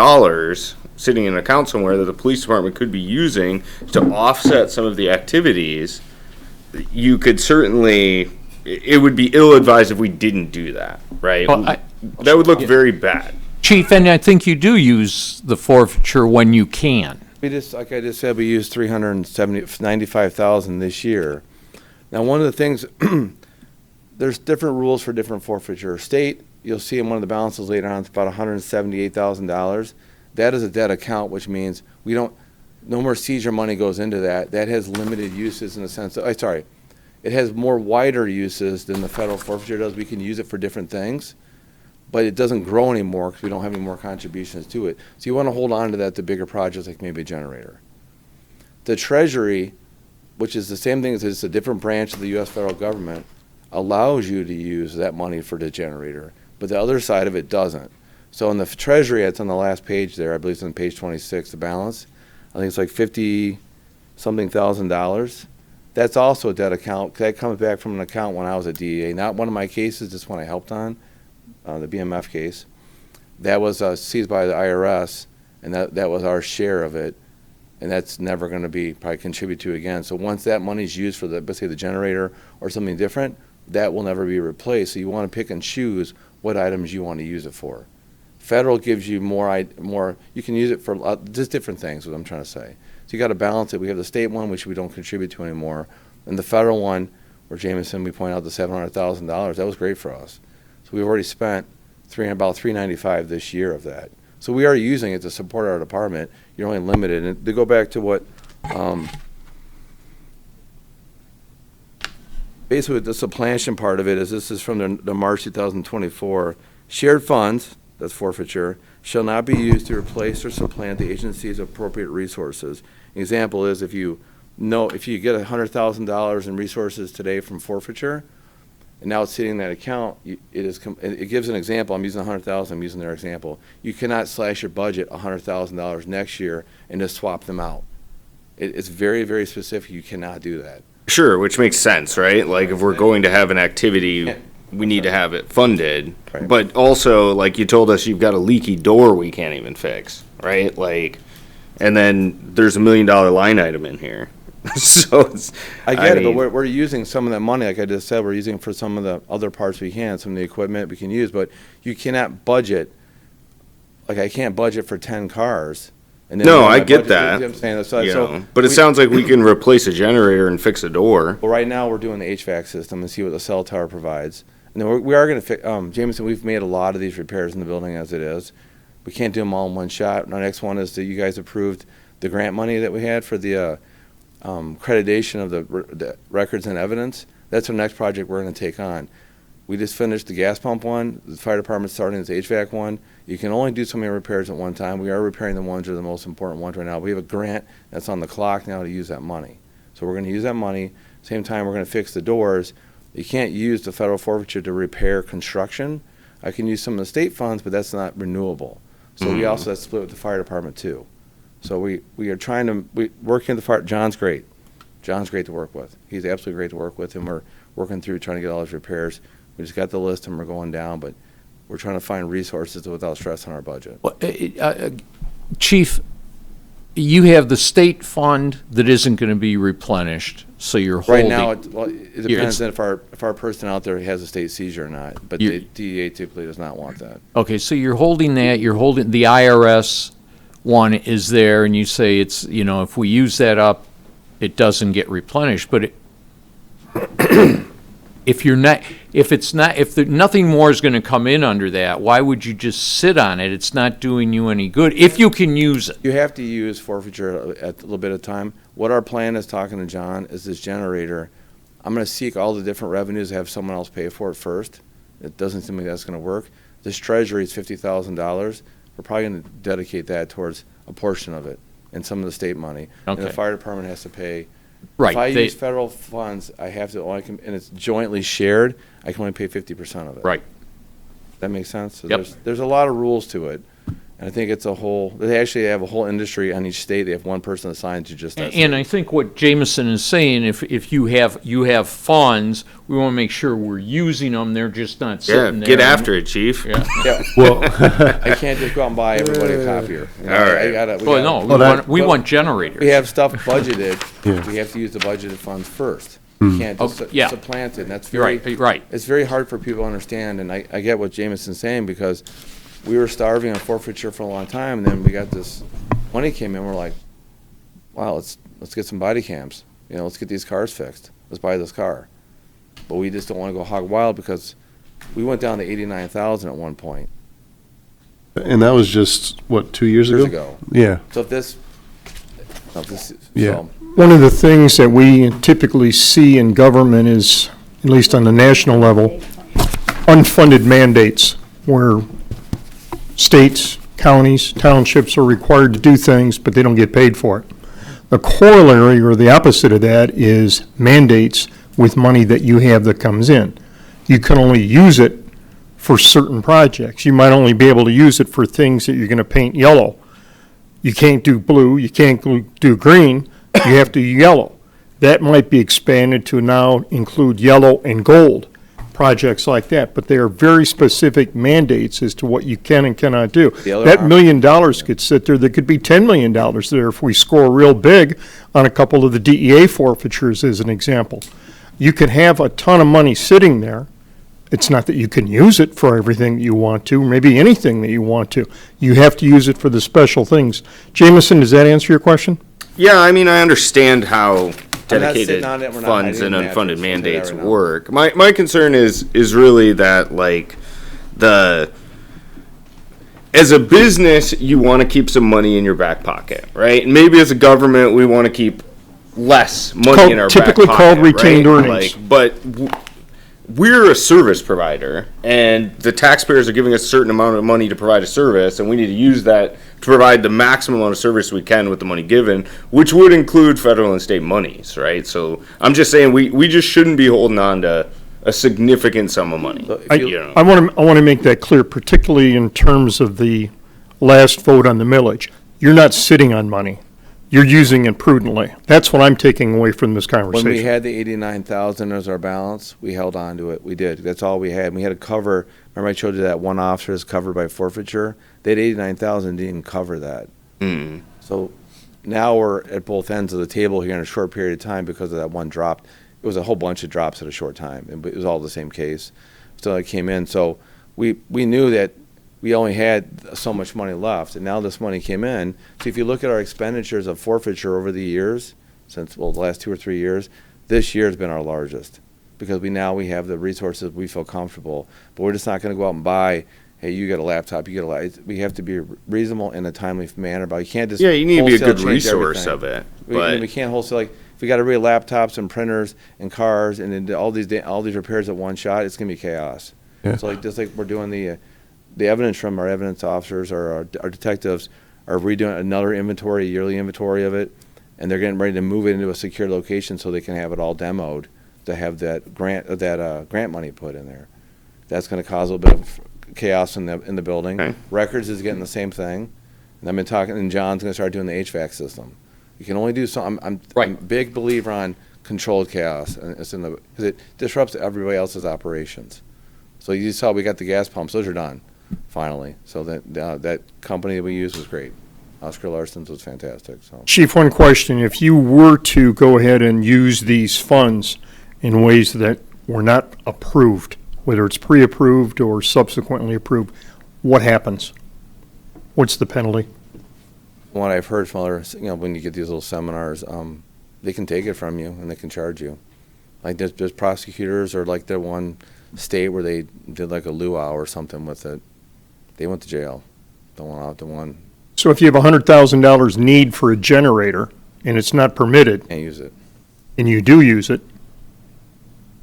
sitting in an account somewhere that the police department could be using to offset some of the activities, you could certainly, it would be ill-advised if we didn't do that, right? Well, that would look very bad. Chief, and I think you do use the forfeiture when you can. We just, like I just said, we used $395,000 this year. Now, one of the things, there's different rules for different forfeiture. State, you'll see in one of the balances later on, it's about $178,000. That is a debt account, which means no more seizure money goes into that. That has limited uses in the sense that, it has more wider uses than the federal forfeiture does. We can use it for different things, but it doesn't grow anymore because we don't have any more contributions to it. So you want to hold on to that to bigger projects like maybe a generator. The Treasury, which is the same thing as it's a different branch of the U.S. federal government, allows you to use that money for the generator, but the other side of it doesn't. So in the treasury, it's on the last page there, I believe it's on page 26, the balance. I think it's like 50-something thousand dollars. That's also a debt account. That comes back from an account when I was at DEA. Not one of my cases, just one I helped on, the BMF case. That was seized by the IRS, and that was our share of it. And that's never going to be probably contributed to again. So once that money's used for let's say the generator or something different, that will never be replaced. So you want to pick and choose what items you want to use it for. Federal gives you more, you can use it for just different things, what I'm trying to say. So you got to balance it. We have the state one, which we don't contribute to anymore. And the federal one, where Jameson, we point out the $700,000, that was great for us. So we've already spent about $395 this year of that. So we are using it to support our department. You're only limited. And to go back to what, basically the supplantation part of it is, this is from the March 2024, shared funds, that's forfeiture, shall not be used to replace or supplant the agency's appropriate resources. An example is if you get $100,000 in resources today from forfeiture, and now it's sitting in that account, it gives an example. I'm using $100,000, I'm using their example. You cannot slash your budget $100,000 next year and just swap them out. It's very, very specific. You cannot do that. Sure, which makes sense, right? Like if we're going to have an activity, we need to have it funded. Right. But also, like you told us, you've got a leaky door we can't even fix, right? Like, and then there's $1 million line item in here. So it's, I get it, but we're using some of that money, like I just said, we're using for some of the other parts we can, some of the equipment we can use, but you cannot budget, like I can't budget for 10 cars. And then No, my I get budget- that. you know what I'm saying? So, you so know, but it we- sounds like we can replace a generator and fix a door. Well, right now, we're doing the HVAC system and see what the cell tower provides. And then we are going to fix, Jameson, we've made a lot of these repairs in the building as it is. We can't do them all in one shot. Our next one is that you guys approved the grant money that we had for the accreditation of the records and evidence. That's our next project we're going to take on. We just finished the gas pump one. The fire department's starting this HVAC one. You can only do so many repairs at one time. We are repairing the ones that are the most important ones right now. We have a grant that's on the clock now to use that money. So we're going to use that money. Same time, we're going to fix the doors. You can't use the federal forfeiture to repair construction. I can use some of the state funds, but that's not renewable. So we also have to split with the fire department too. So we are trying to, working in the fire, John's great. John's great to work with. He's absolutely great to work with, and we're working through trying to get all his repairs. We just got the list and we're going down, but we're trying to find resources without stress on our budget. Well, Chief, you have the state fund that isn't going to be replenished, so you're holding. Right now, it depends if our person out there has a state seizure or not, but the DEA typically does not want that. Okay, so you're holding that, you're holding, the IRS one is there, and you say it's, if we use that up, it doesn't get replenished, but if nothing more is going to come in under that, why would you just sit on it? It's not doing you any good, if you can use it. You have to use forfeiture at a little bit of time. What our plan is, talking to John, is this generator. I'm going to seek all the different revenues, have someone else pay for it first. It doesn't seem like that's going to work. This treasury is $50,000. We're probably going to dedicate that towards a portion of it and some of the state money. And the Okay. fire department has to pay. Right. If I use federal funds, I have to, and it's jointly shared, I can only pay 50% of it. Right. That makes sense? So Yep. there's a lot of rules to it. And I think it's they actually have a whole industry on each state. They have one person assigned to just that And state. I think what Jameson is saying, if you have funds, we want to make sure we're using them, they're just not Yeah, sitting there. get after it, Chief. Yeah. Yeah. Well, I can't just go out and buy everybody a copier. You know, All right. I gotta, Well, no, we want generators. We have stuff budgeted. Yeah. We have to use the budgeted funds first. You can't just yeah. supplant it. And that's You're very, right. It's very hard for people to understand. And I get what Jameson's saying, because we were starving on forfeiture for a long time, and then we got this money came in. We're like, wow, let's get some body cams. Let's get these cars fixed. Let's buy this car. But we just don't want to go hog wild, because we went down to 89,000 at one point. and that was just, what, 2 years ago? Years ago. Yeah. So if this, Yeah. so, One of the things that we typically see in government is, at least on the national level, unfunded mandates where states, counties, townships are required to do things, but they don't get paid for it. The corollary, or the opposite of that, is mandates with money that you have that comes in. You can only use it for certain projects. You might only be able to use it for things that you're going to paint yellow. You can't do blue, you can't do green, you have to do yellow. That might be expanded to now include yellow and gold, projects like that, but they are very specific mandates as to what you can and cannot do. That $1 million could sit there, there could be $10 million there if we score real big on a couple of the DEA forfeitures as an example. You can have a ton of money sitting there. It's not that you can use it for everything that you want to, maybe anything that you want to. You have to use it for the special things. Jameson, does that answer your question? Yeah, I mean, I understand how I'm not dedicated sitting on it, we're not funds hiding and the unfunded mattress, mandates right now. work. My concern is really that, like, as a business, you want to keep some money in your back pocket, right? And maybe as a government, we want to keep less money in our Typically back pocket, called retained right? earnings. Like, but we're a service provider, and the taxpayers are giving us a certain amount of money to provide a service, and we need to use that to provide the maximum amount of service we can with the money given, which would include federal and state monies, right? So I'm just saying we just shouldn't be holding on to a significant sum of money. I want to make that clear, particularly in terms of the last vote on the millage. You're not sitting on money. You're using it prudently. That's what I'm taking away from this conversation. When we had the 89,000 as our balance, we held on to it. We did. That's all we had. We had to cover. Remember, I showed you that one officer is covered by forfeiture. They had 89,000, didn't cover that. So now we're at both ends of the table here in a short period of time because of that one drop. It was a whole bunch of drops at a short time. It was all the same case. So it came in. So we knew that we only had so much money left, and now this money came in. So if you look at our expenditures of forfeiture over the years, since, well, the last 2 or 3 years, this year has been our largest because we have the resources, we feel comfortable. But we're just not going to go out and buy, hey, you get a laptop, you get a laptop. We have to be reasonable in a timely manner, but you can't just Yeah, you need to be a wholesale good change resource everything. of it. We can't wholesale, like, if we got to read laptops and printers and cars and then all these repairs at one shot, it's going to be chaos. Yeah. So just like we're doing the evidence from our evidence officers or our detectives are redoing another inventory, yearly inventory of it, and they're getting ready to move it into a secure location so they can have it all demoed to have that grant money put in there. That's going to cause a little bit of chaos in the building. Okay. Records is getting the same thing. And I've been talking, and John's going to start doing the HVAC system. You can only do so. I'm a big believer on controlled chaos, and it's because it disrupts everybody else's operations. So you saw we got the gas pumps; those are done finally. So that company that we used was great. Oscar Larson's was fantastic. So Chief, one question. If you were to go ahead and use these funds in ways that were not approved, whether it's pre-approved or subsequently approved, what happens? What's the penalty? what I've heard from others, when you get these little seminars, they can take it from you and they can charge you. Like there's prosecutors, or like the one state where they did like a luau or something with it. They went to jail. The one. So if you have $100,000 need for a generator and it's not permitted, Can't use it. and you do use it,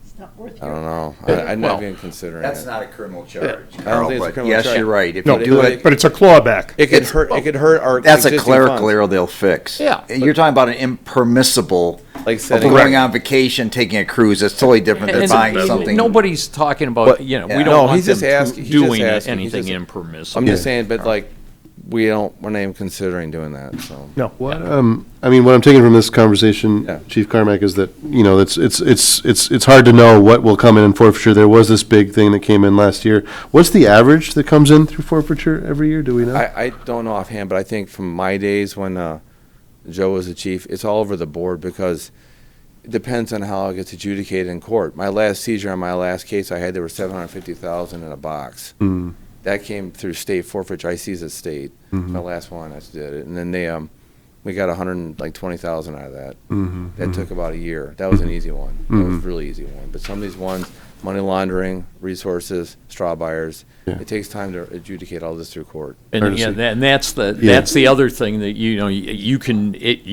It's not worth I your don't know. I'd not even considering That's it. not a criminal charge. I don't think it's a Carl, criminal but yes, charge. you're right. If no, you do it, but it's a clawback. It could hurt. It could hurt our. that's a existing clerical funds. error they'll fix. Yeah, You're talking about an impermissible, Like of setting. going on vacation, taking a cruise. That's totally different than And buying it's- something. Nobody's talking about, But- we Yeah. don't No, want he's them just asking- he's just doing asking. He's anything just- impermissible. I'm just saying, but like, we're not even considering doing that. So. No. What I'm taking from this conversation, Yeah. Chief Carmack, is that it's hard to know what will come in forfeiture. There was this big thing that came in last year. What's the average that comes in through forfeiture every year? Do we know? I don't know offhand, but I think from my days when Joe was the chief, it's all over the board because it depends on how it gets adjudicated in court. My last seizure on my last case I had, there were $750,000 in a box. Mm. That came through state forfeiture. I seized at state. My last one, I did it, and then they we got $120,000 out of that. Mm-hmm. That took about a year. That was an easy one. That was a really easy one. But some of these ones, money laundering, resources, straw buyers, Yeah. it takes time to adjudicate all this through court. Hard And to yeah, see. and that's the other thing that you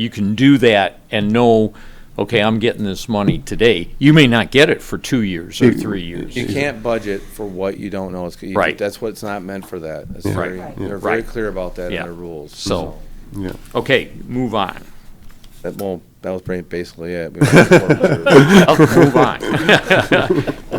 can do that and know, okay, I'm getting this money today. You may not get it for 2 years or 3 years. You can't budget for what you don't know. Right. That's what's not meant for that. It's Yeah. very, Right. They're very Right. clear about that Yeah. in their rules. So, Yeah. okay, move on. That was basically it. We went to court. Move on.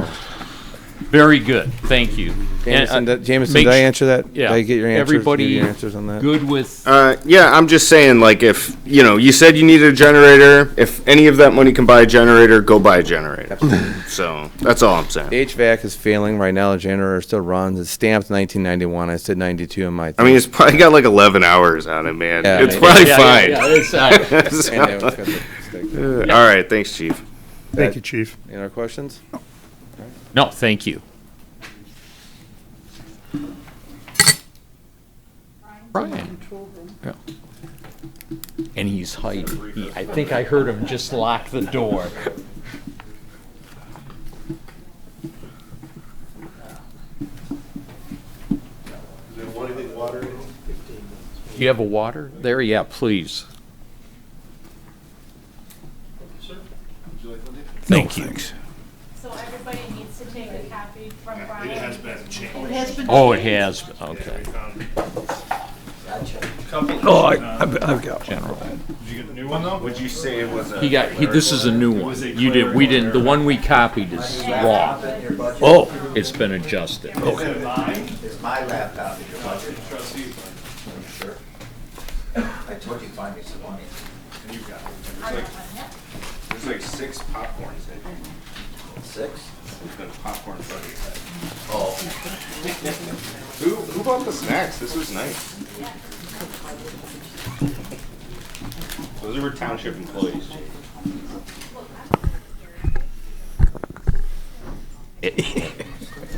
Very good, thank you. Jameson, Jameson, make did I s- answer that? Yeah. Did I get your answers? Everybody Give you your answers on that? good with, Yeah, I'm just saying, like, if, you said you needed a generator, if any of that money can buy a generator, go buy a generator. So, that's all I'm saying. The HVAC is failing right now. The generator still runs. It's stamped 1991. I said 92 in my. I mean, it's probably got like 11 hours on it, man. Yeah, It's yeah, probably yeah, fine. yeah, it's, So- And it's got the stick. All right, thanks, Chief. Thank you, Chief. Any other questions? no, thank you. Brian. Yeah. And he's hiding. I think I heard him just lock the door. Do you have a water there? Yeah, please. Thank you. So everybody needs to take a copy from Brian. It has been. Oh, it has, okay. Oh, I've got one. General. Did you get the new one, though? Would you say it was a? This is a new one. We didn't, the one we copied is wrong. Oh, It's been adjusted. It's my laptop in your budget. Sure. I told you to find me some money. There's like 6 popcorns in here. 6? There's been a popcorn budget. Oh. Who bought the snacks? This was nice. Those were Township employees,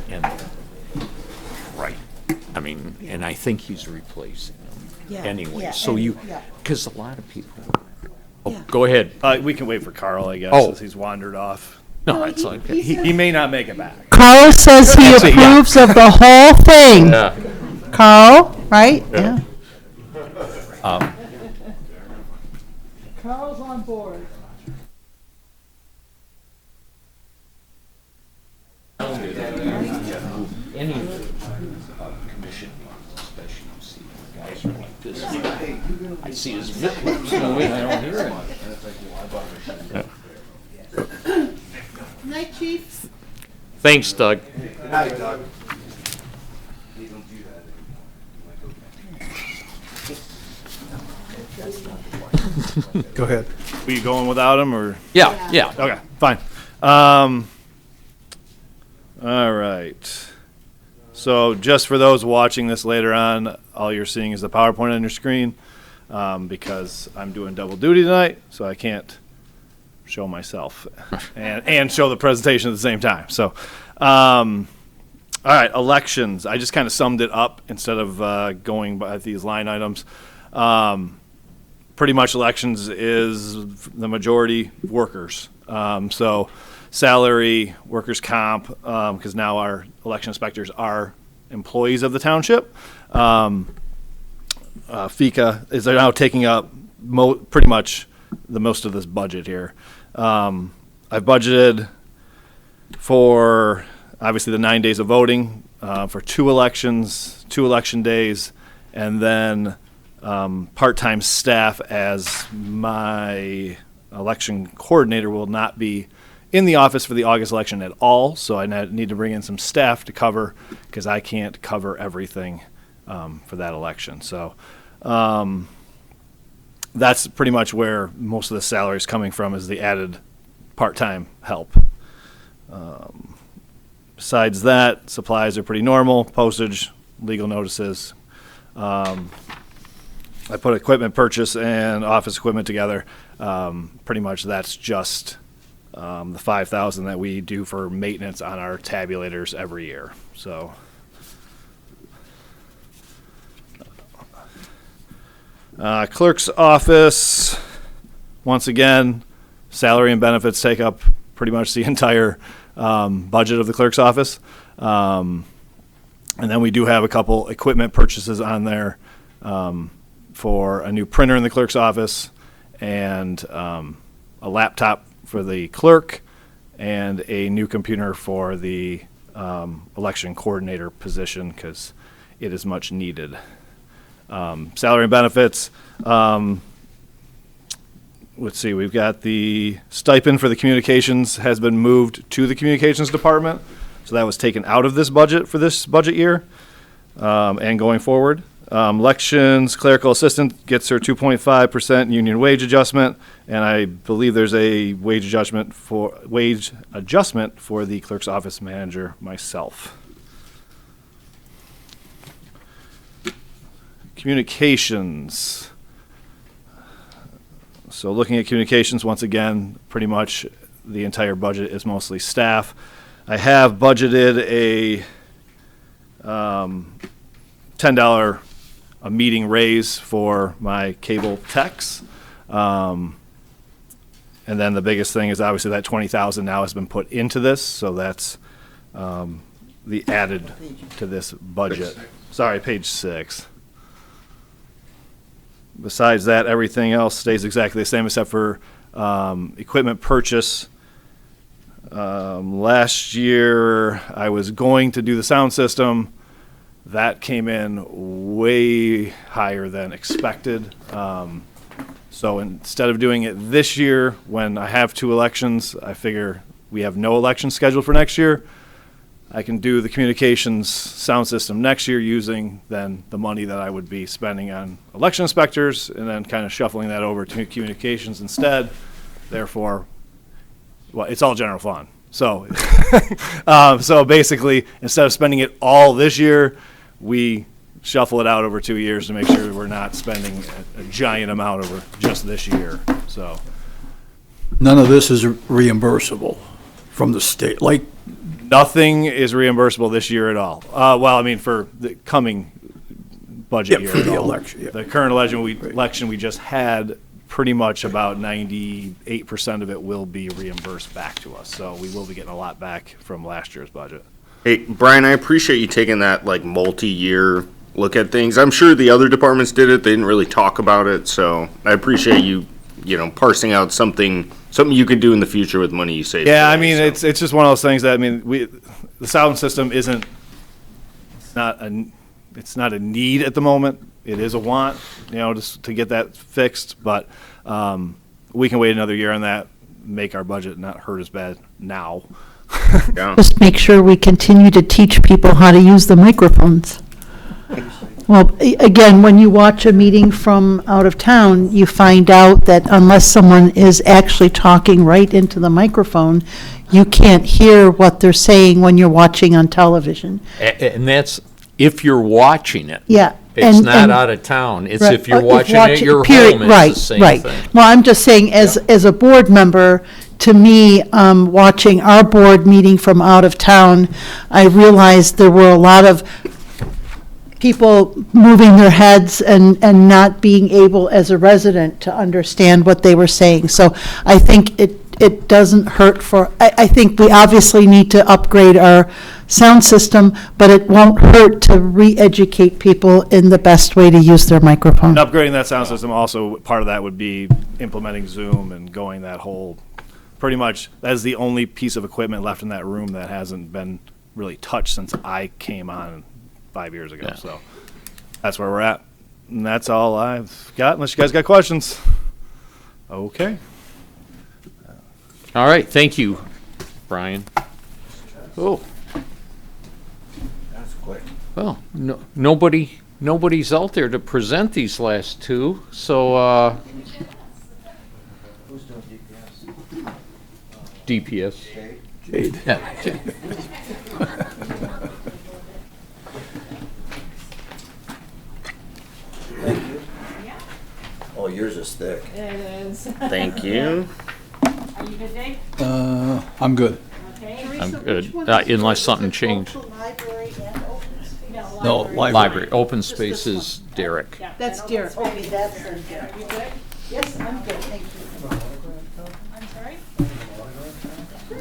And, right, I mean, and I think he's replacing them Yeah, anyway, yeah, so and- you, yeah. because a lot of people, go ahead. We can wait for Carl, I guess, Oh. since he's wandered off. No, it's like, He may not make it back. Carl says he That's it, yeah. approves of the whole thing. yeah. Carl, right? Yeah. Carl's on board. Any commission, especially you see guys are like this. I see his lips moving, I don't hear it. Night, Chief. Thanks, Doug. Good night, Doug. go ahead. Were you going without him, or? Yeah, yeah. Okay, fine. All right. So just for those watching this later on, all you're seeing is the PowerPoint on your screen, because I'm doing double duty tonight, so I can't show myself and show the presentation at the same time. So, all right, elections. I just kind of summed it up instead of going by these line items. Pretty much elections is the majority workers. So salary, workers' comp, because now our election inspectors are employees of the township. FICA is now taking up pretty much the most of this budget here. I've budgeted for obviously the 9 days of voting, for 2 elections, 2 election days, and then part-time staff, as my election coordinator will not be in the office for the August election at all, so I need to bring in some staff to cover, because I can't cover everything for that election. So that's pretty much where most of the salary is coming from, is the added part-time help. Besides that, supplies are pretty normal, postage, legal notices. I put equipment purchase and office equipment together. Pretty much that's just the $5,000 that we do for maintenance on our tabulators every year. So clerk's office, once again, salary and benefits take up pretty much the entire budget of the clerk's office. And then we do have a couple equipment purchases on there, for a new printer in the clerk's office, and a laptop for the clerk, and a new computer for the election coordinator position, because it is much needed. Salary and benefits, let's see, we've got the stipend for the communications has been moved to the communications department. So that was taken out of this budget for this budget year and going forward. Elections, clerical assistant gets her 2.5% union wage adjustment, and I believe there's a wage adjustment for the clerk's office manager myself. Communications. So looking at communications, once again, pretty much the entire budget is mostly staff. I have budgeted a $10 a meeting raise for my cable techs. And then the biggest thing is obviously that 20,000 now has been put into this, so that's the added to this budget. Sorry, page 6. Besides that, everything else stays exactly the same except for equipment purchase. Last year, I was going to do the sound system. That came in way higher than expected. So instead of doing it this year, when I have 2 elections, I figure we have no election scheduled for next year. I can do the communications sound system next year using then the money that I would be spending on election inspectors and then kind of shuffling that over to communications instead. Therefore, well, it's all general fund. So, so basically, instead of spending it all this year, we shuffle it out over 2 years to make sure we're not spending a giant amount over just this year. So, None of this is reimbursable from the state, like, nothing is reimbursable this year at all. Well, I mean, for the coming budget year. for at the all. election, yeah. The current election we just had, pretty much about 98% of it will be reimbursed back to us. So we will be getting a lot back from last year's budget. Hey, Brian, I appreciate you taking that like multi-year look at things. I'm sure the other departments did it. They didn't really talk about it, so I appreciate you, parsing out something you could do in the future with money you save. Yeah, today, I mean, so. it's just one of those things that, I mean, the sound system it's not a need at the moment. It is a want, just to get that fixed, but we can wait another year on that, make our budget not hurt as bad now. Yeah. Just make sure we continue to teach people how to use the microphones. Well, again, when you watch a meeting from out of town, you find out that unless someone is actually talking right into the microphone, you can't hear what they're saying when you're watching on television. And that's if you're watching it. Yeah. It's and- not and- out of town. It's Right. if you're If watching at your period, home, right, it's the same right. thing. Well, I'm just saying, as a board member, to me, watching our board meeting from out of town, I realized there were a lot of people moving their heads and not being able, as a resident, to understand what they were saying. So I think it doesn't hurt I think we obviously need to upgrade our sound system, but it won't hurt to re-educate people in the best way to use their microphone. And upgrading that sound system, also, part of that would be implementing Zoom and going that whole, pretty much, that is the only piece of equipment left in that room that hasn't been really touched since I came on 5 years ago. Yeah. So that's where we're at. And that's all I've got, unless you guys got questions. Okay. All right, thank you, Brian. Oh, That's quick. well, nobody's out there to present these last two, so, Who's doing DPS? DPS. Jade. Thank you. Oh, yours is thick. It is. Thank you. Are you good, Dave? I'm good. Okay. I'm good, unless something changed. No, Library, open space is Derek. That's Derek. Okay, that's Derek. Are you good? Yes, I'm good, thank you. I'm sorry?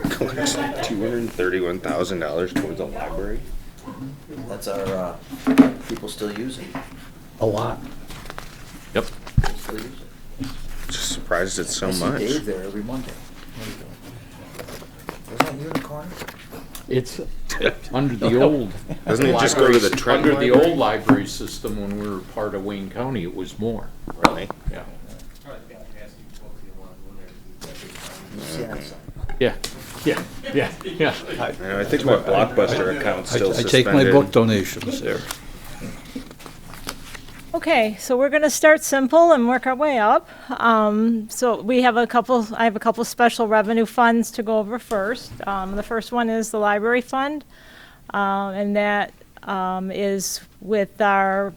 $231,000 towards a library. That's our, people still use it. A lot. Yep. Still use it. Just surprised it's so I see much. Dave there every Monday. What are you doing? Wasn't that you in the corner? It's under the old. Doesn't it just go to the library- Trent Under the library? old library system, when we were part of Wayne County, it was more. Really? Yeah. You see that sign? Yeah. Yeah, yeah, yeah. I think my Blockbuster account's still I take my suspended. book donations there. Okay, so we're going to start simple and work our way up. So I have a couple special revenue funds to go over first. The first one is the library fund, and that is with our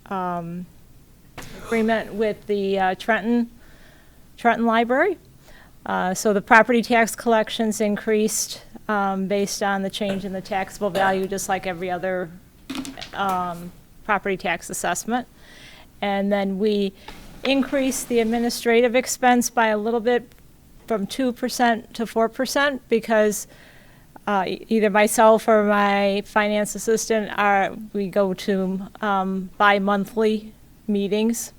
agreement with the Trenton Library. So the property tax collections increased based on the change in the taxable value, just like every other property tax assessment. And then we increased the administrative expense by a little bit from 2% to 4% because either myself or my finance assistant we go to bi-monthly meetings.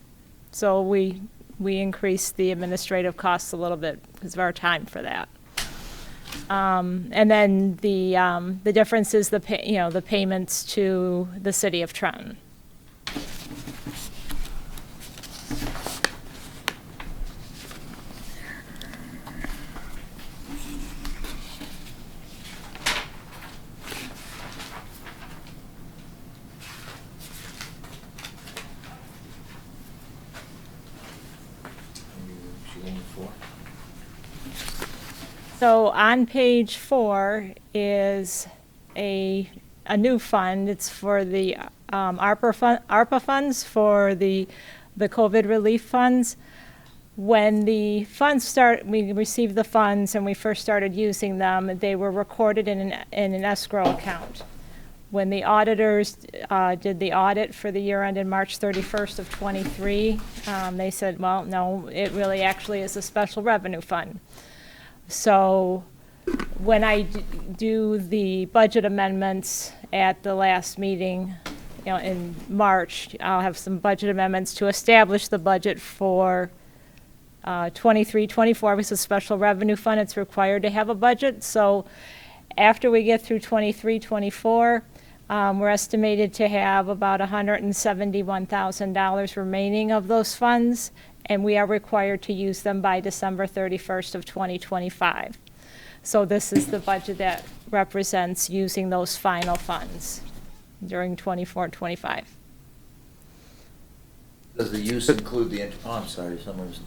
So we increased the administrative costs a little bit because of our time for that. And then the difference is the payments to the city of Trenton. So on page 4 is a new fund. It's for the ARPA funds for the COVID relief funds. When the funds we received the funds and we first started using them, they were recorded in an escrow account. When the auditors did the audit for the year ended March 31st of 23, they said, well, no, it really actually is a special revenue fund. So when I do the budget amendments at the last meeting, in March, I'll have some budget amendments to establish the budget for 23-24. It's a special revenue fund. It's required to have a budget. So after we get through 23-24, we're estimated to have about $171,000 remaining of those funds, and we are required to use them by December 31st of 2025. So this is the budget that represents using those final funds during 24-25. Does the use include the, I'm sorry, someone's.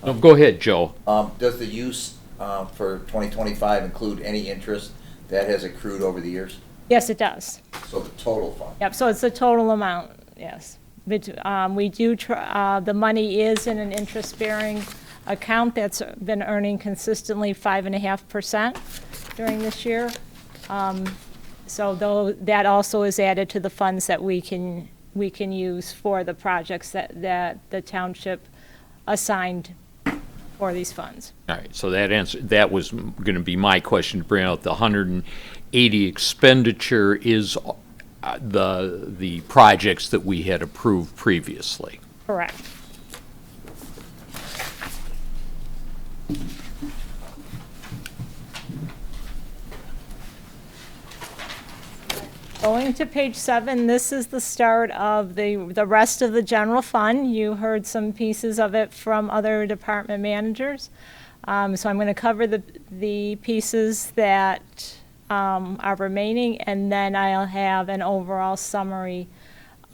No, go ahead, Joe. Does the use for 2025 include any interest that has accrued over the years? Yes, it does. So the total fund? Yep, so it's the total amount, yes. But we do, the money is in an interest-bearing account that's been earning consistently 5.5% during this year. So that also is added to the funds that we can use for the projects that the township assigned for these funds. All right, so that was going to be my question to bring out. The 180 expenditure is the projects that we had approved previously. Correct. Going to page 7, this is the start of the rest of the general fund. You heard some pieces of it from other department managers. So I'm going to cover the pieces that are remaining, and then I'll have an overall summary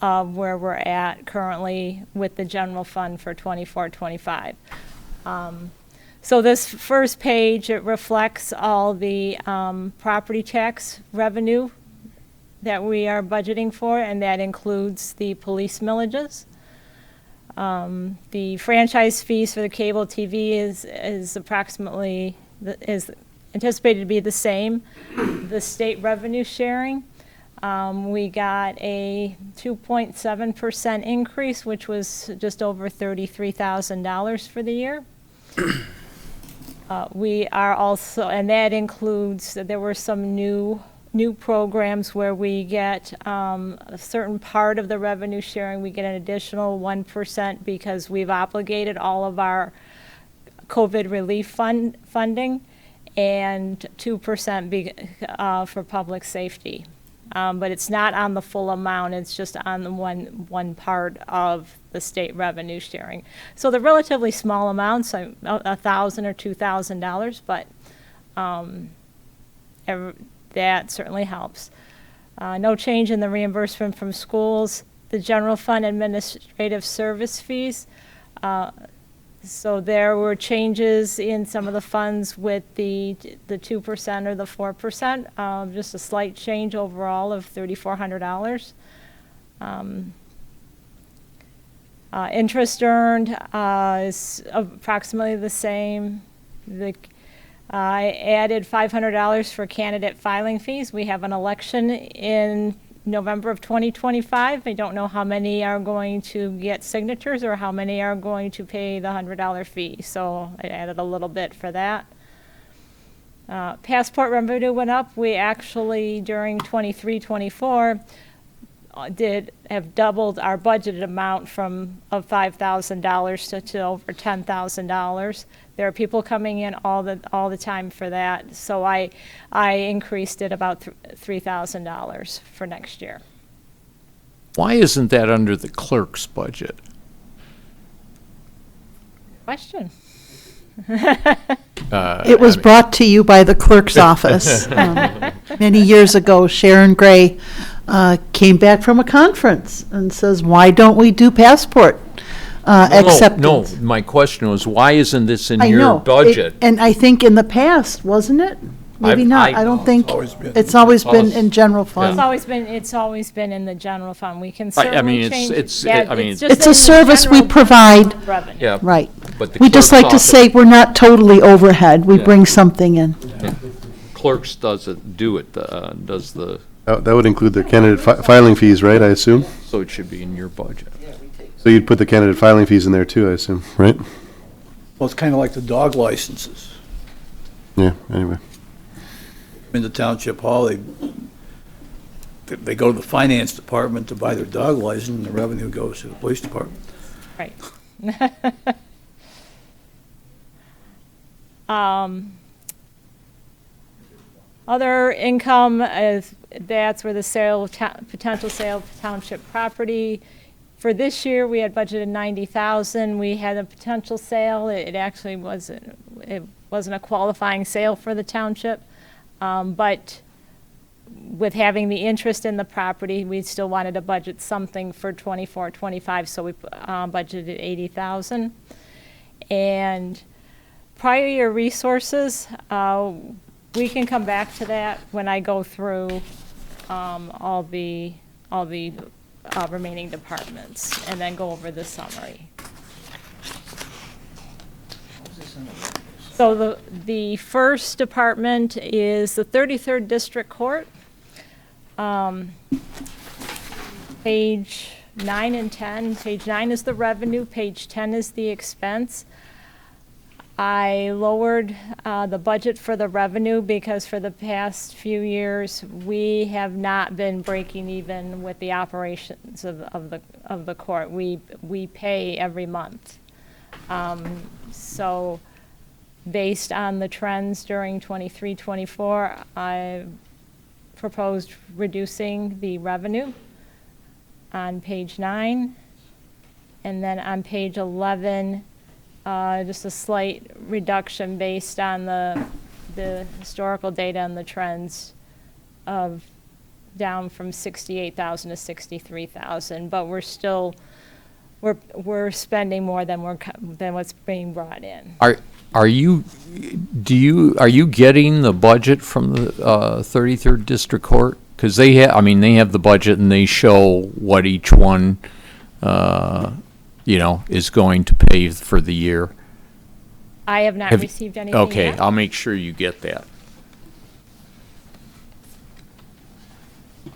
of where we're at currently with the general fund for 24-25. So this first page, it reflects all the property tax revenue that we are budgeting for, and that includes the police millages. The franchise fees for the cable TV is approximately, is anticipated to be the same. The state revenue sharing, we got a 2.7% increase, which was just over $33,000 for the year. We are also, and that includes, there were some new programs where we get a certain part of the revenue sharing, we get an additional 1% because we've obligated all of our COVID relief funding, and 2% for public safety. But it's not on the full amount, it's just on the one part of the state revenue sharing. So they're relatively small amounts, $1,000 or $2,000, but That certainly helps. No change in the reimbursement from schools. The general fund administrative service fees. So there were changes in some of the funds with the 2% or the 4%, just a slight change overall of $3,400. Interest earned is approximately the same. I added $500 for candidate filing fees. We have an election in November of 2025. I don't know how many are going to get signatures or how many are going to pay the $100 fee. So I added a little bit for that. Passport revenue went up. We actually, during 23-24, have doubled our budgeted amount of $5,000 to over $10,000. There are people coming in all the time for that, so I increased it about $3,000 for next year. Why isn't that under the clerk's budget? Question. It was brought to you by the clerk's office. Many years ago, Sharon Gray came back from a conference and says, why don't we do passport acceptance? No, my question was, why isn't this in I your know. budget? And I think in the past, wasn't it? Maybe I've- not. I- I don't think, always been. it's always been in general fund. It's always been in the general fund. We can I mean, certainly it's- change. it's- Yeah, I mean, just It's a in the service we general provide. revenue. Yeah. Right. But the We just clerk's like to office- say, we're not totally overhead. We Yeah. bring something in. Clerks do it, does the, That would include the candidate filing fees, right, I assume? so it should be in your budget. So you'd put the candidate filing fees in there too, I assume, right? Well, it's kind of like the dog licenses. Yeah, anyway. In the township hall, they go to the finance department to buy their dog license, and the revenue goes to the police department. Right. Other income that's where the potential sale of township property. For this year, we had budgeted $90,000. We had a potential sale. It actually wasn't a qualifying sale for the township, but with having the interest in the property, we still wanted to budget something for 24-25, so we budgeted $80,000. And prior year resources, we can come back to that when I go through all the remaining departments, and then go over the summary. So the first department is the 33rd District Court. Page 9 and 10. Page 9 is the revenue, page 10 is the expense. I lowered the budget for the revenue because for the past few years, we have not been breaking even with the operations of the court. We pay every month. So based on the trends during 23-24, I proposed reducing the revenue on page 9. And then on page 11, just a slight reduction based on the historical data and the trends of down from 68,000 to 63,000, but we're still we're spending more than what's being brought in. Are you getting the budget from the 33rd District Court? Because they have the budget and they show what each one is going to pay for the year. I have not received anything Okay, yet. I'll make sure you get that.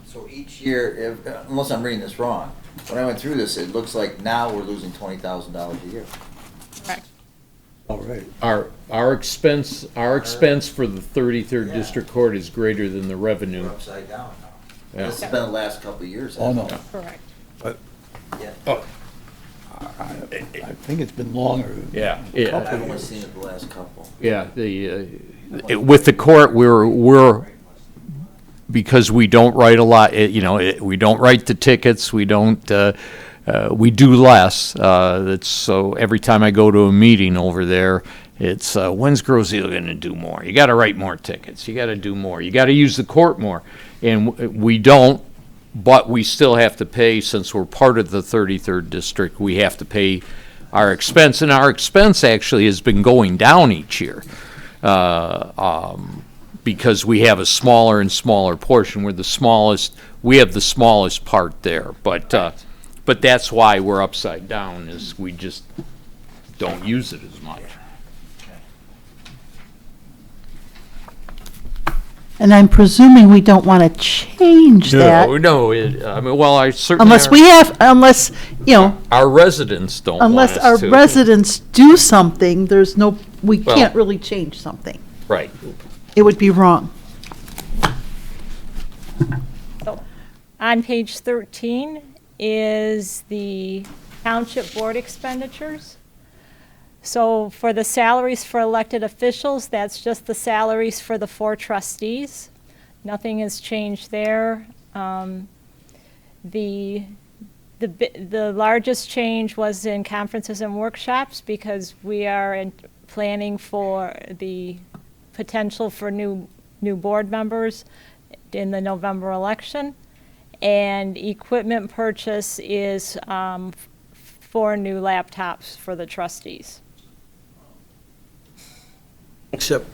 So each year, unless I'm reading this wrong, when I went through this, it looks like now we're losing $20,000 a year. Correct. All right. Our expense for the 33rd District Court is greater than the revenue. We're upside down now. Yeah. This has been the last couple of years. Oh, no. hasn't Correct. But it? I think it's been longer. Yeah, Yeah. I've only seen it the last couple. Yeah, with the court, we're because we don't write a lot, we don't write the tickets, we don't, we do less. So every time I go to a meeting over there, It's, when's Grosseal going to do more? You got to write more tickets. You got to do more. You got to use the court more. And we don't, but we still have to pay, since we're part of the 33rd district, we have to pay our expense. And our expense actually has been going down each year because we have a smaller and smaller portion. We're the smallest, we have the smallest part there. But that's why we're upside down, is we just don't use it as much. And I'm presuming we don't want to change that. No, I mean, well, I certainly. Unless, you know, Our residents don't want unless us our to. residents do something, we Well- can't really change something. Right. It would be wrong. So, on page 13 is the township board expenditures. So for the salaries for elected officials, that's just the salaries for the 4 trustees. Nothing has changed there. The largest change was in conferences and workshops, because we are planning for the potential for new board members in the November election. And equipment purchase is 4 new laptops for the trustees. Except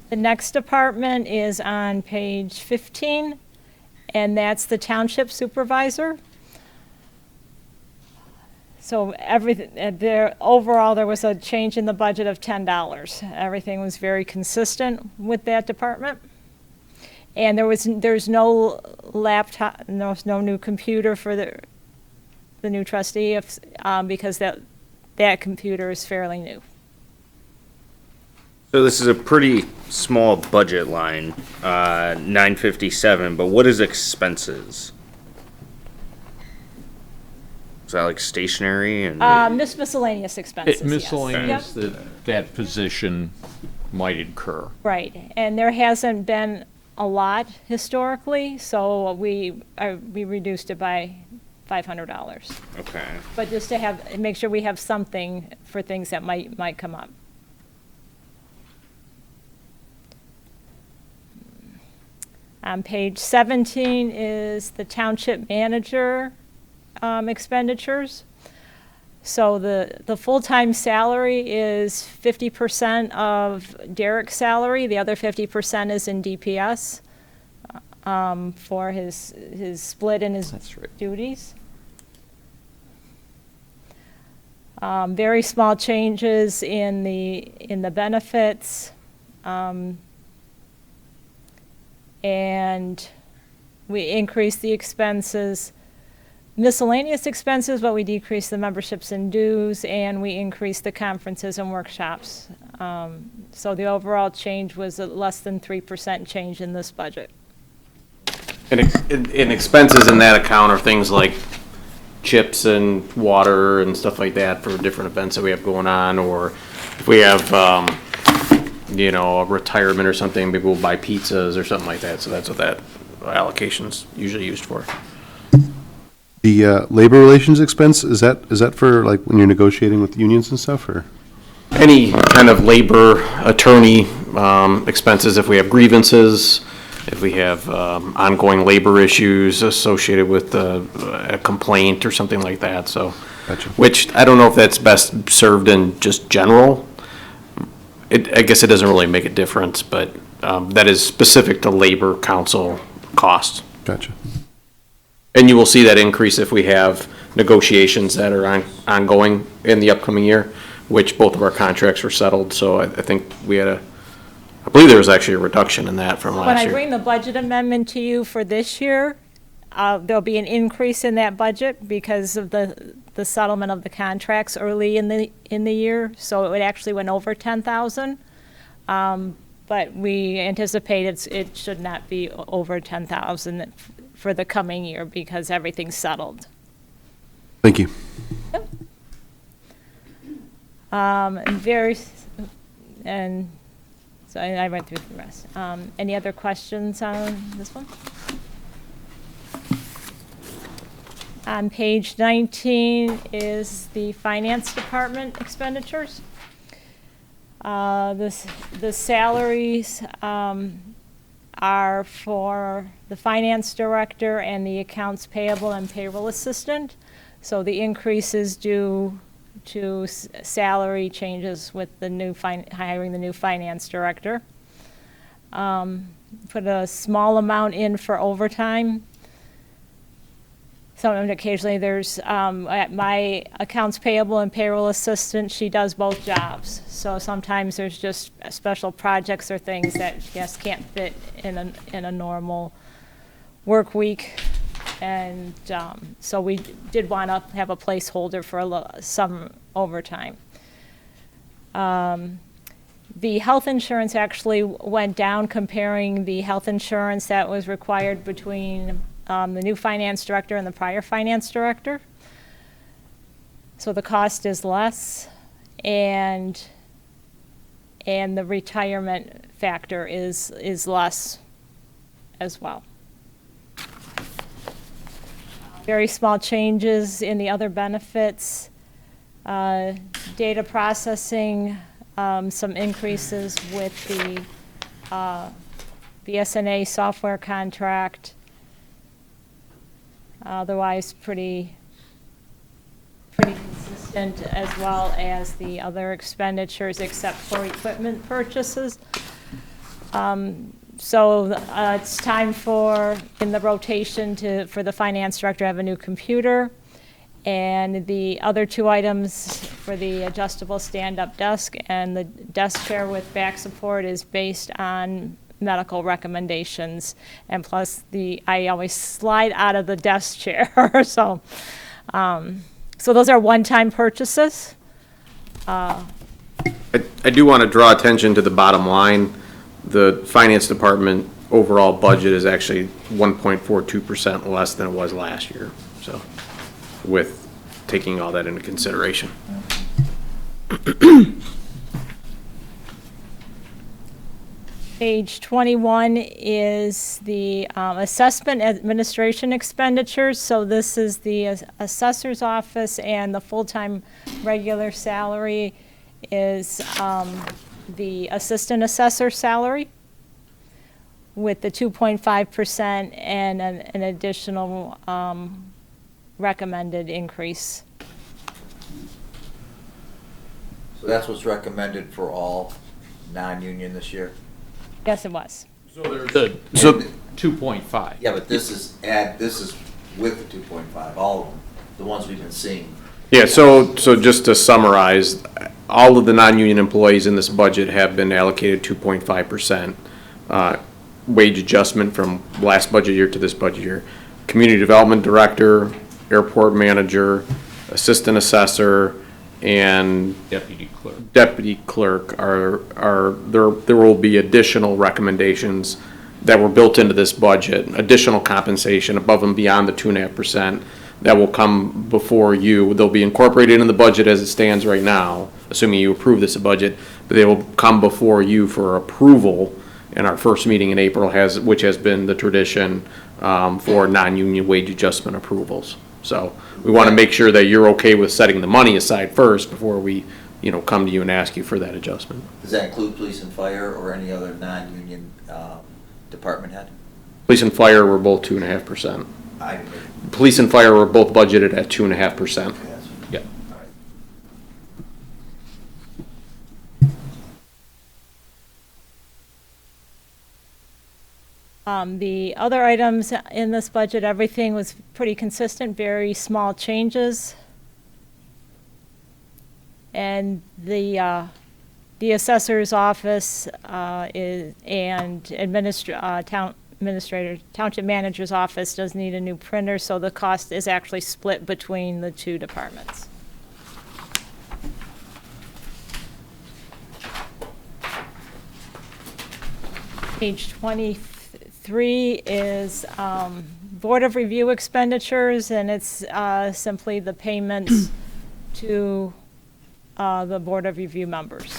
The next department is on page 15, and that's the township supervisor. So overall, there was a change in the budget of $10. Everything was very consistent with that department. And there's no laptop, no new computer for the new trustee, because that computer is fairly new. So this is a pretty small budget line, 957, but what is expenses? Is that like stationery and? Miscellaneous expenses, yes. Miscellaneous, Yep. that position might incur. Right, and there hasn't been a lot historically, so we reduced it by $500. Okay. But just to make sure we have something for things that might come up. On page 17 is the township manager expenditures. So the full-time salary is 50% of Derek's salary. The other 50% is in DPS for his split in his duties. Very small changes in the benefits. And we increased the expenses, miscellaneous expenses, but we decreased the memberships and dues, and we increased the conferences and workshops. So the overall change was a less than 3% change in this budget. And expenses in that account are things like chips and water and stuff like that for different events that we have going on, or if we have, a retirement or something, maybe we'll buy pizzas or something like that. So that's what that allocation's usually used for. The labor relations expense, is that for like when you're negotiating with unions and stuff, or? Any kind of labor attorney expenses, if we have grievances, if we have ongoing labor issues associated with a complaint or something like that. So, Gotcha. Which I don't know if that's best served in just general. I guess it doesn't really make a difference, but that is specific to labor council costs. Gotcha. And you will see that increase if we have negotiations that are ongoing in the upcoming year, which both of our contracts were settled. So I think we had I believe there was actually a reduction in that from When last I year. bring the budget amendment to you for this year, there'll be an increase in that budget because of the settlement of the contracts early in the year. So it actually went over 10,000. But we anticipate it should not be over 10,000 for the coming year because everything's settled. Thank you. And so I went through the rest. Any other questions on this one? On page 19 is the finance department expenditures. The salaries are for the finance director and the accounts payable and payroll assistant. So the increase is due to salary changes with the new hiring the new finance director. Put a small amount in for overtime. Sometimes occasionally there's, my accounts payable and payroll assistant, she does both jobs. So sometimes there's just special projects or things that just can't fit in a normal work week. And so we did want to have a placeholder for some overtime. The health insurance actually went down, comparing the health insurance that was required between the new finance director and the prior finance director. So the cost is less, and the retirement factor is less as well. Very small changes in the other benefits. Data processing, some increases with the BSNA software contract. Otherwise, pretty consistent, as well as the other expenditures except for equipment purchases. So it's time in the rotation for the finance director to have a new computer. And the other two items for the adjustable stand-up desk and the desk chair with back support is based on medical recommendations. And plus, I always slide out of the desk chair. So those are one-time purchases. I do want to draw attention to the bottom line. The finance department overall budget is actually 1.42% less than it was last year. So, with taking all that into consideration. Page 21 is the assessment administration expenditures. So this is the assessor's office, and the full-time regular salary is the assistant assessor salary with the 2.5% and an additional recommended increase. So that's what's recommended for all non-union this year? Yes, it was. So there's 2.5. Yeah, but this is with the 2.5, all of them, the ones we've been seeing. Yeah, so just to summarize, all of the non-union employees in this budget have been allocated 2.5% wage adjustment from last budget year to this budget year. Community development director, airport manager, assistant assessor, and deputy clerk there will be additional recommendations that were built into this budget, additional compensation above and beyond the 2.5% that will come before you. They'll be incorporated in the budget as it stands right now, assuming you approve this budget, but they will come before you for approval in our first meeting in April, which has been the tradition for non-union wage adjustment approvals. So we want to make sure that you're okay with setting the money aside first before we, come to you and ask you for that adjustment. Does that include police and fire or any other non-union department head? Police and fire were both 2.5%. Police and fire were both budgeted at 2.5%. Yeah. The other items in this budget, everything was pretty consistent, very small changes. And the assessor's office township manager's office does need a new printer, so the cost is actually split between the two departments. Page 23 is Board of Review expenditures, and it's simply the payments to the Board of Review members.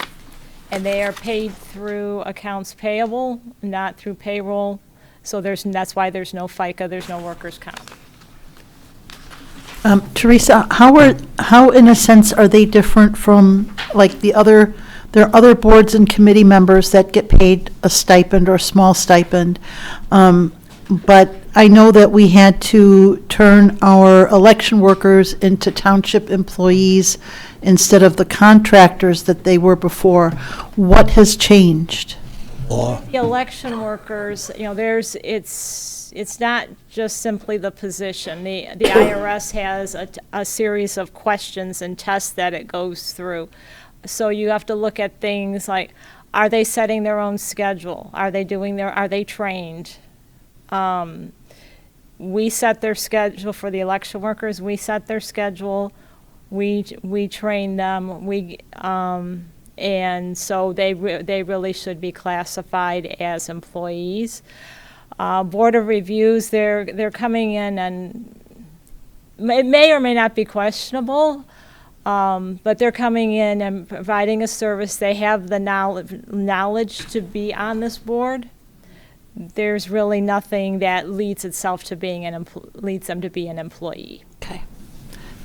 And they are paid through accounts payable, not through payroll. So that's why there's no FICA, there's no workers' comp. Teresa, how in a sense are they different from, like, there are other boards and committee members that get paid a stipend or a small stipend, but I know that we had to turn our election workers into township employees instead of the contractors that they were before. What has changed? Or The election workers, it's not just simply the position. The IRS has a series of questions and tests that it goes through. So you have to look at things like, are they setting their own schedule? Are they trained? We set their schedule for the election workers. We set their schedule. We train them. And so they really should be classified as employees. Board of Reviews, they're coming in, and it may or may not be questionable, but they're coming in and providing a service. They have the knowledge to be on this board. There's really nothing that leads itself to being leads them to be an employee. Okay.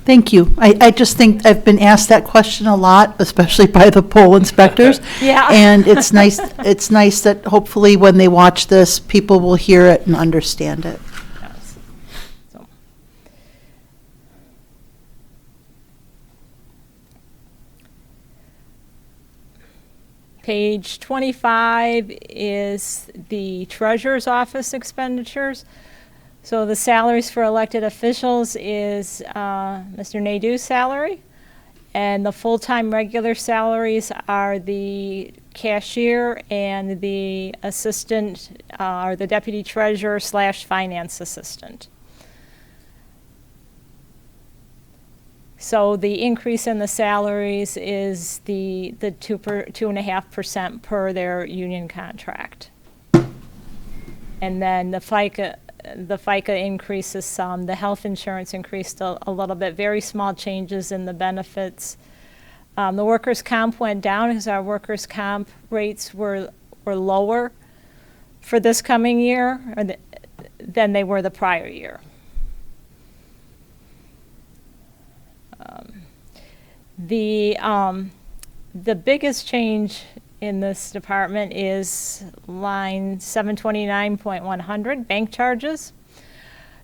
Thank you. I just think I've been asked that question a lot, especially by the poll inspectors. Yeah. And it's nice that hopefully when they watch this, people will hear it and understand it. Yes. So. Page 25 is the treasurer's office expenditures. So the salaries for elected officials is Mr. Nadeau's salary, and the full-time regular salaries are the cashier and the assistant, or the deputy treasurer / finance assistant. So the increase in the salaries is the 2.5% per their union contract. And then the FICA increases some. The health insurance increased a little bit. Very small changes in the benefits. The workers' comp went down because our workers' comp rates were lower for this coming year than they were the prior year. The biggest change in this department is line 729.100, bank charges.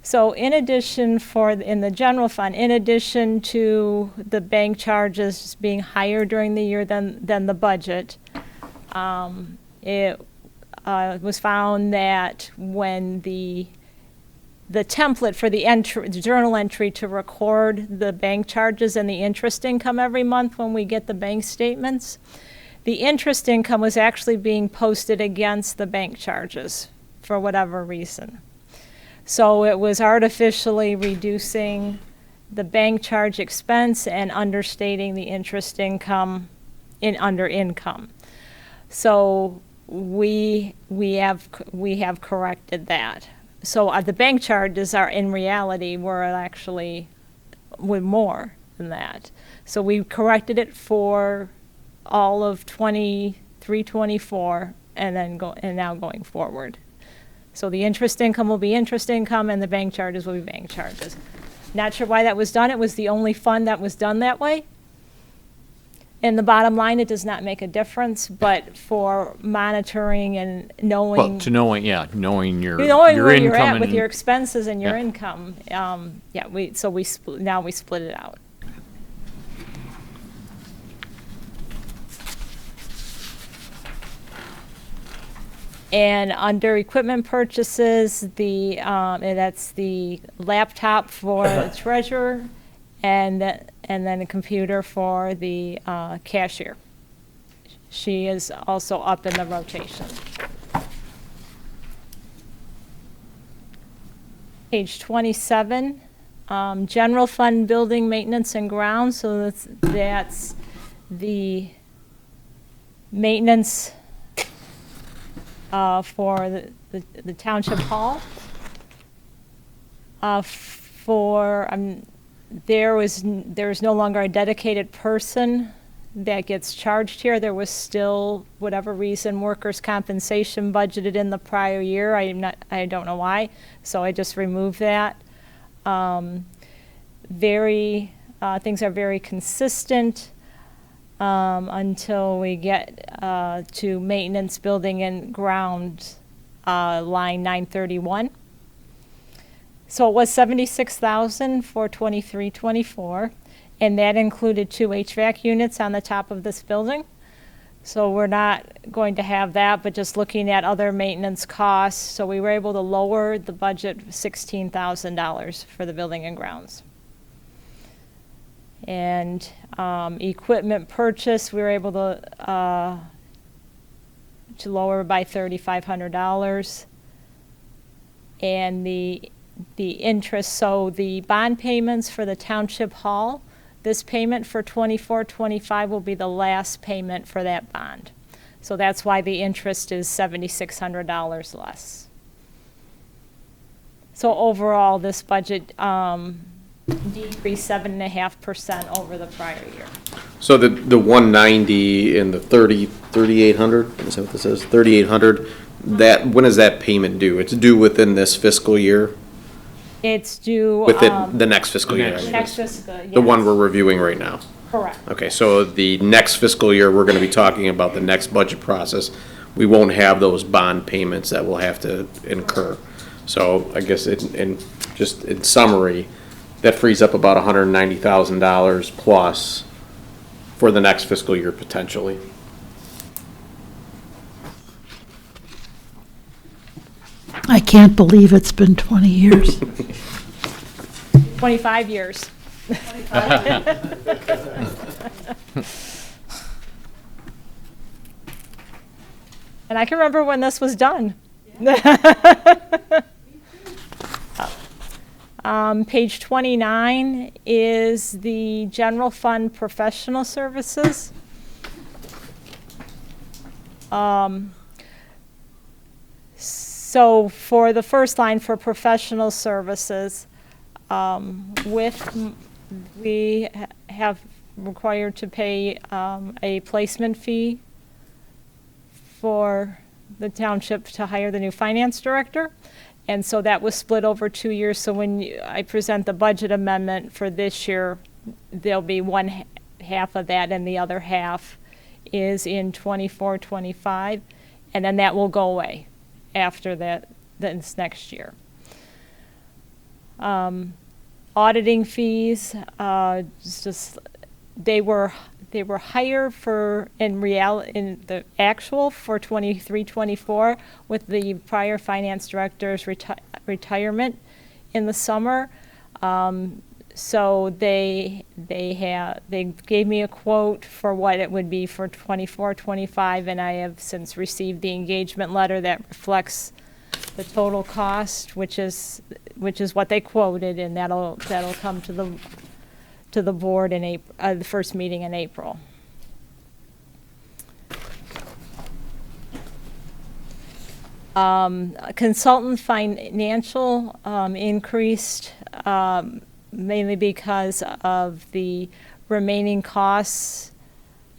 So in addition in the general fund, in addition to the bank charges being higher during the year than the budget, it was found that when the template for the journal entry to record the bank charges and the interest income every month when we get the bank statements, the interest income was actually being posted against the bank charges for whatever reason. So it was artificially reducing the bank charge expense and understating the interest income under income. So we have corrected that. So the bank charges are in reality were actually more than that. So we corrected it for all of 23, 24, and now going forward. So the interest income will be interest income, and the bank charges will be bank charges. Not sure why that was done. It was the only fund that was done that way. In the bottom line, it does not make a difference, but for monitoring and knowing. Well, knowing your where income you're at with and- your expenses and your Yeah. income. Now we split it out. And under equipment purchases, and that's the laptop for the treasurer, and then a computer for the cashier. She is also up in the rotation. Page 27, general fund building maintenance and grounds. So that's the maintenance for the township hall. There's no longer a dedicated person that gets charged here. There was still, whatever reason, workers' compensation budgeted in the prior year. I don't know why, so I just removed that. things are very consistent until we get to maintenance, building and ground, line 931. So it was 76,000 for 23-24, and that included 2 HVAC units on the top of this building. So we're not going to have that, but just looking at other maintenance costs. So we were able to lower the budget $16,000 for the building and grounds. And equipment purchase, we were able to lower by $3,500. And the interest, so the bond payments for the Township Hall, this payment for 24-25 will be the last payment for that bond. So that's why the interest is $7,600 less. So overall, this budget decreased 7.5% over the prior year. So the 190 and the 3,800, is that what this is? 3,800, when is that payment due? It's due within this fiscal year? It's due. Within the next fiscal year? Next fiscal, yes. The one we're reviewing right now? Correct. Okay, so the next fiscal year, we're gonna be talking about the next budget process. We won't have those bond payments that we'll have to incur. So I guess just in summary, that frees up about $190,000 plus for the next fiscal year potentially. I can't believe it's been 20 years. 25 years. And I can remember when this was done. Page 29 is the general fund professional services. So for the first line for professional services, we have required to pay a placement fee for the township to hire the new finance director. And so that was split over 2 years. So when I present the budget amendment for this year, there'll be one half of that and the other half is in 24-25. And then that will go away after that, this next year. Auditing fees, they were higher in the actual for 23-24 with the prior finance director's retirement in the summer. So they gave me a quote for what it would be for 24-25, and I have since received the engagement letter that reflects the total cost, which is what they quoted, and that'll come to the board in April, the first meeting in April. Consultant financial increased mainly because of the remaining costs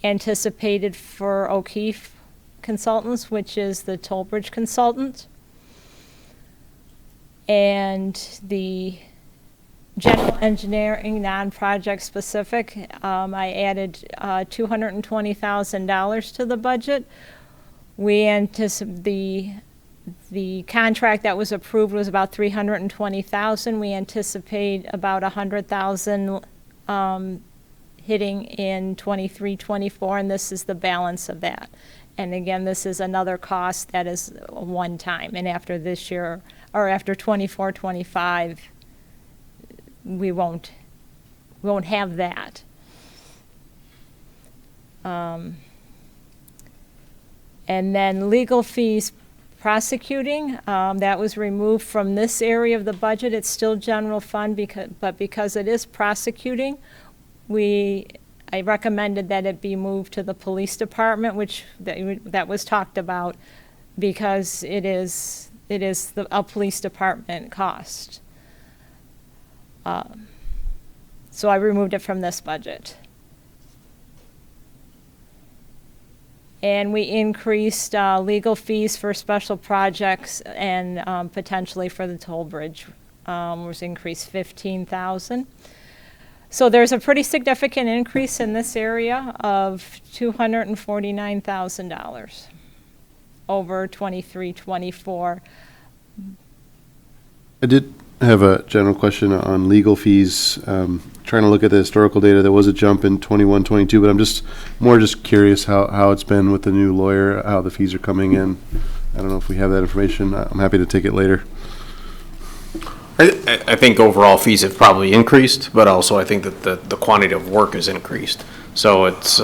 anticipated for O'Keefe Consultants, which is the Toll Bridge consultant. And the general engineering, non-project specific, I added $220,000 to the budget. We anticipate the contract that was approved was about $320,000. We anticipate about $100,000 hitting in 23-24, and this is the balance of that. And again, this is another cost that is one time, and after this year, or after 24-25, we won't have that. And then legal fees, prosecuting, that was removed from this area of the budget. It's still general fund, but because it is prosecuting, I recommended that it be moved to the police department, which that was talked about, because it is a police department cost. So I removed it from this budget. And we increased legal fees for special projects and potentially for the toll bridge was increased $15,000. So there's a pretty significant increase in this area of $249,000 over 23-24. I did have a general question on legal fees. Trying to look at the historical data, there was a jump in 21-22, but I'm just curious how it's been with the new lawyer, how the fees are coming in. I don't know if we have that information. I'm happy to take it later. I think overall fees have probably increased, but also I think that the quantity of work has increased. So it's,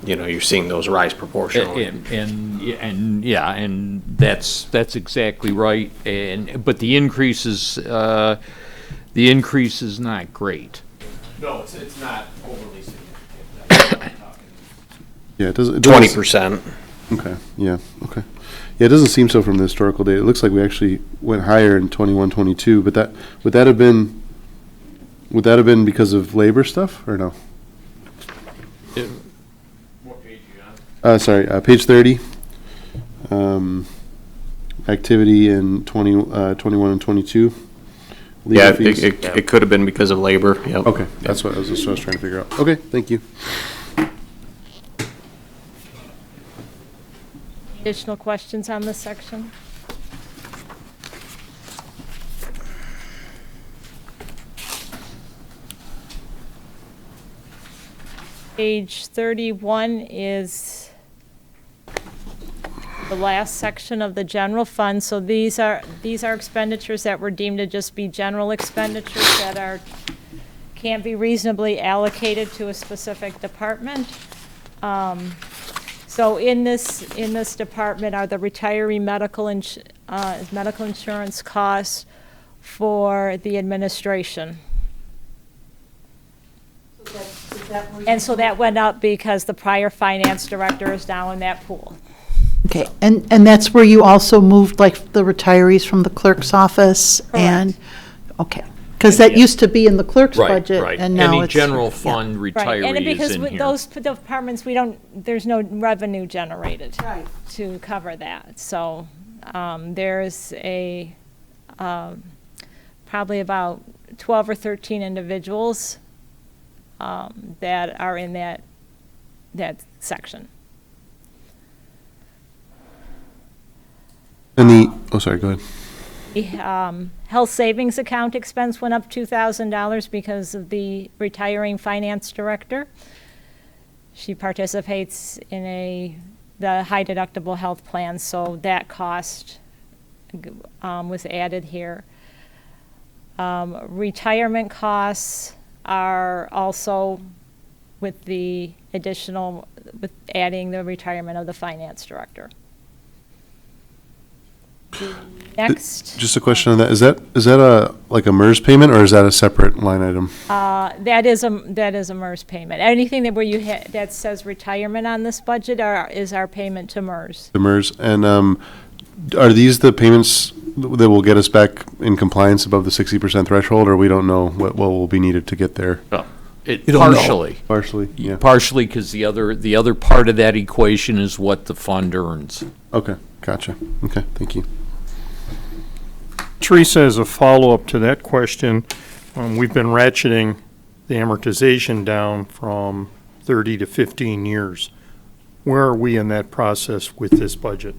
you're seeing those rise proportionally. And that's exactly right. But the increase is not great. No, it's not overly significant. Yeah, it doesn't. 20%. Okay. Yeah. Okay. Yeah, it doesn't seem so from the historical data. It looks like we actually went higher in 21-22, but would that have been because of labor stuff or no? What page you on? Sorry, page 30. Activity in 21 and 22. Legal Yeah, fees. it could have been because of labor. Yep. Okay, that's what I was trying to figure out. Okay, thank you. Additional questions on this section? Page 31 is the last section of the general fund. So these are expenditures that were deemed to just be general expenditures that can't be reasonably allocated to a specific department. So in this department are the retiree medical insurance costs for the administration. And so that went up because the prior finance director is now in that pool. Okay, and that's where you also moved like the retirees from the clerk's office and, okay. Because that used to be in the clerk's budget and now Any it's. general yeah. fund Right, retiree and is because in with here. those departments, there's no revenue generated Right. to cover that. So there's probably about 12 or 13 individuals that are in that section. And sorry, go ahead. The health savings account expense went up $2,000 because of the retiring finance director. She participates in the high deductible health plan, so that cost was added here. Retirement costs are also with adding the retirement of the finance director. Next. Just a question on that. Is that like a MERS payment or is that a separate line item? That is a MERS payment. Anything that says retirement on this budget is our payment to MERS. The MERS. And are these the payments that will get us back in compliance above the 60% threshold, or we don't know what will be needed to get there? Partially. Partially, yeah. Partially, because the other part of that equation is what the fund earns. Okay, gotcha. Okay, thank you. Teresa, as a follow-up to that question, we've been ratcheting the amortization down from 30 to 15 years. Where are we in that process with this budget?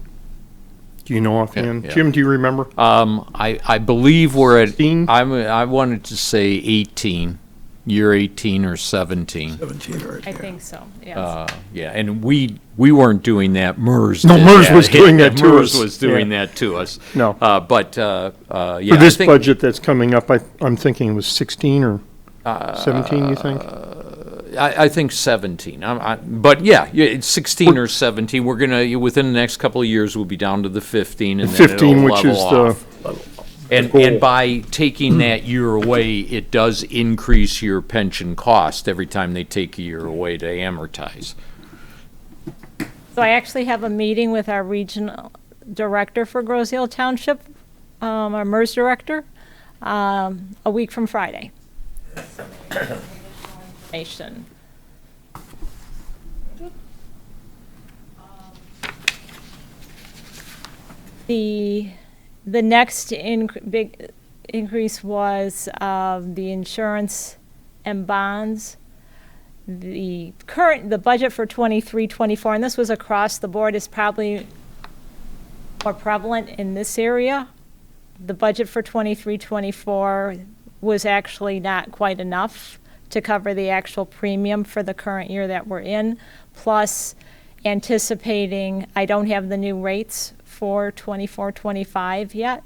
Do you know offhand? Yeah. Jim, do you remember? I believe we're at, 18? I wanted to say 18, year 18 or 17. 17 right I there. think so, yes. Yeah, and we weren't doing that. MERS. No, did MERS that. was doing that to MERS us. was doing Yeah. that to us. No. Yeah. For I this think, budget that's coming up, I'm thinking it was 16 or 17, you think? I think 17. But yeah, it's 16 or 17. We're gonna within the next couple of years we'll be down to the 15, and then 15, it'll which level is off. the goal. And by taking that year away, it does increase your pension cost every time they take a year away to amortize. So I actually have a meeting with our regional director for Groseal Township, our MERS director, a week from Friday. Information. The next big increase was the insurance and bonds. The budget for 23-24, and this was across the board, is probably more prevalent in this area. The budget for 23-24 was actually not quite enough to cover the actual premium for the current year that we're in, plus anticipating, I don't have the new rates for 24-25 yet,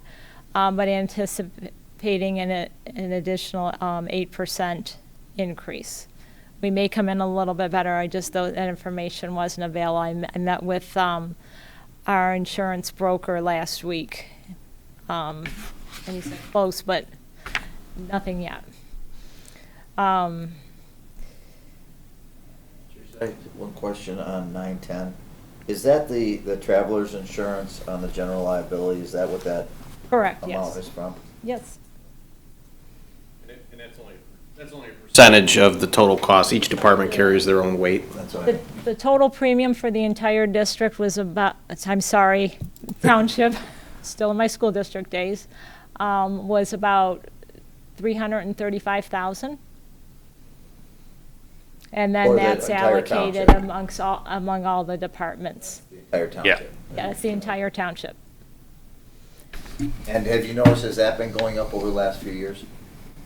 but anticipating an additional 8% increase. We may come in a little bit better. That information wasn't available. I met with our insurance broker last week, and he said close, but nothing yet. One question on 910. Is that the traveler's insurance on the general liability? Is that what that Correct, amount yes. is from? Yes. And that's only a percentage of the total cost. Each department carries their own weight. That's what I The total premium for the entire district was about, I'm sorry, Township, still in my school district days, was about $335,000. And then For the that's entire allocated township. among all the departments. The entire township. Yeah, it's the entire township. And have you noticed, has that been going up over the last few years?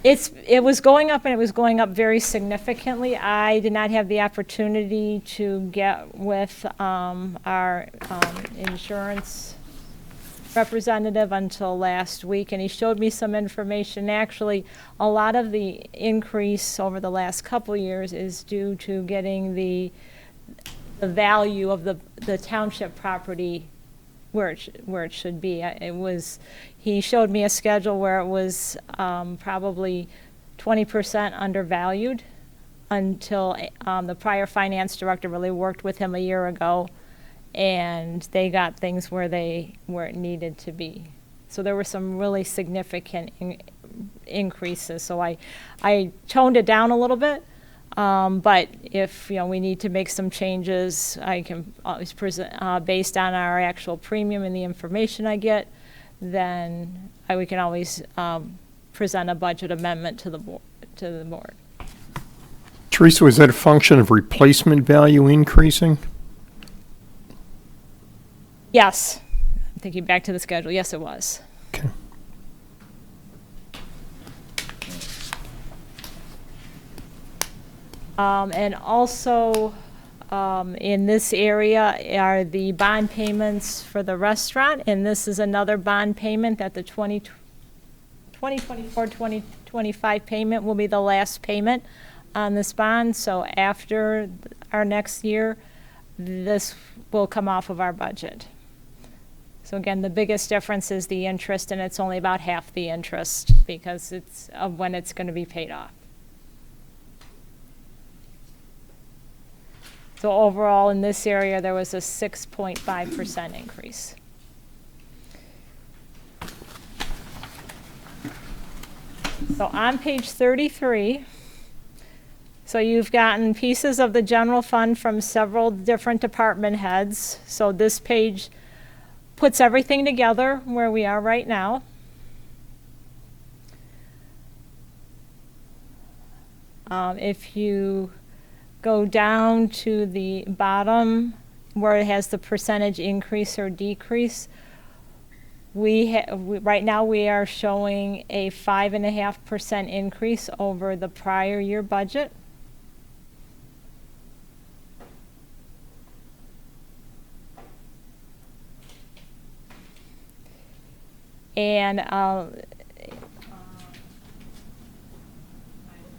It was going up, and it was going up very significantly. I did not have the opportunity to get with our insurance representative until last week, and he showed me some information. Actually, a lot of the increase over the last couple of years is due to getting the value of the township property where it should be. He showed me a schedule where it was probably 20% undervalued until the prior finance director really worked with him a year ago, and they got things where it needed to be. So there were some really significant increases. So I toned it down a little bit. But if we need to make some changes, I can always present based on our actual premium and the information I get. Then we can always present a budget amendment to the board. Teresa, was that a function of replacement value increasing? Yes, I'm thinking back to the schedule. Yes, it was. Okay. And also, in this area are the bond payments for the restaurant, and this is another bond payment that the 2024-2025 payment will be the last payment on this bond. So after our next year, this will come off of our budget. So again, the biggest difference is the interest, and it's only about half the interest because it's of when it's going to be paid off. So overall, in this area, there was a 6.5% increase. So on page 33, so you've gotten pieces of the general fund from several different department heads. So this page puts everything together where we are right now. If you go down to the bottom where it has the percentage increase or decrease, right now we are showing a 5.5% increase over the prior year budget. And I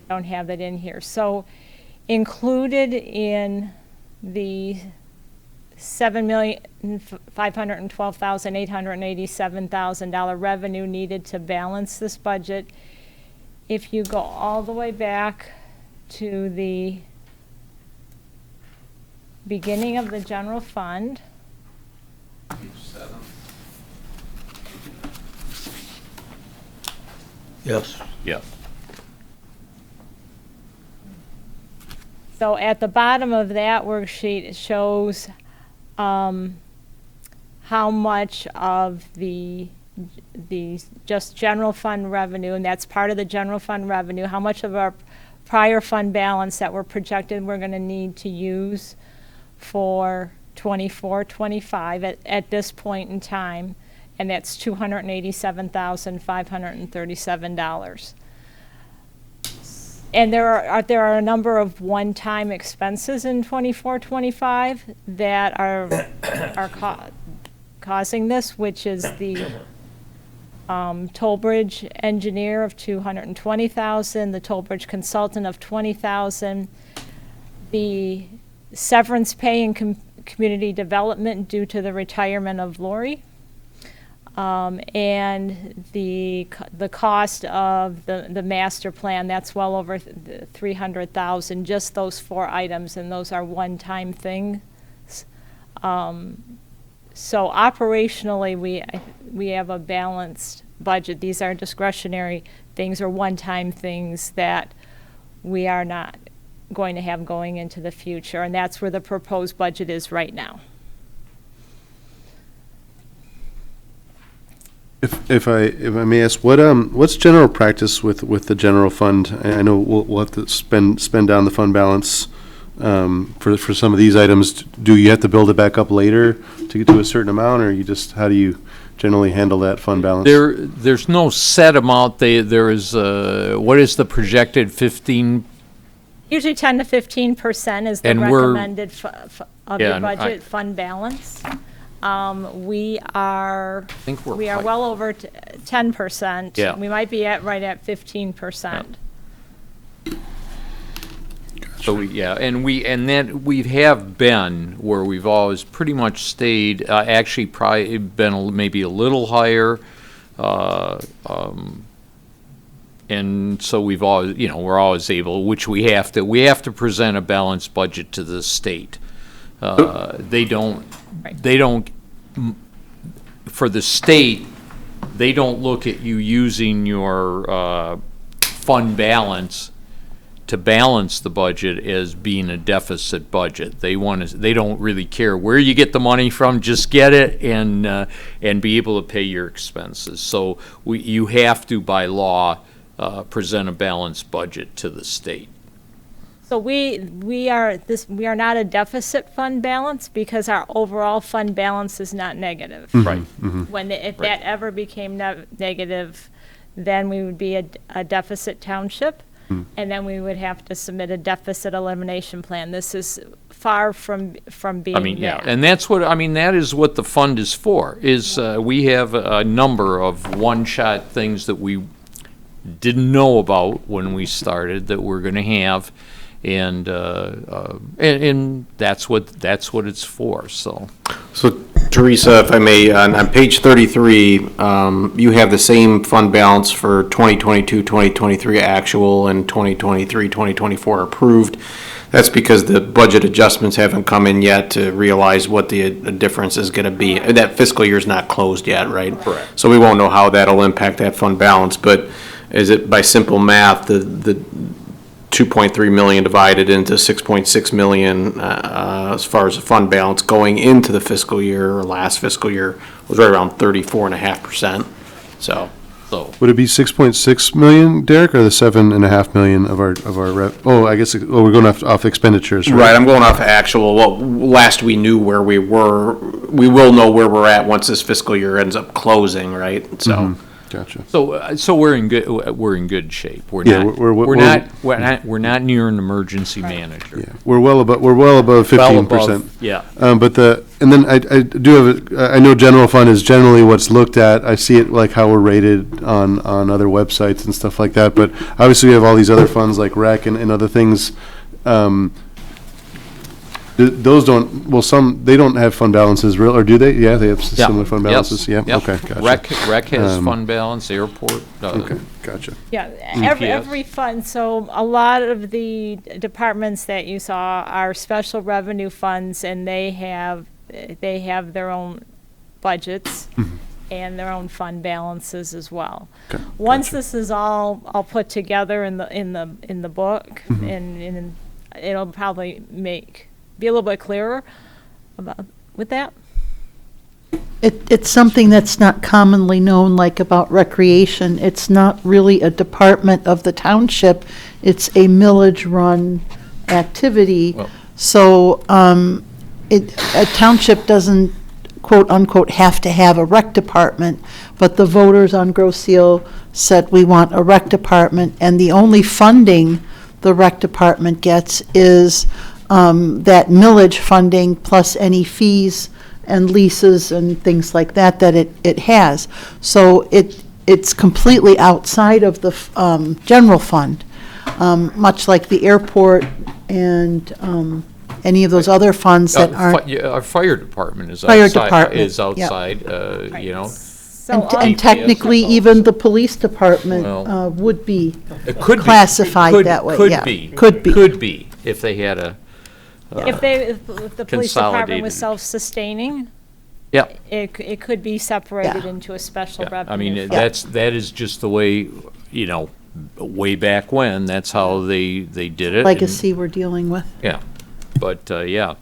don't have that in here. So included in the $7,512,887 revenue needed to balance this budget, if you go all the way back to the beginning of the general fund, Yes. Yeah. so at the bottom of that worksheet, it shows how much of the just general fund revenue, and that's part of the general fund revenue, how much of our prior fund balance that we're projected we're going to need to use for 24, 25 at this point in time, and that's $287,537. And there are a number of one-time expenses in 24, 25 that are causing this, which is the toll bridge engineer of $220,000, the toll bridge consultant of $20,000, the severance pay in community development due to the retirement of Lori, and the cost of the master plan. That's well over $300,000. Just those 4 items, and those are one-time things. So operationally, we have a balanced budget. These are discretionary things or one-time things that we are not going to have going into the future, and that's where the proposed budget is right now. If I may ask, what's general practice with the general fund? I know we'll have to spend down the fund balance for some of these items. Do you have to build it back up later to get to a certain amount, or how do you generally handle that fund balance? There's no set amount. There is what is the projected 15? Usually 10 to 15% is the And recommended of Yeah, your and budget fund balance. We are think we're high. well over 10%. Yeah. We might be right at 15%. So we have been where we've always pretty much stayed. Actually, probably been maybe a little higher. And so we've always, we're always able, which we have to present a balanced budget to the state. They don't, for the state, they don't look at you using your fund balance to balance the budget as being a deficit budget. They don't really care where you get the money from, just get it and be able to pay your expenses. So you have to, by law, present a balanced budget to the state. So we are not a deficit fund balance because our overall fund balance is not negative. Mm-hmm. Right. Mm-hmm. If that ever became negative, then we would be a deficit township, and then we would have to submit a deficit elimination plan. This is far from being that. And that is what the fund is for, we have a number of one-shot things that we didn't know about when we started that we're going to have, and that's what it's for. So Teresa, if I may, on page 33, you have the same fund balance for 2022, 2023 actual and 2023, 2024 approved. That's because the budget adjustments haven't come in yet to realize what the difference is going to be. That fiscal year's not closed yet, right? Correct. So we won't know how that'll impact that fund balance, but is it by simple math, the 2.3 million divided into 6.6 million as far as the fund balance going into the fiscal year or last fiscal year was right around 34.5%. So would it be 6.6 million, Derek, or the 7.5 million of our I guess we're going off expenditures, right? Right, I'm going off actual. Well, last we knew where we were. We will know where we're at once this fiscal year ends up closing, right? So. Mm-hmm. Gotcha. So we're in good shape. We're not near an emergency manager. Yeah, we're well above 15%. Yeah. I know general fund is generally what's looked at. I see it like how we're rated on other websites and stuff like that. But obviously we have all these other funds like rec and other things. Those they don't have fund balances, or do they? Yeah, they have similar fund balances. Yep. Yeah. Okay. Gotcha. Rec has fund balance. Airport. Okay. Gotcha. Yeah, every fund. So a lot of the departments that you saw are special revenue funds, and they have their own budgets and their own fund balances as well. Okay. Once this is all put together in the book, and it'll probably be a little bit clearer with that. It's something that's not commonly known, like about recreation. It's not really a department of the township. It's a millage-run activity. Well- So, a township doesn't quote-unquote have to have a rec department, but the voters on Grosse Seal said we want a rec department, and the only funding the rec department gets is that millage funding plus any fees and leases and things like that that it has. So it's completely outside of the general fund, much like the airport and any of those other funds that aren't. Our fire department is Fire outside, department, is yep. outside, you know. So And technically, even the police department Well, would be It could be. classified Could- that way, could yeah. be. Could be. Could be, if they had a, if the police department was consolidated. self-sustaining, yeah. it could be separated Yeah. into a special Yeah, I revenue mean, fund. that is just the way, you know, way back when, that's how they did it. and- Legacy we're dealing with. Yeah, but, yeah.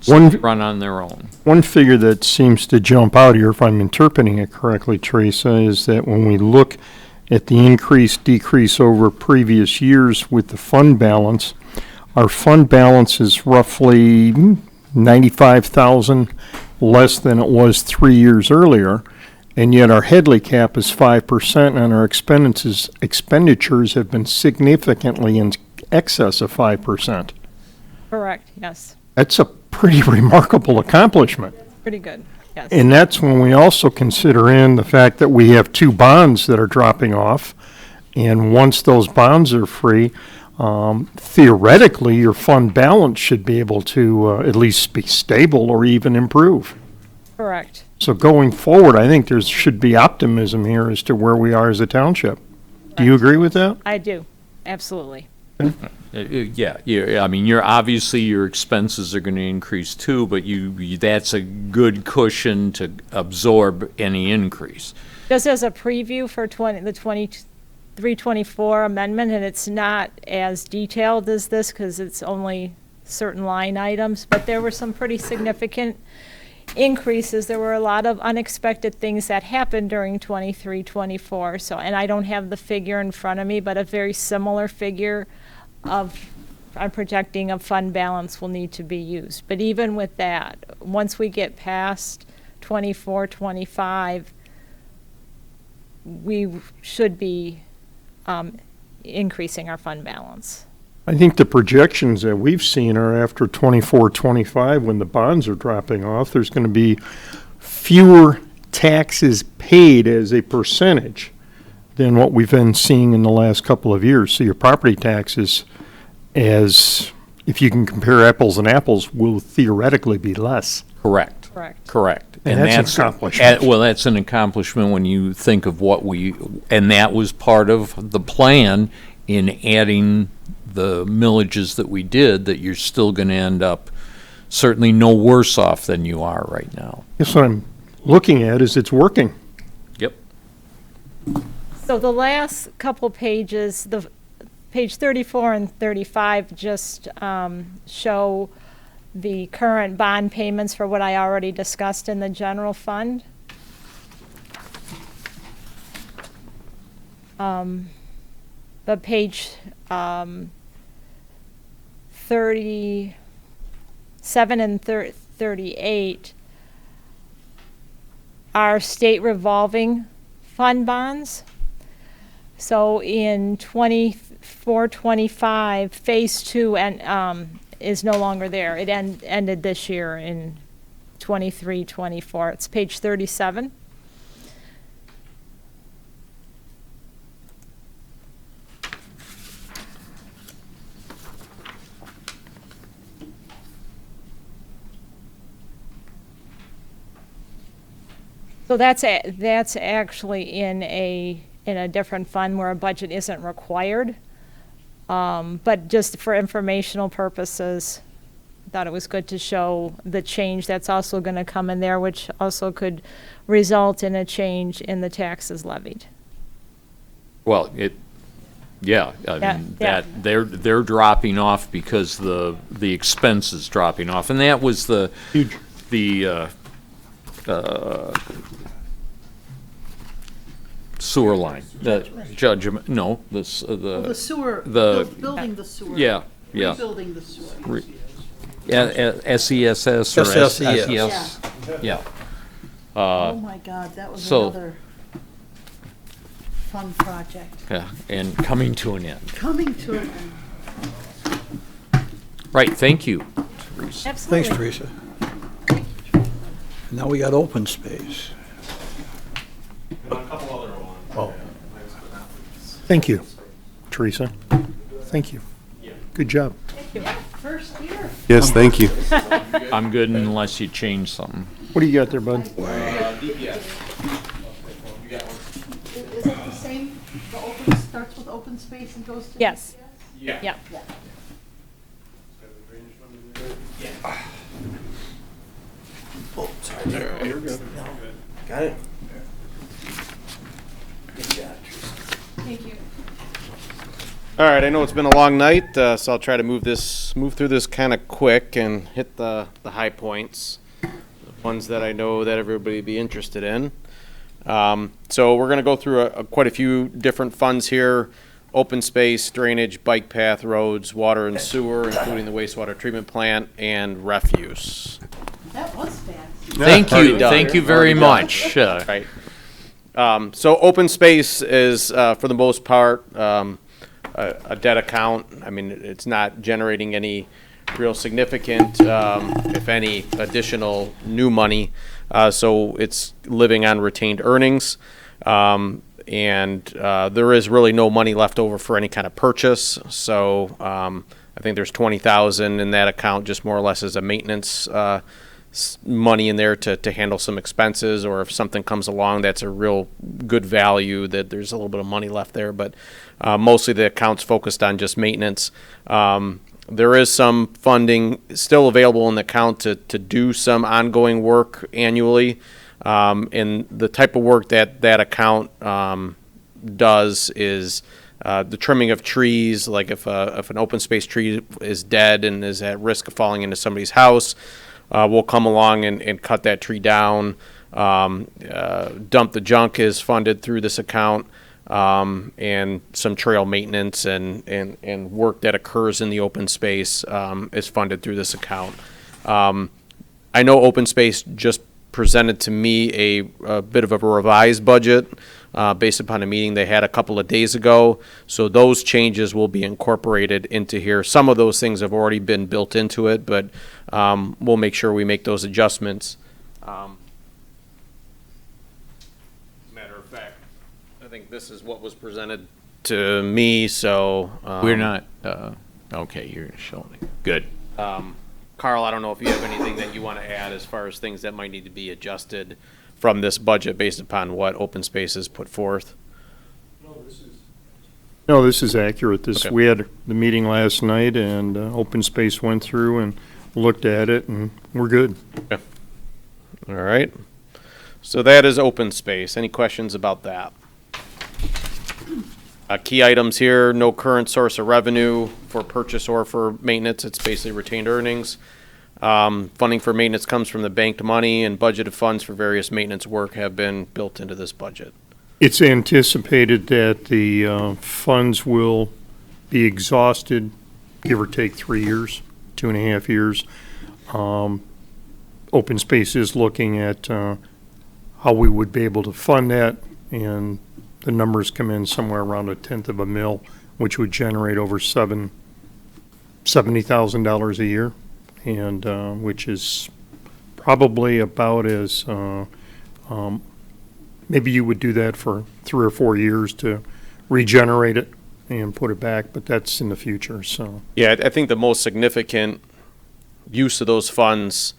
One- Run on their own. One figure that seems to jump out here, if I'm interpreting it correctly, Teresa, is that when we look at the increase, decrease over previous years with the fund balance, our fund balance is roughly 95,000 less than it was 3 years earlier, and yet our Headley cap is 5%, and our expenditures have been significantly in excess of 5%. Correct, yes. That's a pretty remarkable accomplishment. Pretty good, yes. And that's when we also consider in the fact that we have 2 bonds that are dropping off. And once those bonds are free, theoretically, your fund balance should be able to at least be stable or even improve. Correct. So going forward, I think there should be optimism here as to where we are as a township. Do you agree with that? I do, absolutely. Yeah, I mean, obviously, your expenses are gonna increase too, but that's a good cushion to absorb any increase. Just as a preview for the 2324 amendment, and it's not as detailed as this because it's only certain line items, but there were some pretty significant increases. There were a lot of unexpected things that happened during 2324. So, and I don't have the figure in front of me, but a very similar figure I'm projecting a fund balance will need to be used. But even with that, once we get past 24, 25, we should be increasing our fund balance. I think the projections that we've seen are after 24, 25, when the bonds are dropping off, there's going to be fewer taxes paid as a percentage than what we've been seeing in the last couple of years. So your property taxes, as if you can compare apples and apples, will theoretically be less. Correct. Correct. And that's an accomplishment. Well, that's an accomplishment when you think of and that was part of the plan in adding the millages that we did, that you're still gonna end up certainly no worse off than you are right now. Guess what I'm looking at is it's working. Yep. So the last couple pages, page 34 and 35 just show the current bond payments for what I already discussed in the general fund. But page 37 and 38 are state revolving fund bonds. So in 24, 25, Phase 2 is no longer there. It ended this year in 23, 24. It's page 37. So that's actually in a different fund where a budget isn't required. But just for informational purposes, I thought it was good to show the change that's also going to come in there, which also could result in a change in the taxes levied. Well, I Yeah, mean, yeah. that they're dropping off because the expense is dropping off, and that was the sewer line, the judgment, no, The sewer, building the sewer. Yeah, yeah. Rebuilding the sewer. SESS or SSES. SES. Yeah. Oh, my God, that was so- another fun project. Yeah, and coming to an end. Coming to an end. Right, thank you, Teresa. Thanks, Teresa. Now we got open space. Oh, Thank you, Teresa. Thank you. Good job. First year. Yes, thank you. I'm good unless you change something. What do you got there, bud? Is it the same, the open, starts with open space and goes to? Yes. Yeah. Yeah. Oh, sorry. No. Got it? Good job, Teresa. Thank you. All right, I know it's been a long night, so I'll try to move through this kind of quick and hit the high points, the ones that I know that everybody would be interested in. So we're going to go through quite a few different funds here: open space, drainage, bike path, roads, water and sewer, including the wastewater treatment plant, and refuse. That was fast. Thank you very much. Right. So open space is, for the most part, a debt account. I mean, it's not generating any real significant, if any, additional new money. So it's living on retained earnings. And there is really no money left over for any kind of purchase. So I think there's $20,000 in that account, just more or less as a maintenance money in there to handle some expenses, or if something comes along that's a real good value, that there's a little bit of money left there. But mostly the account's focused on just maintenance. There is some funding still available in the account to do some ongoing work annually. And the type of work that account does is the trimming of trees. Like if an open space tree is dead and is at risk of falling into somebody's house, we'll come along and cut that tree down. Dump the junk is funded through this account, and some trail maintenance and work that occurs in the open space is funded through this account. I know open space just presented to me a bit of a revised budget based upon a meeting they had a couple of days ago. So those changes will be incorporated into here. Some of those things have already been built into it, but we'll make sure we make those adjustments. Matter of fact, I think this is what was presented to me, so. We're not, okay, you're showing it. Good. Carl, I don't know if you have anything that you want to add as far as things that might need to be adjusted from this budget based upon what open space has put forth. No, this is accurate. Okay. We had the meeting last night, and Open Space went through and looked at it, and we're good. Okay. All right. So that is open space. Any questions about that? Key items here: no current source of revenue for purchase or for maintenance. It's basically retained earnings. Funding for maintenance comes from the banked money, and budgeted funds for various maintenance work have been built into this budget. It's anticipated that the funds will be exhausted, give or take 3 years, 2.5 years. Open Space is looking at how we would be able to fund that, and the numbers come in somewhere around $0.1 million, which would generate over $70,000 a year, and which is probably about as maybe you would do that for 3 or 4 years to regenerate it and put it back, but that's in the future. So yeah, I think the most significant use of those funds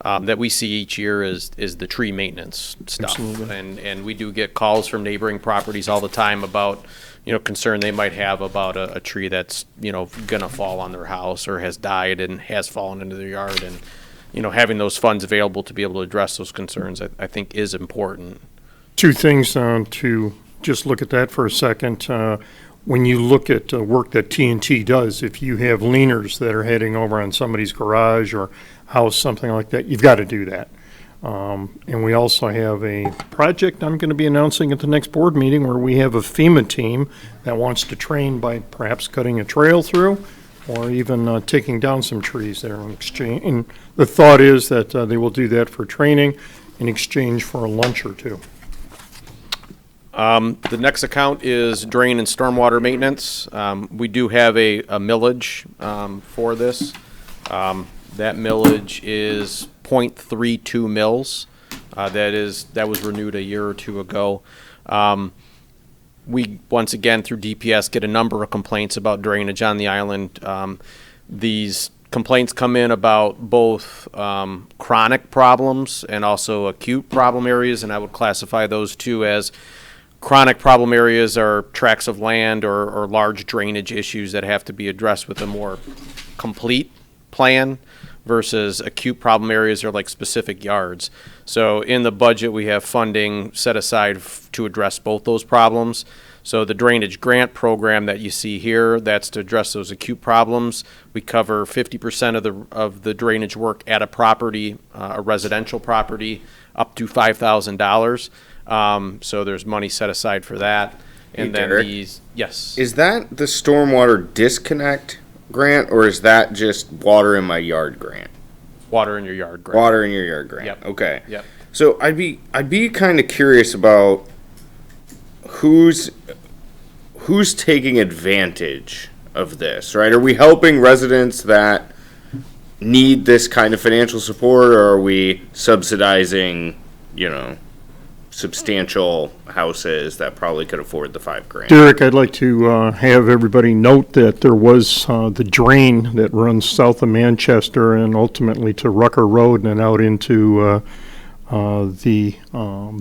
that we see each year is the tree maintenance stuff. Absolutely. And we do get calls from neighboring properties all the time about, concern they might have about a tree that's, gonna fall on their house or has died and has fallen into their yard. And, having those funds available to be able to address those concerns, I think is important. two things to just look at that for a second. When you look at work that TNT does, if you have leaners that are heading over on somebody's garage or house, something like that, you've got to do that. And we also have a project I'm going to be announcing at the next board meeting where we have a FEMA team that wants to train by perhaps cutting a trail through or even taking down some trees there in exchange. And the thought is that they will do that for training in exchange for a lunch or two. The next account is drain and stormwater maintenance. We do have a millage for this. That millage is .32 mils. That was renewed a year or two ago. We, once again, through DPS, get a number of complaints about drainage on the island. These complaints come in about both chronic problems and also acute problem areas, and I would classify those two as chronic problem areas are tracts of land or large drainage issues that have to be addressed with a more complete plan versus acute problem areas are like specific yards. So in the budget, we have funding set aside to address both those problems. So the drainage grant program that you see here, that's to address those acute problems. We cover 50% of the drainage work at a property, a residential property, up to $5,000. So there's money set aside for that. And Hey, then Derek, yes. Is that the stormwater disconnect grant, or is that just water in my yard grant? Water in your yard grant. Water in your yard grant. Yep. Okay. Yep. So I'd be kind of curious about who's taking advantage of this, right? Are we helping residents that need this kind of financial support, or are we subsidizing, substantial houses that probably could afford the $5,000? Derek, I'd like to have everybody note that there was the drain that runs south of Manchester and ultimately to Rucker Road and out into the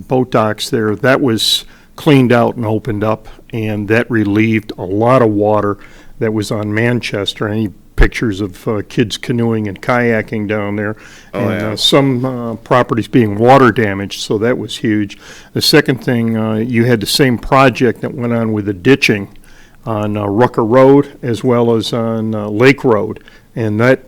boat docks there. That was cleaned out and opened up, and that relieved a lot of water that was on Manchester. Any pictures of kids canoeing and kayaking down there, and some properties being water damaged, so that was huge. The second thing, you had the same project that went on with the ditching on Rucker Road as well as on Lake Road, and that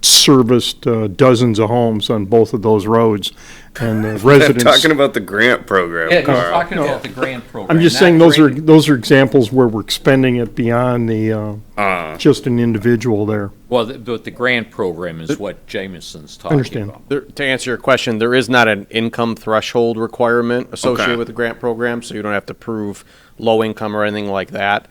serviced dozens of homes on both of those roads. And the residents. I'm talking about the grant program, Yeah, Carl. he's talking about the grant program. I'm just not saying those grant- are examples where we're expending it beyond the just an individual there. Well, but the grant program is what Jameson's talking Understand. about. To answer your question, there is not an income threshold requirement associated Okay. with the grant program, so you don't have to prove low income or anything like that.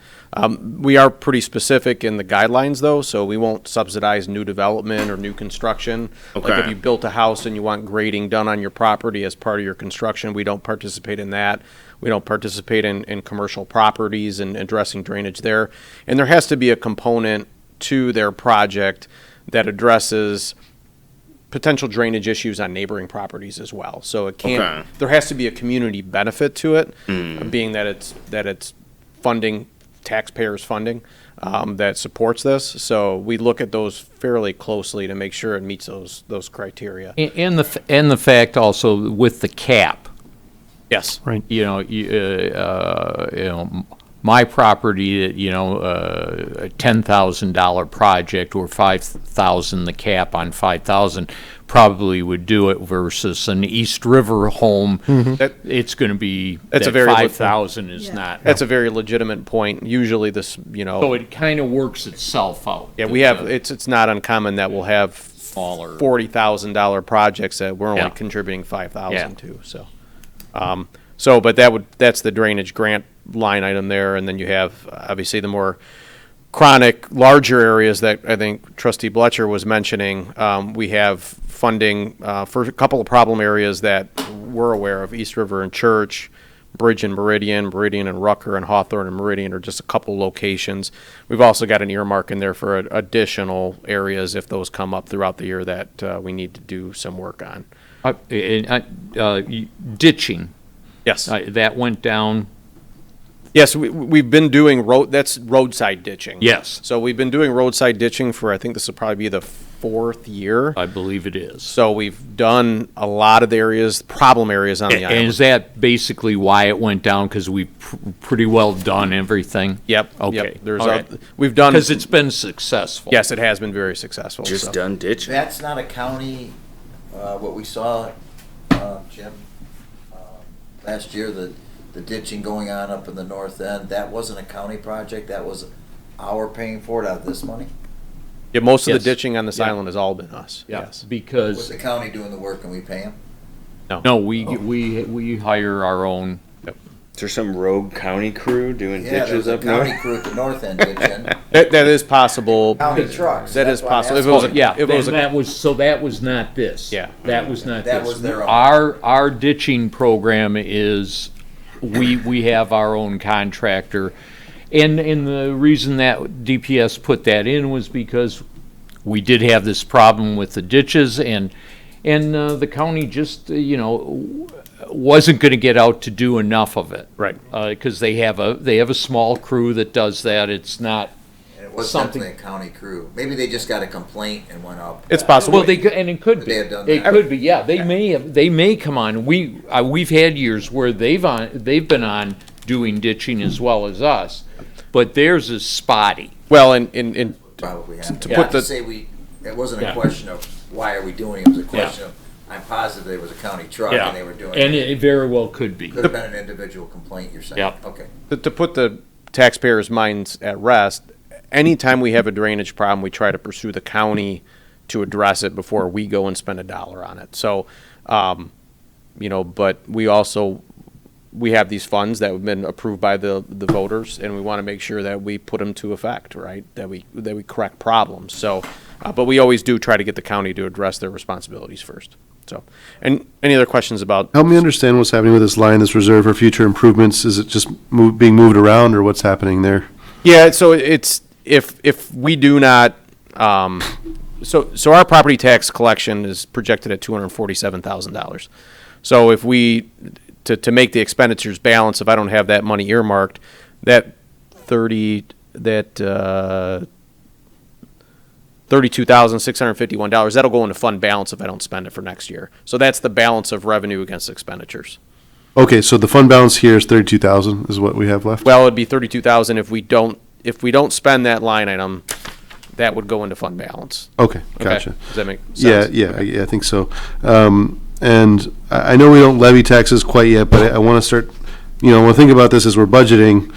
We are pretty specific in the guidelines, though, so we won't subsidize new development or new construction. Like if Okay. you built a house and you want grading done on your property as part of your construction, we don't participate in that. We don't participate in commercial properties and addressing drainage there. And there has to be a component to their project that addresses potential drainage issues on neighboring properties as well. So it can't, Okay. there has to be a community benefit to it, being that it's funding, taxpayers funding, that supports this. So we look at those fairly closely to make sure it meets those criteria. And the fact also with the cap, Yes. Right. My property, a $10,000 project or $5,000, the cap on $5,000 probably would do it versus an East River home. It's going to be, That's that a very $5,000 is not. That's a very legitimate point. Usually this, So it kind of works itself out. yeah, we have, it's not uncommon that we'll have Smaller. $40,000 projects that we're only Yeah. contributing Yeah. $5,000 to, so. But that's the drainage grant line item there, and then you have, obviously, the more chronic, larger areas that I think Trustee Bletcher was mentioning. We have funding for a couple of problem areas that we're aware of, East River and Church, Bridge and Meridian, Meridian and Rucker, and Hawthorne and Meridian are just a couple locations. We've also got an earmark in there for additional areas if those come up throughout the year that we need to do some work on. Ditching, Yes. that went down. Yes, we've been doing that's roadside ditching. Yes. So we've been doing roadside ditching for, I think this will probably be the 4th year. I believe it is. So we've done a lot of the areas, problem areas on the And island. is that basically why it went down? Because we've pretty well done everything? Yep. Okay. Yep. There's All right. we've done. Because it's been successful. Yes, it has been very successful. Just so. done ditching. That's not a county, what we saw Jim, last year, the ditching going on up in the north end, that wasn't a county project, that was our paying for it out of this money? Yeah, most of Yes. the ditching on this Yeah. island has all been us, Yeah, yes. Was because, the county doing the work and we pay them? no, we hire our own. Is there some rogue county crew doing Yeah, there ditches was a up north? county crew at the north end ditching, That is possible. county trucks. That that's is why I'm possible. If it asking. was a- Yeah, if it was a- that was not this. Yeah. That was not That this. was their own. Our ditching program is, we have our own contractor. And the reason that DPS put that in was because we did have this problem with the ditches, and the county just, wasn't gonna get out to do enough of it. Right. Because they have a small crew that does that. It's not And it was something. definitely a county crew. Maybe they just got a complaint and went up. It's possible. Well, and it could Could be. they have done It that? could be, yeah. They may come on. We've had years where they've been on doing ditching as well as us, but theirs is spotty. Well, and Probably have. to Not put to the- say it wasn't a Yeah. question of why are we doing it, it was a question of, I'm positive there was a county truck and they were doing And it. it very well could be. Could have been an individual complaint, you're saying? Yeah. Okay. to put the taxpayers' minds at rest, anytime we have a drainage problem, we try to pursue the county to address it before we go and spend a dollar on it. So, but we have these funds that have been approved by the voters, and we want to make sure that we put them to effect, right? That we correct problems. So, but we always do try to get the county to address their responsibilities first. So, and any other questions about? Help me understand what's happening with this line, this reserve for future improvements. Is it just being moved around, or what's happening there? Yeah, so it's, if we do not, so our property tax collection is projected at $247,000. So if we, to make the expenditures balance, if I don't have that money earmarked, $32,651, that'll go into fund balance if I don't spend it for next year. So that's the balance of revenue against expenditures. Okay, so the fund balance here is 32,000 is what we have left? Well, it'd be 32,000 if we don't spend that line item, that would go into fund balance. Okay, Okay? gotcha. Does that make sense? Yeah, I think so. And I know we don't levy taxes quite yet, but I want to start, when I think about this as we're budgeting,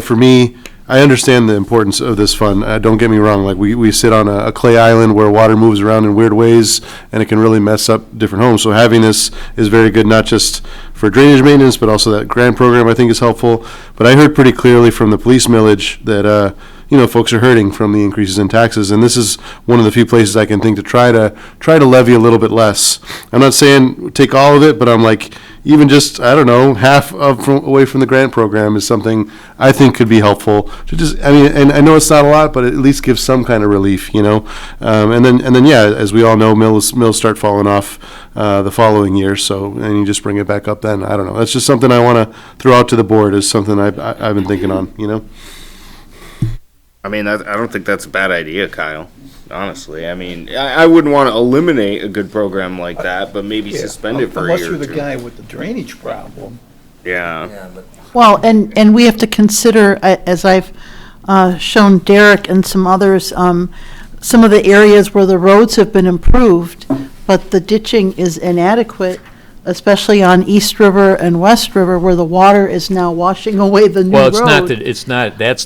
for me, I understand the importance of this fund. Don't get me wrong, like we sit on a clay island where water moves around in weird ways and it can really mess up different homes. So having this is very good, not just for drainage maintenance, but also that grant program I think is helpful. But I heard pretty clearly from the police millage that, folks are hurting from the increases in taxes, and this is one of the few places I can think to try to levy a little bit less. I'm not saying take all of it, but I'm like, even just, I don't know, half away from the grant program is something I think could be helpful to just, and I know it's not a lot, but at least give some kind of relief, and then, yeah, as we all know, mills start falling off the following year, so, and you just bring it back up then. I don't know. That's just something I want to throw out to the board as something I've been thinking on, I mean, I don't think that's a bad idea, Kyle. Honestly, I wouldn't want to eliminate a good program like that, but maybe suspend it for a Unless year you're or the two. guy with the drainage problem. Yeah. Yeah, but Well, and we have to consider, as I've shown Derek and some others, some of the areas where the roads have been improved, but the ditching is inadequate, especially on East River and West River, where the water is now washing away the new road. Well, that's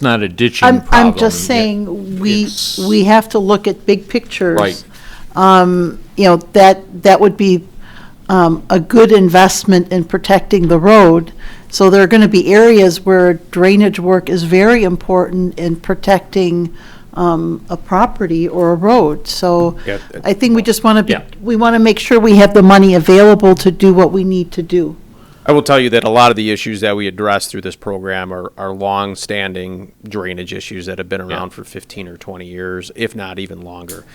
not a ditching problem. I'm just saying, we have to look at big pictures. Right. That would be a good investment in protecting the road. So there are going to be areas where drainage work is very important in protecting a property or a road. So Yeah. I think we just want to Yeah. we want to make sure we have the money available to do what we need to do. I will tell you that a lot of the issues that we address through this program are long-standing drainage issues that have been around for 15 or 20 years, if not even longer.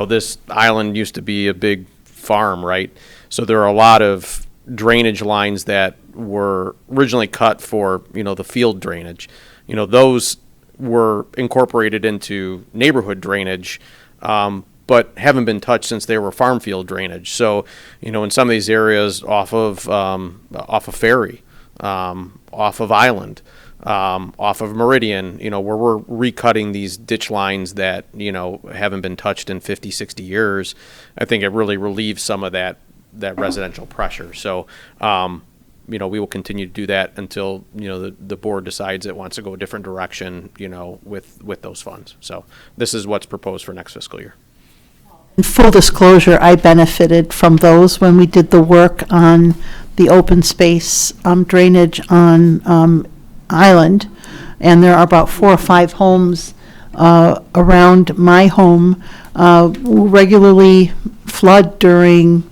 This island used to be a big farm, right? So there are a lot of drainage lines that were originally cut for, the field drainage. Those were incorporated into neighborhood drainage, but haven't been touched since they were farm field drainage. So, in some of these areas off of Ferry, off of Island, off of Meridian, where we're recutting these ditch lines that, haven't been touched in 50, 60 years, I think it really relieves some of that that residential pressure. So, we will continue to do that until, the board decides it wants to go a different direction, with those funds. So this is what's proposed for next fiscal year. In full disclosure, I benefited from those when we did the work on the open space drainage on Island. And there are about 4 or 5 homes around my home who regularly flood during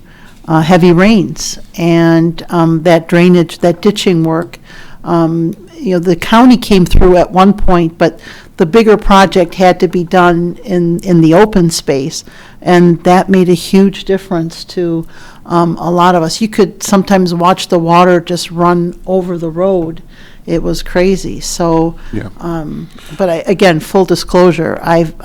heavy rains. And that drainage, that ditching work, the county came through at one point, but the bigger project had to be done in the open space. And that made a huge difference to a lot of us. You could sometimes watch the water just run over the road. It was crazy. So, Yeah. but again, full disclosure, I've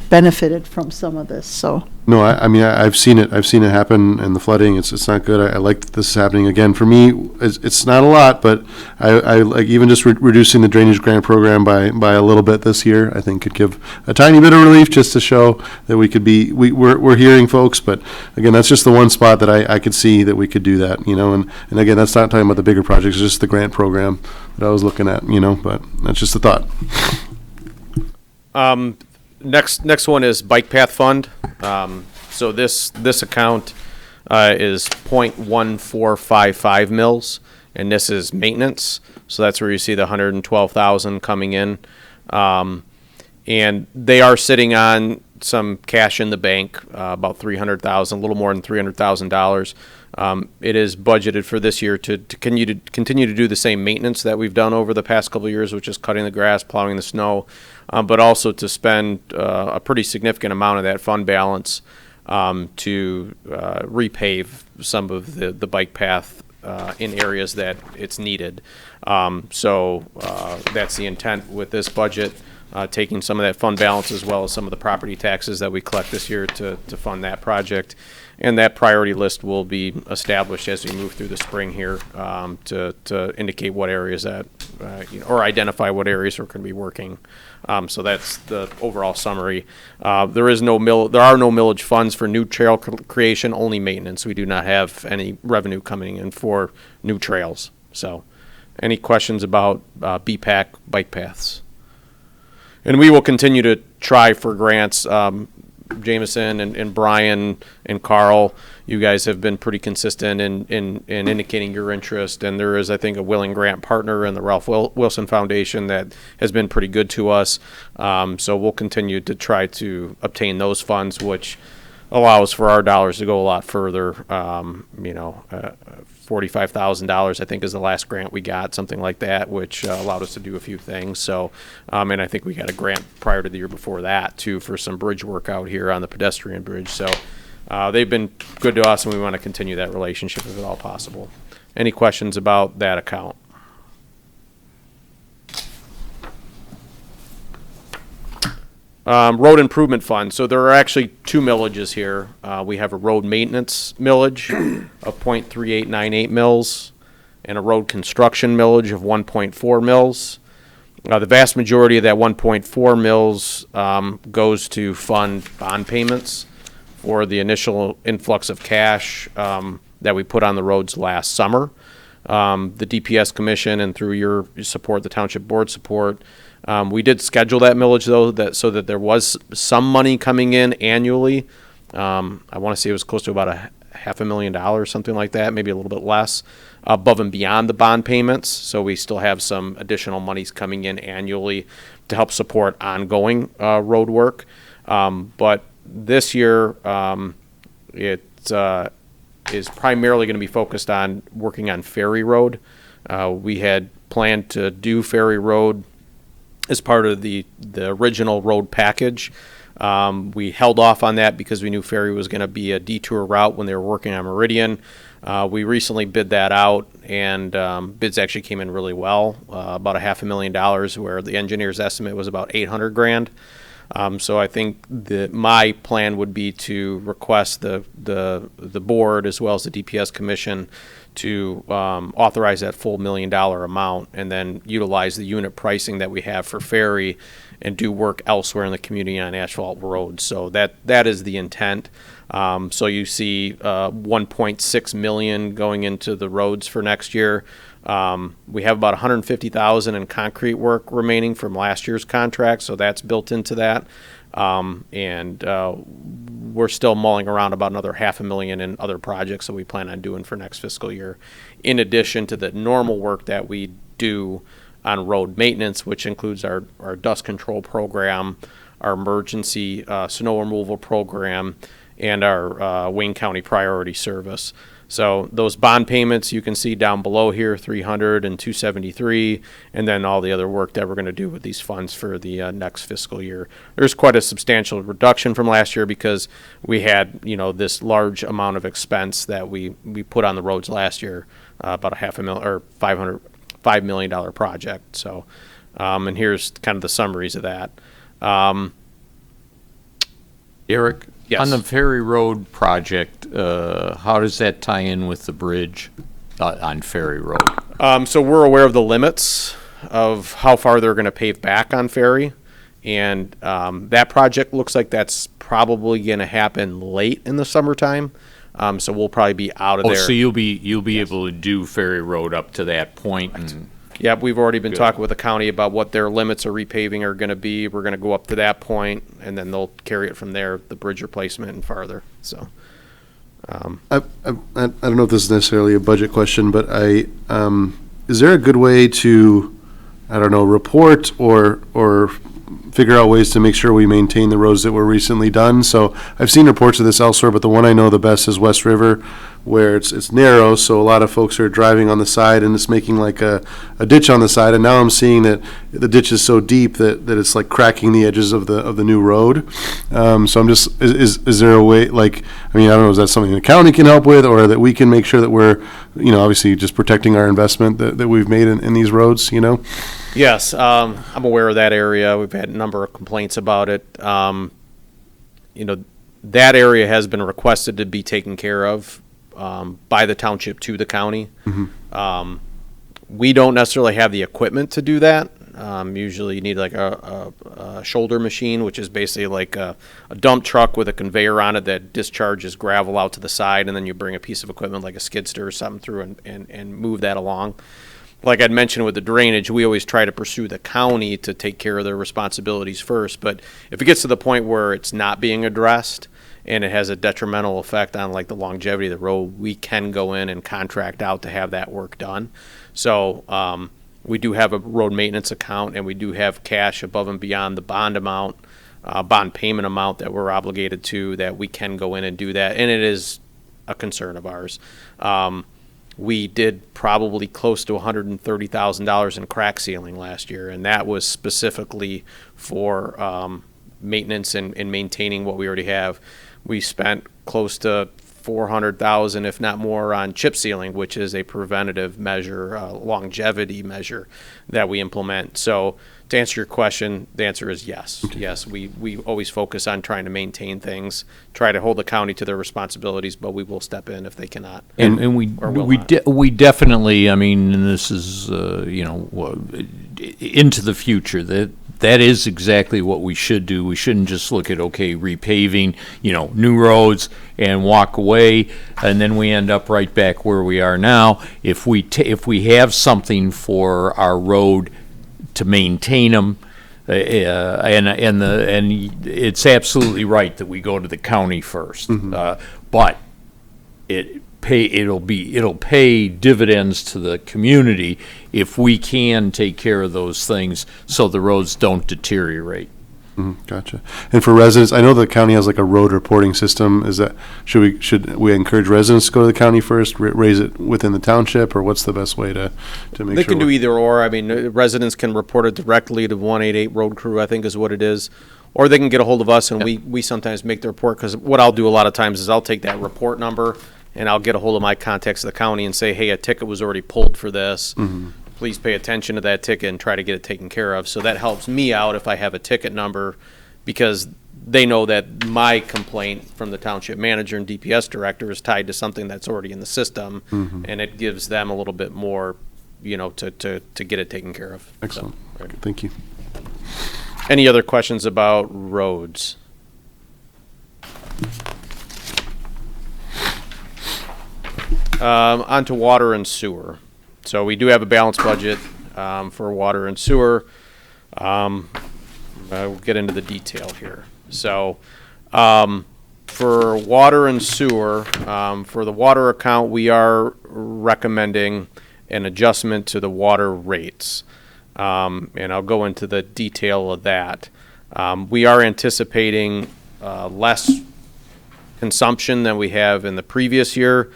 benefited from some of this. So. No, I mean, I've seen it. I've seen it happen, and the flooding. It's not good. I like that this is happening again. For me, it's not a lot, but I like even just reducing the drainage grant program by a little bit this year. I think could give a tiny bit of relief just to show that we're hearing folks. But again, that's just the one spot that I could see that we could do that. And again, that's not talking about the bigger projects. It's just the grant program that I was looking at. But that's just a thought. Next one is bike path fund. So this account is .1455 mils, and this is maintenance. So that's where you see the 112,000 coming in, and they are sitting on some cash in the bank, about 300,000, a little more than $300,000. It is budgeted for this year to continue to do the same maintenance that we've done over the past couple of years, which is cutting the grass, plowing the snow, but also to spend a pretty significant amount of that fund balance to repave some of the bike path in areas that it's needed. So that's the intent with this budget, taking some of that fund balance as well as some of the property taxes that we collect this year to fund that project. And that priority list will be established as we move through the spring here to indicate what areas that, or identify what areas we're going to be working. So that's the overall summary. There are no millage funds for new trail creation, only maintenance. We do not have any revenue coming in for new trails. So any questions about BPAC bike paths? And we will continue to try for grants. Jameson and Brian and Carl, you guys have been pretty consistent in indicating your interest, and there is, I think, a willing grant partner in the Ralph Wilson Foundation that has been pretty good to us. So we'll continue to try to obtain those funds, which allows for our dollars to go a lot further. $45,000, I think, is the last grant we got, something like that, which allowed us to do a few things. So, and I think we got a grant prior to the year before that, too, for some bridge work out here on the pedestrian bridge. So they've been good to us, and we want to continue that relationship if at all possible. Any questions about that account? Road improvement fund. So there are actually 2 millages here. We have a road maintenance millage of .3898 mils and a road construction millage of 1.4 mils. The vast majority of that 1.4 mils goes to fund bond payments for the initial influx of cash that we put on the roads last summer. The DPS Commission, and through your support, the Township Board support, we did schedule that millage, though, so that there was some money coming in annually. I want to say it was close to about $500,000, something like that, maybe a little bit less, above and beyond the bond payments. So we still have some additional monies coming in annually to help support ongoing road work. But this year, it is primarily going to be focused on working on Ferry Road. We had planned to do Ferry Road as part of the original road package. We held off on that because we knew Ferry was going to be a detour route when they were working on Meridian. We recently bid that out, and bids actually came in really well, about $500,000, where the engineer's estimate was about $800,000. So I think my plan would be to request the board as well as the DPS Commission to authorize that full $1 million amount, and then utilize the unit pricing that we have for Ferry and do work elsewhere in the community on asphalt roads. So that is the intent. So you see 1.6 million going into the roads for next year. We have about 150,000 in concrete work remaining from last year's contract, so that's built into that. We're still mulling around about another $500,000 in other projects that we plan on doing for next fiscal year, in addition to the normal work that we do on road maintenance, which includes our dust control program, our emergency snow removal program, and our Wayne County Priority Service. So those bond payments you can see down below here, 300 and 273, and then all the other work that we're going to do with these funds for the next fiscal year. There's quite a substantial reduction from last year because we had, this large amount of expense that we put on the roads last year, about $500,000 or $5 million project. So, and here's kind of the summaries of that. Eric? Yes. On the Ferry Road project, how does that tie in with the bridge on Ferry Road? So we're aware of the limits of how far they're going to pave back on Ferry, and that project looks like that's probably going to happen late in the summertime. So we'll probably be out of there. So you'll be able to do Ferry Road up to that point. And Yeah, we've already been Good. talking with the county about what their limits of repaving are going to be. We're going to go up to that point, and then they'll carry it from there, the bridge replacement and farther. So, I don't know if this is necessarily a budget question, but is there a good way to, report or figure out ways to make sure we maintain the roads that were recently done? So I've seen reports of this elsewhere, but the one I know the best is West River, where it's narrow, so a lot of folks are driving on the side and it's making like a ditch on the side. And now I'm seeing that the ditch is so deep that it's like cracking the edges of the new road. So I'm just, is there a way, I don't know, is that something the county can help with, or that we can make sure that we're, obviously just protecting our investment that we've made in these roads, yes, I'm aware of that area. We've had a number of complaints about it. That area has been requested to be taken care of by the township to the county. Mm-hmm. We don't necessarily have the equipment to do that. Usually you need like a shoulder machine, which is basically like a dump truck with a conveyor on it that discharges gravel out to the side, and then you bring a piece of equipment like a skid steer or something through and move that along. Like I'd mentioned with the drainage, we always try to pursue the county to take care of their responsibilities first. But if it gets to the point where it's not being addressed and it has a detrimental effect on like the longevity of the road, we can go in and contract out to have that work done. So we do have a road maintenance account, and we do have cash above and beyond the bond amount, bond payment amount that we're obligated to, that we can go in and do that. And it is a concern of ours. We did probably close to $130,000 in crack sealing last year, and that was specifically for maintenance and maintaining what we already have. We spent close to $400,000, if not more, on chip sealing, which is a preventative measure, longevity measure that we implement. So to answer your question, the answer is yes. Yes, we always focus on trying to maintain things, try to hold the county to their responsibilities, but we will step in if they cannot. And we definitely, and this is, into the future, that is exactly what we should do. We shouldn't just look at, repaving, new roads and walk away, and then we end up right back where we are now. If we have something for our road to maintain them, and it's absolutely right that we go to the county first. Mm-hmm. But it'll pay dividends to the community if we can take care of those things so the roads don't deteriorate. Gotcha. And for residents, I know the county has like a road reporting system. Is that, should we encourage residents to go to the county first, raise it within the township, or what's the best way to make sure? They can do either or. Residents can report it directly to 188 Road Crew, I think is what it is. Or they can get a hold of us, and we sometimes make the report, because what I'll do a lot of times is I'll take that report number and I'll get a hold of my contacts at the county and say, hey, a ticket was already pulled for this. Mm-hmm. Please pay attention to that ticket and try to get it taken care of. So that helps me out if I have a ticket number, because they know that my complaint from the township manager and DPS director is tied to something that's already in the system, Mm-hmm. and it gives them a little bit more, to get it taken care of. Excellent. So, right. Thank you. Any other questions about roads? onto water and sewer. So we do have a balanced budget for water and sewer. We'll get into the detail here. So for water and sewer, for the water account, we are recommending an adjustment to the water rates. And I'll go into the detail of that. We are anticipating less consumption than we have in the previous year.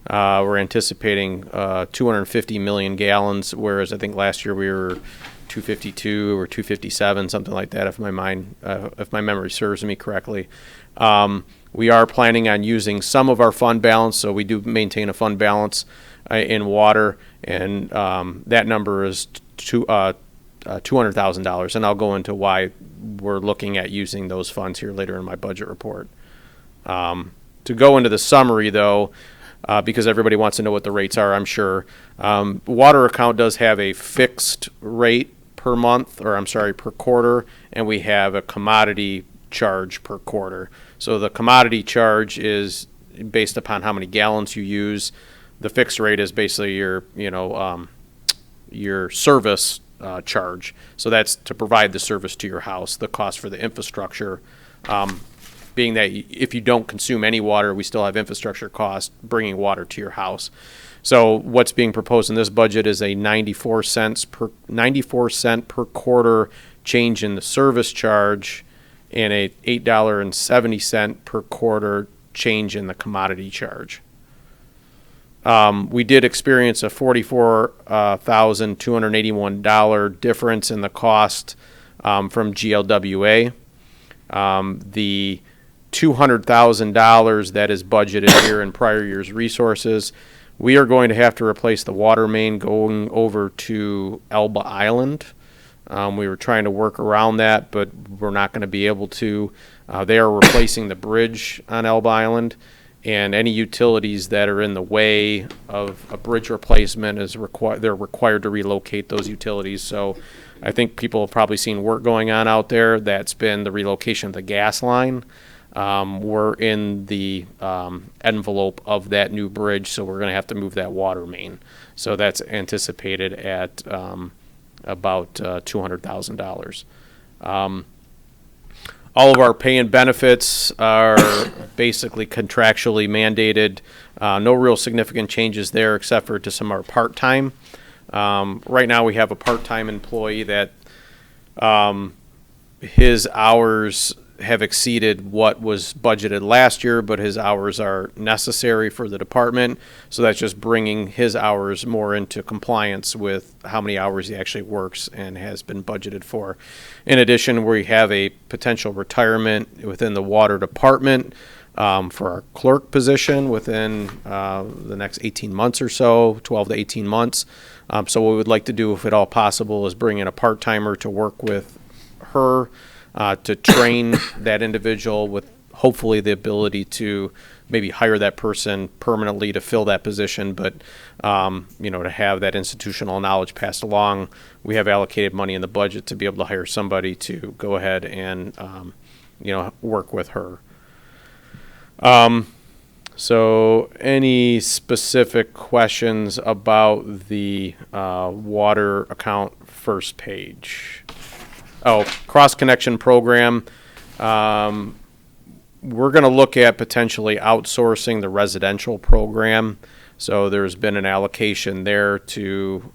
We're anticipating 250 million gallons, whereas I think last year we were 252 or 257, something like that, if my memory serves me correctly. We are planning on using some of our fund balance, so we do maintain a fund balance in water, and that number is $200,000, and I'll go into why we're looking at using those funds here later in my budget report. To go into the summary, though, because everybody wants to know what the rates are, I'm sure. Water account does have a fixed rate per month, or I'm sorry, per quarter, and we have a commodity charge per quarter. So the commodity charge is based upon how many gallons you use. The fixed rate is basically your service charge. So that's to provide the service to your house, the cost for the infrastructure. Being that if you don't consume any water, we still have infrastructure costs bringing water to your house. So what's being proposed in this budget is a 94 cent per quarter change in the service charge and a $8.70 per quarter change in the commodity charge. We did experience a $44,281 difference in the cost from GLWA. The $200,000 that is budgeted here in prior year's resources, we are going to have to replace the water main going over to Elba Island. We were trying to work around that, but we're not going to be able to. They are replacing the bridge on Elba Island, and any utilities that are in the way of a bridge replacement they're required to relocate those utilities. So I think people have probably seen work going on out there. That's been the relocation of the gas line. We're in the envelope of that new bridge, so we're going to have to move that water main. So that's anticipated at about $200,000. All of our pay and benefits are basically contractually mandated. No real significant changes there except for to some of our part-time. Right now we have a part-time employee that his hours have exceeded what was budgeted last year, but his hours are necessary for the department. So that's just bringing his hours more into compliance with how many hours he actually works and has been budgeted for. In addition, we have a potential retirement within the water department for our clerk position within the next 18 months or so, 12 to 18 months. So what we would like to do, if at all possible, is bring in a part-timer to work with her to train that individual with hopefully the ability to maybe hire that person permanently to fill that position, but to have that institutional knowledge passed along. We have allocated money in the budget to be able to hire somebody to go ahead and work with her. So any specific questions about the water account first page? Oh, cross-connection program. We're going to look at potentially outsourcing the residential program. So there's been an allocation there to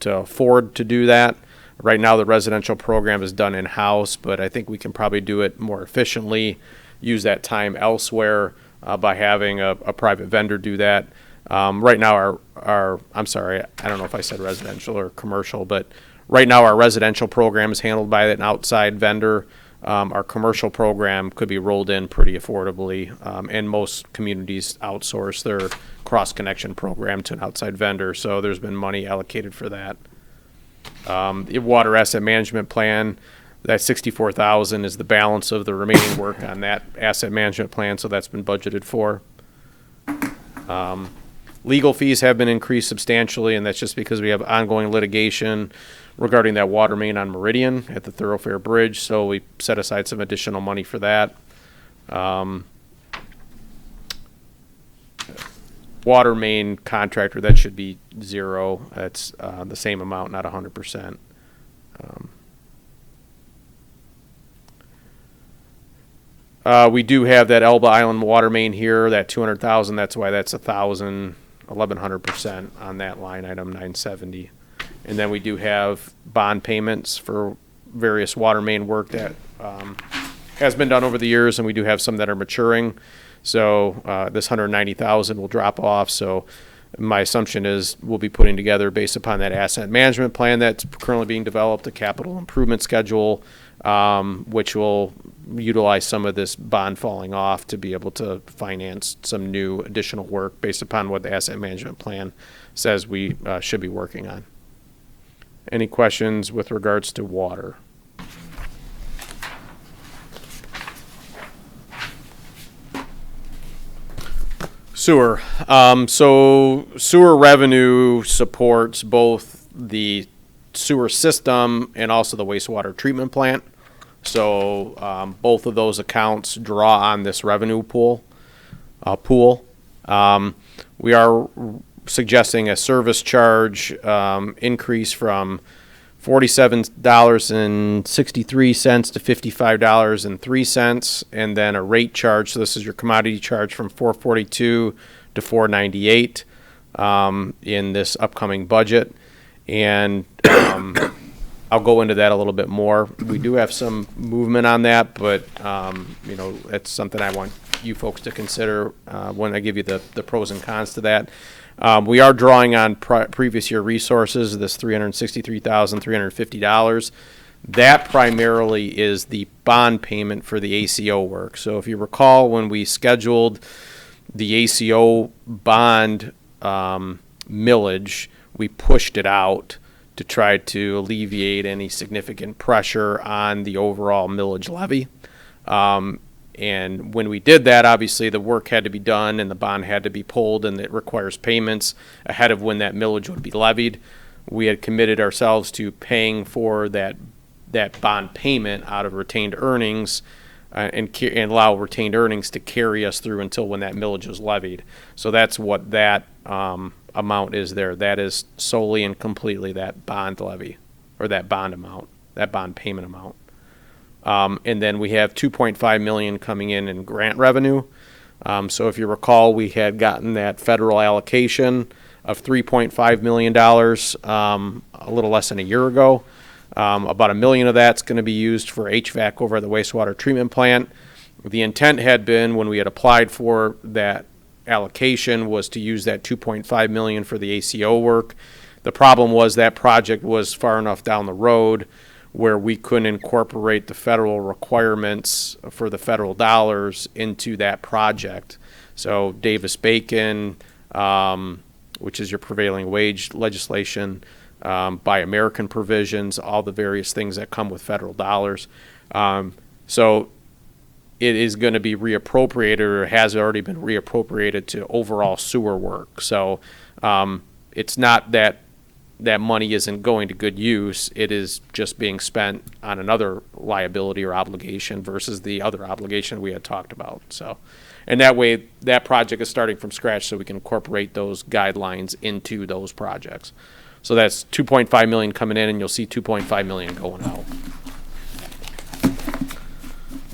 afford to do that. Right now, the residential program is done in-house, but I think we can probably do it more efficiently, use that time elsewhere by having a private vendor do that. Right now, I'm sorry, I don't know if I said residential or commercial, but right now our residential program is handled by an outside vendor. Our commercial program could be rolled in pretty affordably, and most communities outsource their cross-connection program to an outside vendor, so there's been money allocated for that. The water asset management plan, that $64,000 is the balance of the remaining work on that asset management plan, so that's been budgeted for. Legal fees have been increased substantially, and that's just because we have ongoing litigation regarding that water main on Meridian at the Thoroughfare Bridge, so we set aside some additional money for that. water main contractor, that should be 0. That's the same amount, not 100%. We do have that Elba Island water main here, that 200,000. That's why that's 1,100% on that line item, 970. And then we do have bond payments for various water main work that has been done over the years, and we do have some that are maturing. So this 190,000 will drop off. So my assumption is we'll be putting together, based upon that asset management plan that's currently being developed, a capital improvement schedule, which will utilize some of this bond falling off to be able to finance some new additional work based upon what the asset management plan says we should be working on. Any questions with regards to water? Sewer. So sewer revenue supports both the sewer system and also the wastewater treatment plant. So both of those accounts draw on this revenue pool. We are suggesting a service charge increase from $47.63 to $55.03, and then a rate charge. So this is your commodity charge from $442 to $498 in this upcoming budget. And I'll go into that a little bit more. We do have some movement on that, but you know, that's something I want you folks to consider when I give you the pros and cons to that. We are drawing on previous year resources, this $363,350. That primarily is the bond payment for the ACO work. So if you recall, when we scheduled the ACO bond millage, we pushed it out to try to alleviate any significant pressure on the overall millage levy. And when we did that, obviously the work had to be done and the bond had to be pulled, and it requires payments ahead of when that millage would be levied. We had committed ourselves to paying for that bond payment out of retained earnings and allow retained earnings to carry us through until when that millage was levied. So that's what that amount is there. That is solely and completely that bond levy, or that bond amount, that bond payment amount. And then we have $2.5 million coming in grant revenue. So if you recall, we had gotten that federal allocation of $3.5 million a little less than a year ago. About $1 million of that's going to be used for HVAC over at the wastewater treatment plant. The intent had been, when we had applied for that allocation, was to use that $2.5 million for the ACO work. The problem was that project was far enough down the road where we couldn't incorporate the federal requirements for the federal dollars into that project. So Davis-Bacon, which is your prevailing wage legislation, Buy American provisions, all the various things that come with federal dollars. So it is going to be reappropriated, or has already been reappropriated, to overall sewer work. So it's not that that money isn't going to good use. It is just being spent on another liability or obligation versus the other obligation we had talked about. So, and that way that project is starting from scratch, so we can incorporate those guidelines into those projects. So that's $2.5 million coming in, and you'll see $2.5 million going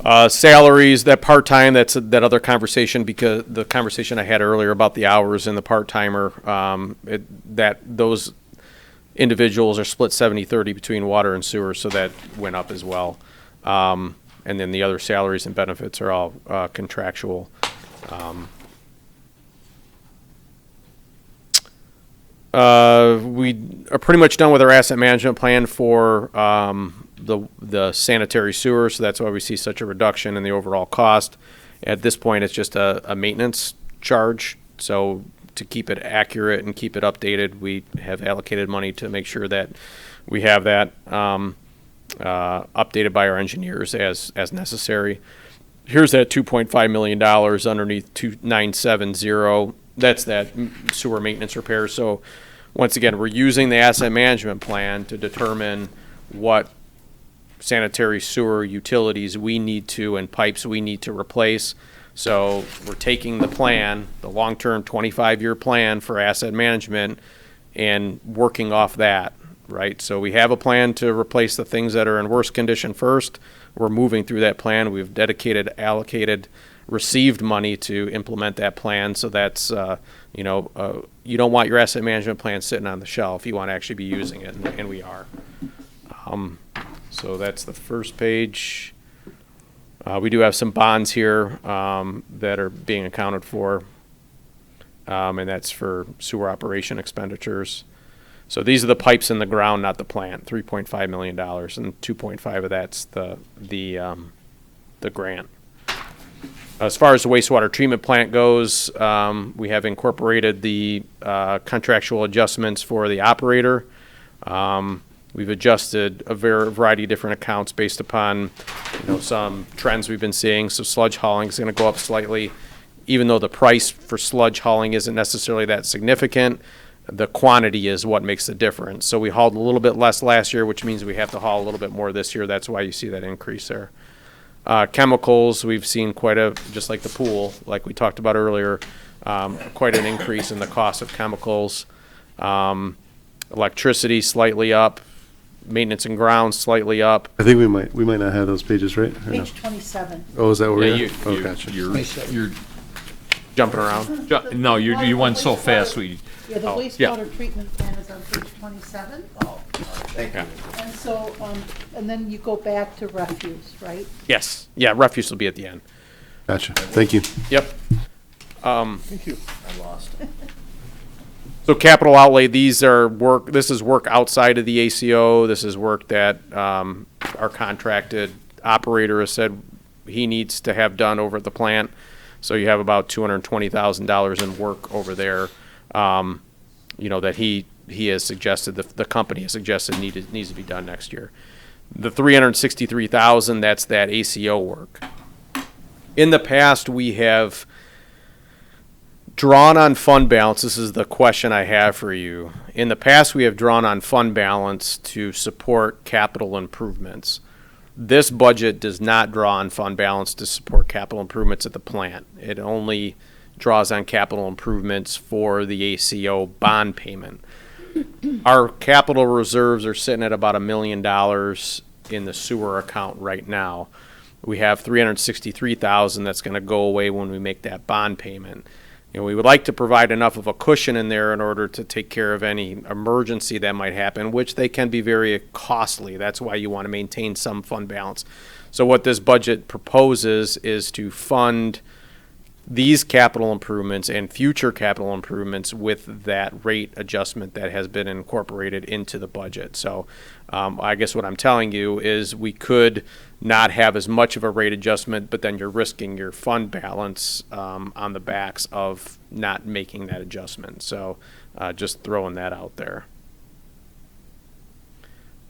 out. Salaries, that part-time, that's that other conversation, because the conversation I had earlier about the hours and the part-timer, those individuals are split 70-30 between water and sewer, so that went up as well. And then the other salaries and benefits are all contractual. We are pretty much done with our asset management plan for the sanitary sewer, so that's why we see such a reduction in the overall cost. At this point, it's just a maintenance charge, so to keep it accurate and keep it updated, we have allocated money to make sure that we have that updated by our engineers as necessary. Here's that $2.5 million underneath 2970. That's that sewer maintenance repair. So once again, we're using the asset management plan to determine what sanitary sewer utilities we need to, and pipes we need to replace. So we're taking the plan, the long-term 25-year plan for asset management, and working off that, right? So we have a plan to replace the things that are in worse condition first. We're moving through that plan. We've dedicated, allocated, received money to implement that plan. So that's, you don't want your asset management plan sitting on the shelf. You want to actually be using it, and we are. So that's the first page. We do have some bonds here that are being accounted for, and that's for sewer operation expenditures. So these are the pipes in the ground, not the plant. $3.5 million, and 2.5 of that's the grant. As far as the wastewater treatment plant goes, we have incorporated the contractual adjustments for the operator. We've adjusted a variety of different accounts based upon, some trends we've been seeing. So sludge hauling is going to go up slightly, even though the price for sludge hauling isn't necessarily that significant. The quantity is what makes the difference. So we hauled a little bit less last year, which means we have to haul a little bit more this year. That's why you see that increase there. Chemicals, we've seen just like the pool, like we talked about earlier, quite an increase in the cost of chemicals. Electricity slightly up. Maintenance and grounds slightly up. I think we might not have those pages, right? Or no? Page 27. Oh, is that where Yeah, we're at? Gotcha. you're Jumping around. no, you went so fast, Yeah, the wastewater treatment plan is on page 27. Oh, thank you. And so, and then you go back to refuse, right? Yes. Yeah, refuse will be at the end. Gotcha. Thank you. Yep. Thank you. I lost it. So capital outlay, this is work outside of the ACO. This is work that our contracted operator has said he needs to have done over at the plant. So you have about $220,000 in work over there, that he has suggested, the company has suggested needs to be done next year. The $363,000, that's that ACO work. In the past, we have drawn on fund balance. This is the question I have for you. In the past, we have drawn on fund balance to support capital improvements. This budget does not draw on fund balance to support capital improvements at the plant. It only draws on capital improvements for the ACO bond payment. Our capital reserves are sitting at about $1 million in the sewer account right now. We have $363,000 that's going to go away when we make that bond payment. We would like to provide enough of a cushion in there in order to take care of any emergency that might happen, which they can be very costly. That's why you want to maintain some fund balance. So what this budget proposes is to fund these capital improvements and future capital improvements with that rate adjustment that has been incorporated into the budget. So I guess what I'm telling you is we could not have as much of a rate adjustment, but then you're risking your fund balance on the backs of not making that adjustment. So just throwing that out there.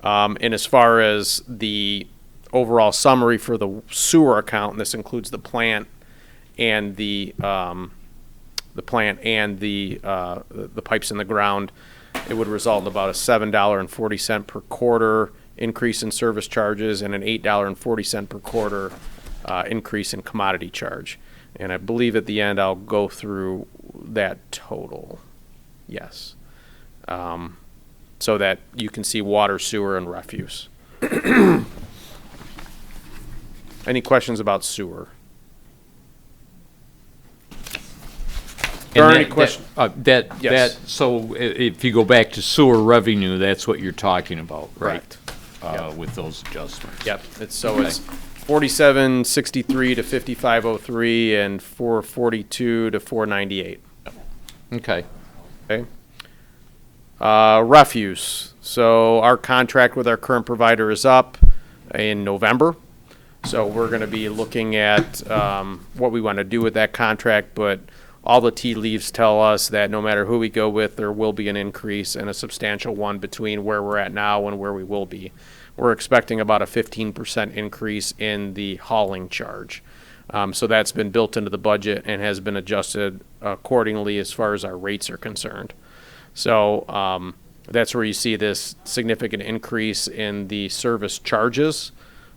And as far as the overall summary for the sewer account, and this includes the plant and the pipes in the ground, it would result in about a $7.40 per quarter increase in service charges and an $8.40 per quarter increase in commodity charge. And I believe at the end I'll go through that total. Yes. So that you can see water, sewer, and refuse. Any questions about sewer? Any questions? Yes. So if you go back to sewer revenue, that's what you're talking about, right? With those adjustments. Yep. It's 4763 to 5503 and 442 to 498. Okay. Okay. Refuse. So our contract with our current provider is up in November. So we're going to be looking at what we want to do with that contract, but all the tea leaves tell us that no matter who we go with, there will be an increase, and a substantial one between where we're at now and where we will be. We're expecting about a 15% increase in the hauling charge. So that's been built into the budget and has been adjusted accordingly as far as our rates are concerned. So that's where you see this significant increase in the service charges.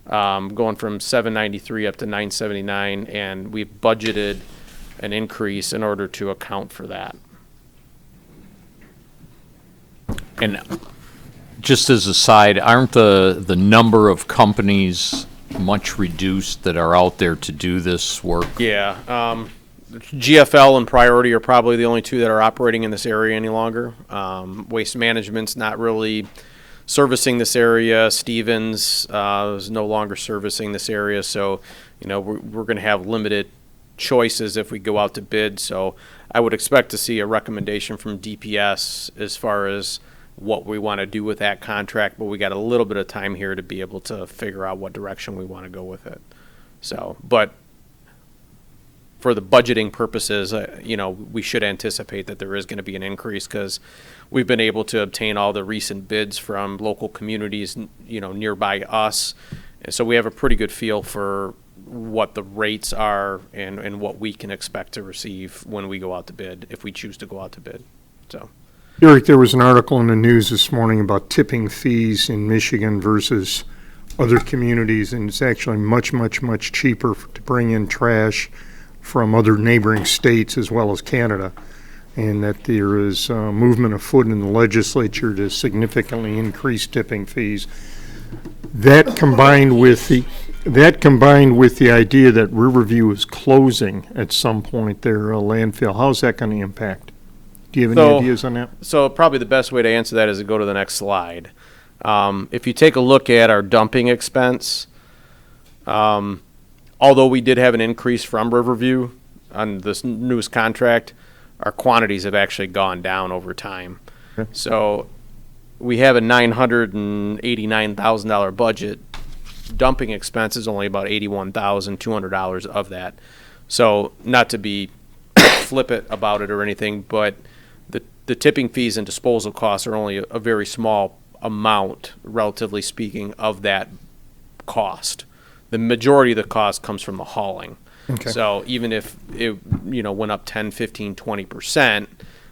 going from 793 up to 979, and we've budgeted an increase in order to account for that. And just as a side, aren't the number of companies much reduced that are out there to do this work? Yeah, GFL and Priority are probably the only two that are operating in this area any longer. Waste Management's not really servicing this area. Stevens is no longer servicing this area, so we're going to have limited choices if we go out to bid. So I would expect to see a recommendation from DPS as far as what we want to do with that contract, but we got a little bit of time here to be able to figure out what direction we want to go with it. So, but for the budgeting purposes, we should anticipate that there is going to be an increase because we've been able to obtain all the recent bids from local communities, nearby us. And so we have a pretty good feel for what the rates are and what we can expect to receive when we go out to bid, if we choose to go out to bid. So, Eric, there was an article in the news this morning about tipping fees in Michigan versus other communities, and it's actually much, much, much cheaper to bring in trash from other neighboring states as well as Canada, and that there is movement afoot in the legislature to significantly increase tipping fees. That combined with the idea that Riverview is closing at some point, their landfill, how's that going to impact? Do you have any ideas on that? So probably the best way to answer that is to go to the next slide. If you take a look at our dumping expense, although we did have an increase from Riverview on this newest contract, our quantities have actually gone down over time. Okay. So we have a $989,000 budget. Dumping expense is only about $81,200 of that. So not to be flippant about it or anything, but the tipping fees and disposal costs are only a very small amount, relatively speaking, of that cost. The majority of the cost comes from the hauling. Okay. So even if it went up 10, 15, 20%,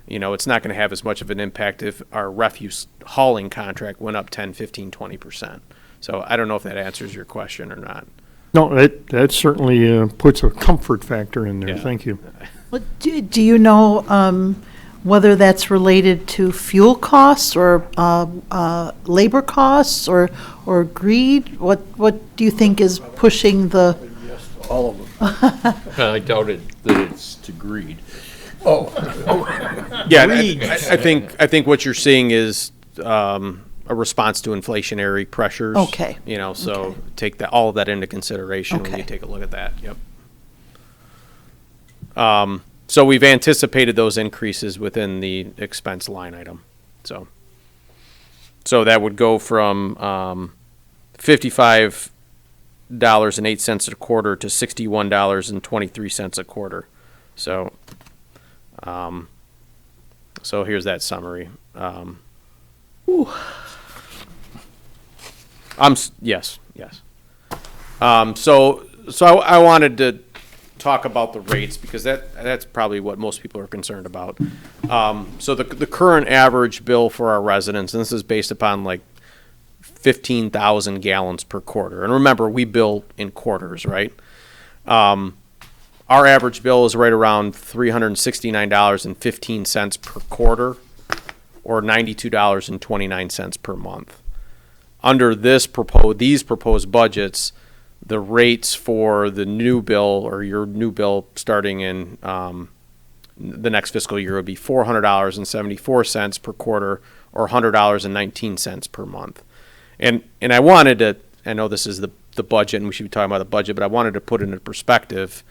it's not going to have as much of an impact if our refuse hauling contract went up 10, 15, 20%. So I don't know if that answers your question or not. No, that certainly puts a comfort factor in there. Yeah. Thank you. Well, do you know whether that's related to fuel costs or labor costs or greed? What do you think is pushing the? All of them. I doubted that it's to greed. Yeah, I think what you're seeing is a response to inflationary pressures. Okay. So Okay. take all of that into consideration when Okay. you take a look at that. Yep. So we've anticipated those increases within the expense line item. So that would go from $55.08 a quarter to $61.23 a quarter. So here's that summary. Yes. So I wanted to talk about the rates because that's probably what most people are concerned about. So the current average bill for our residents, and this is based upon like 15,000 gallons per quarter. And remember, we bill in quarters, right? Our average bill is right around $369.15 per quarter, or $92.29 per month. Under these proposed budgets, the rates for the new bill or your new bill starting in the next fiscal year would be $400.74 per quarter or $100.19 per month. And I wanted to, I know this is the budget and we should be talking about the budget, but I wanted to put it into perspective.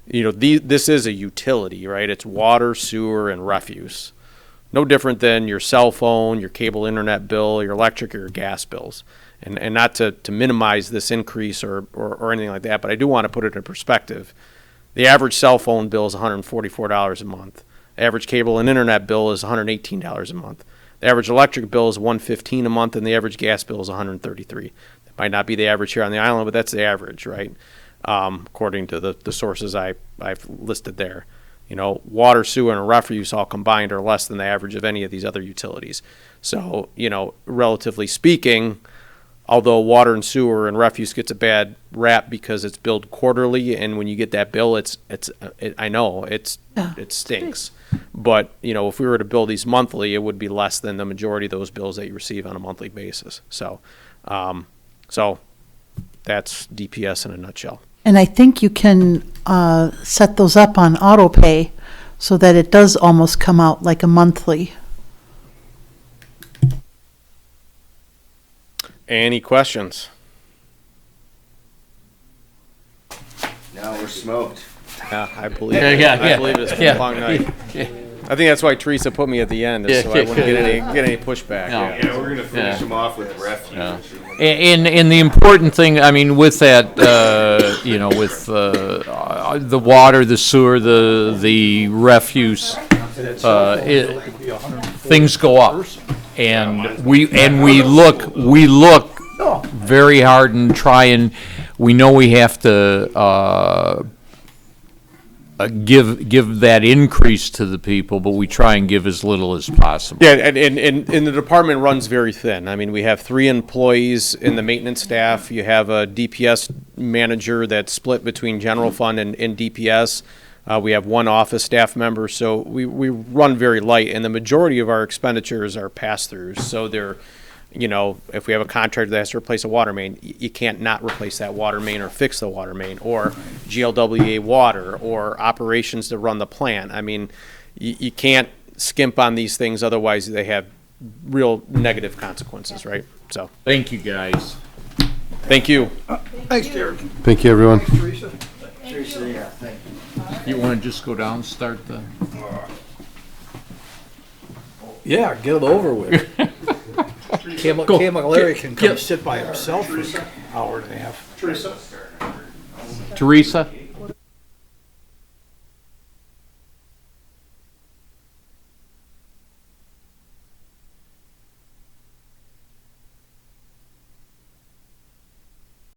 This is a utility, right? It's water, sewer, and refuse. No different than your cell phone, your cable internet bill, your electric or your gas bills. And not to minimize this increase or anything like that, but I do want to put it in perspective. The average cell phone bill is $144 a month. The average cable and internet bill is $118 a month. The average electric bill is $115 a month, and the average gas bill is $133. That might not be the average here on the island, but that's the average, right? According to the sources I've listed there. Water, sewer, and refuse all combined are less than the average of any of these other utilities. So, relatively speaking, although water and sewer and refuse gets a bad rap because it's billed quarterly, and when you get that bill, I know, it stinks. But, you know, if we were to bill these monthly, it would be less than the majority of those bills that you receive on a monthly basis. So that's DPS in a nutshell. And I think you can set those up on auto pay so that it does almost come out like a monthly. Any questions? Now we're smoked. Yeah, I believe Yeah, it. yeah, I yeah. believe it's been Yeah. a long night. I think that's why Teresa put me at the end, is so I wouldn't get any pushback. No. Yeah. Yeah, we're gonna finish them off with refuse. And the important thing, I mean, with that, you know, with the water, the sewer, the refuse, things go up, and we look very hard and try, and we know we have to give that increase to the people, but we try and give as little as possible. Yeah, and the department runs very thin. I mean, we have 3 employees in the maintenance staff. You have a DPS manager that's split between general fund and DPS. We have 1 office staff member, so we run very light, and the majority of our expenditures are pass-throughs. So they're, you know, if we have a contractor that has to replace a water main, you can't not replace that water main or fix the water main, or GLWA water, or operations to run the plant. I mean, you can't skimp on these things, otherwise they have real negative consequences, right? So, Thank you, guys. thank you. Thanks, Derek. Thank you, everyone. Teresa. You want to just go down and start the? Yeah, get it over with. Cam Go. Larry can come Get- sit by himself for an hour and a half. Teresa?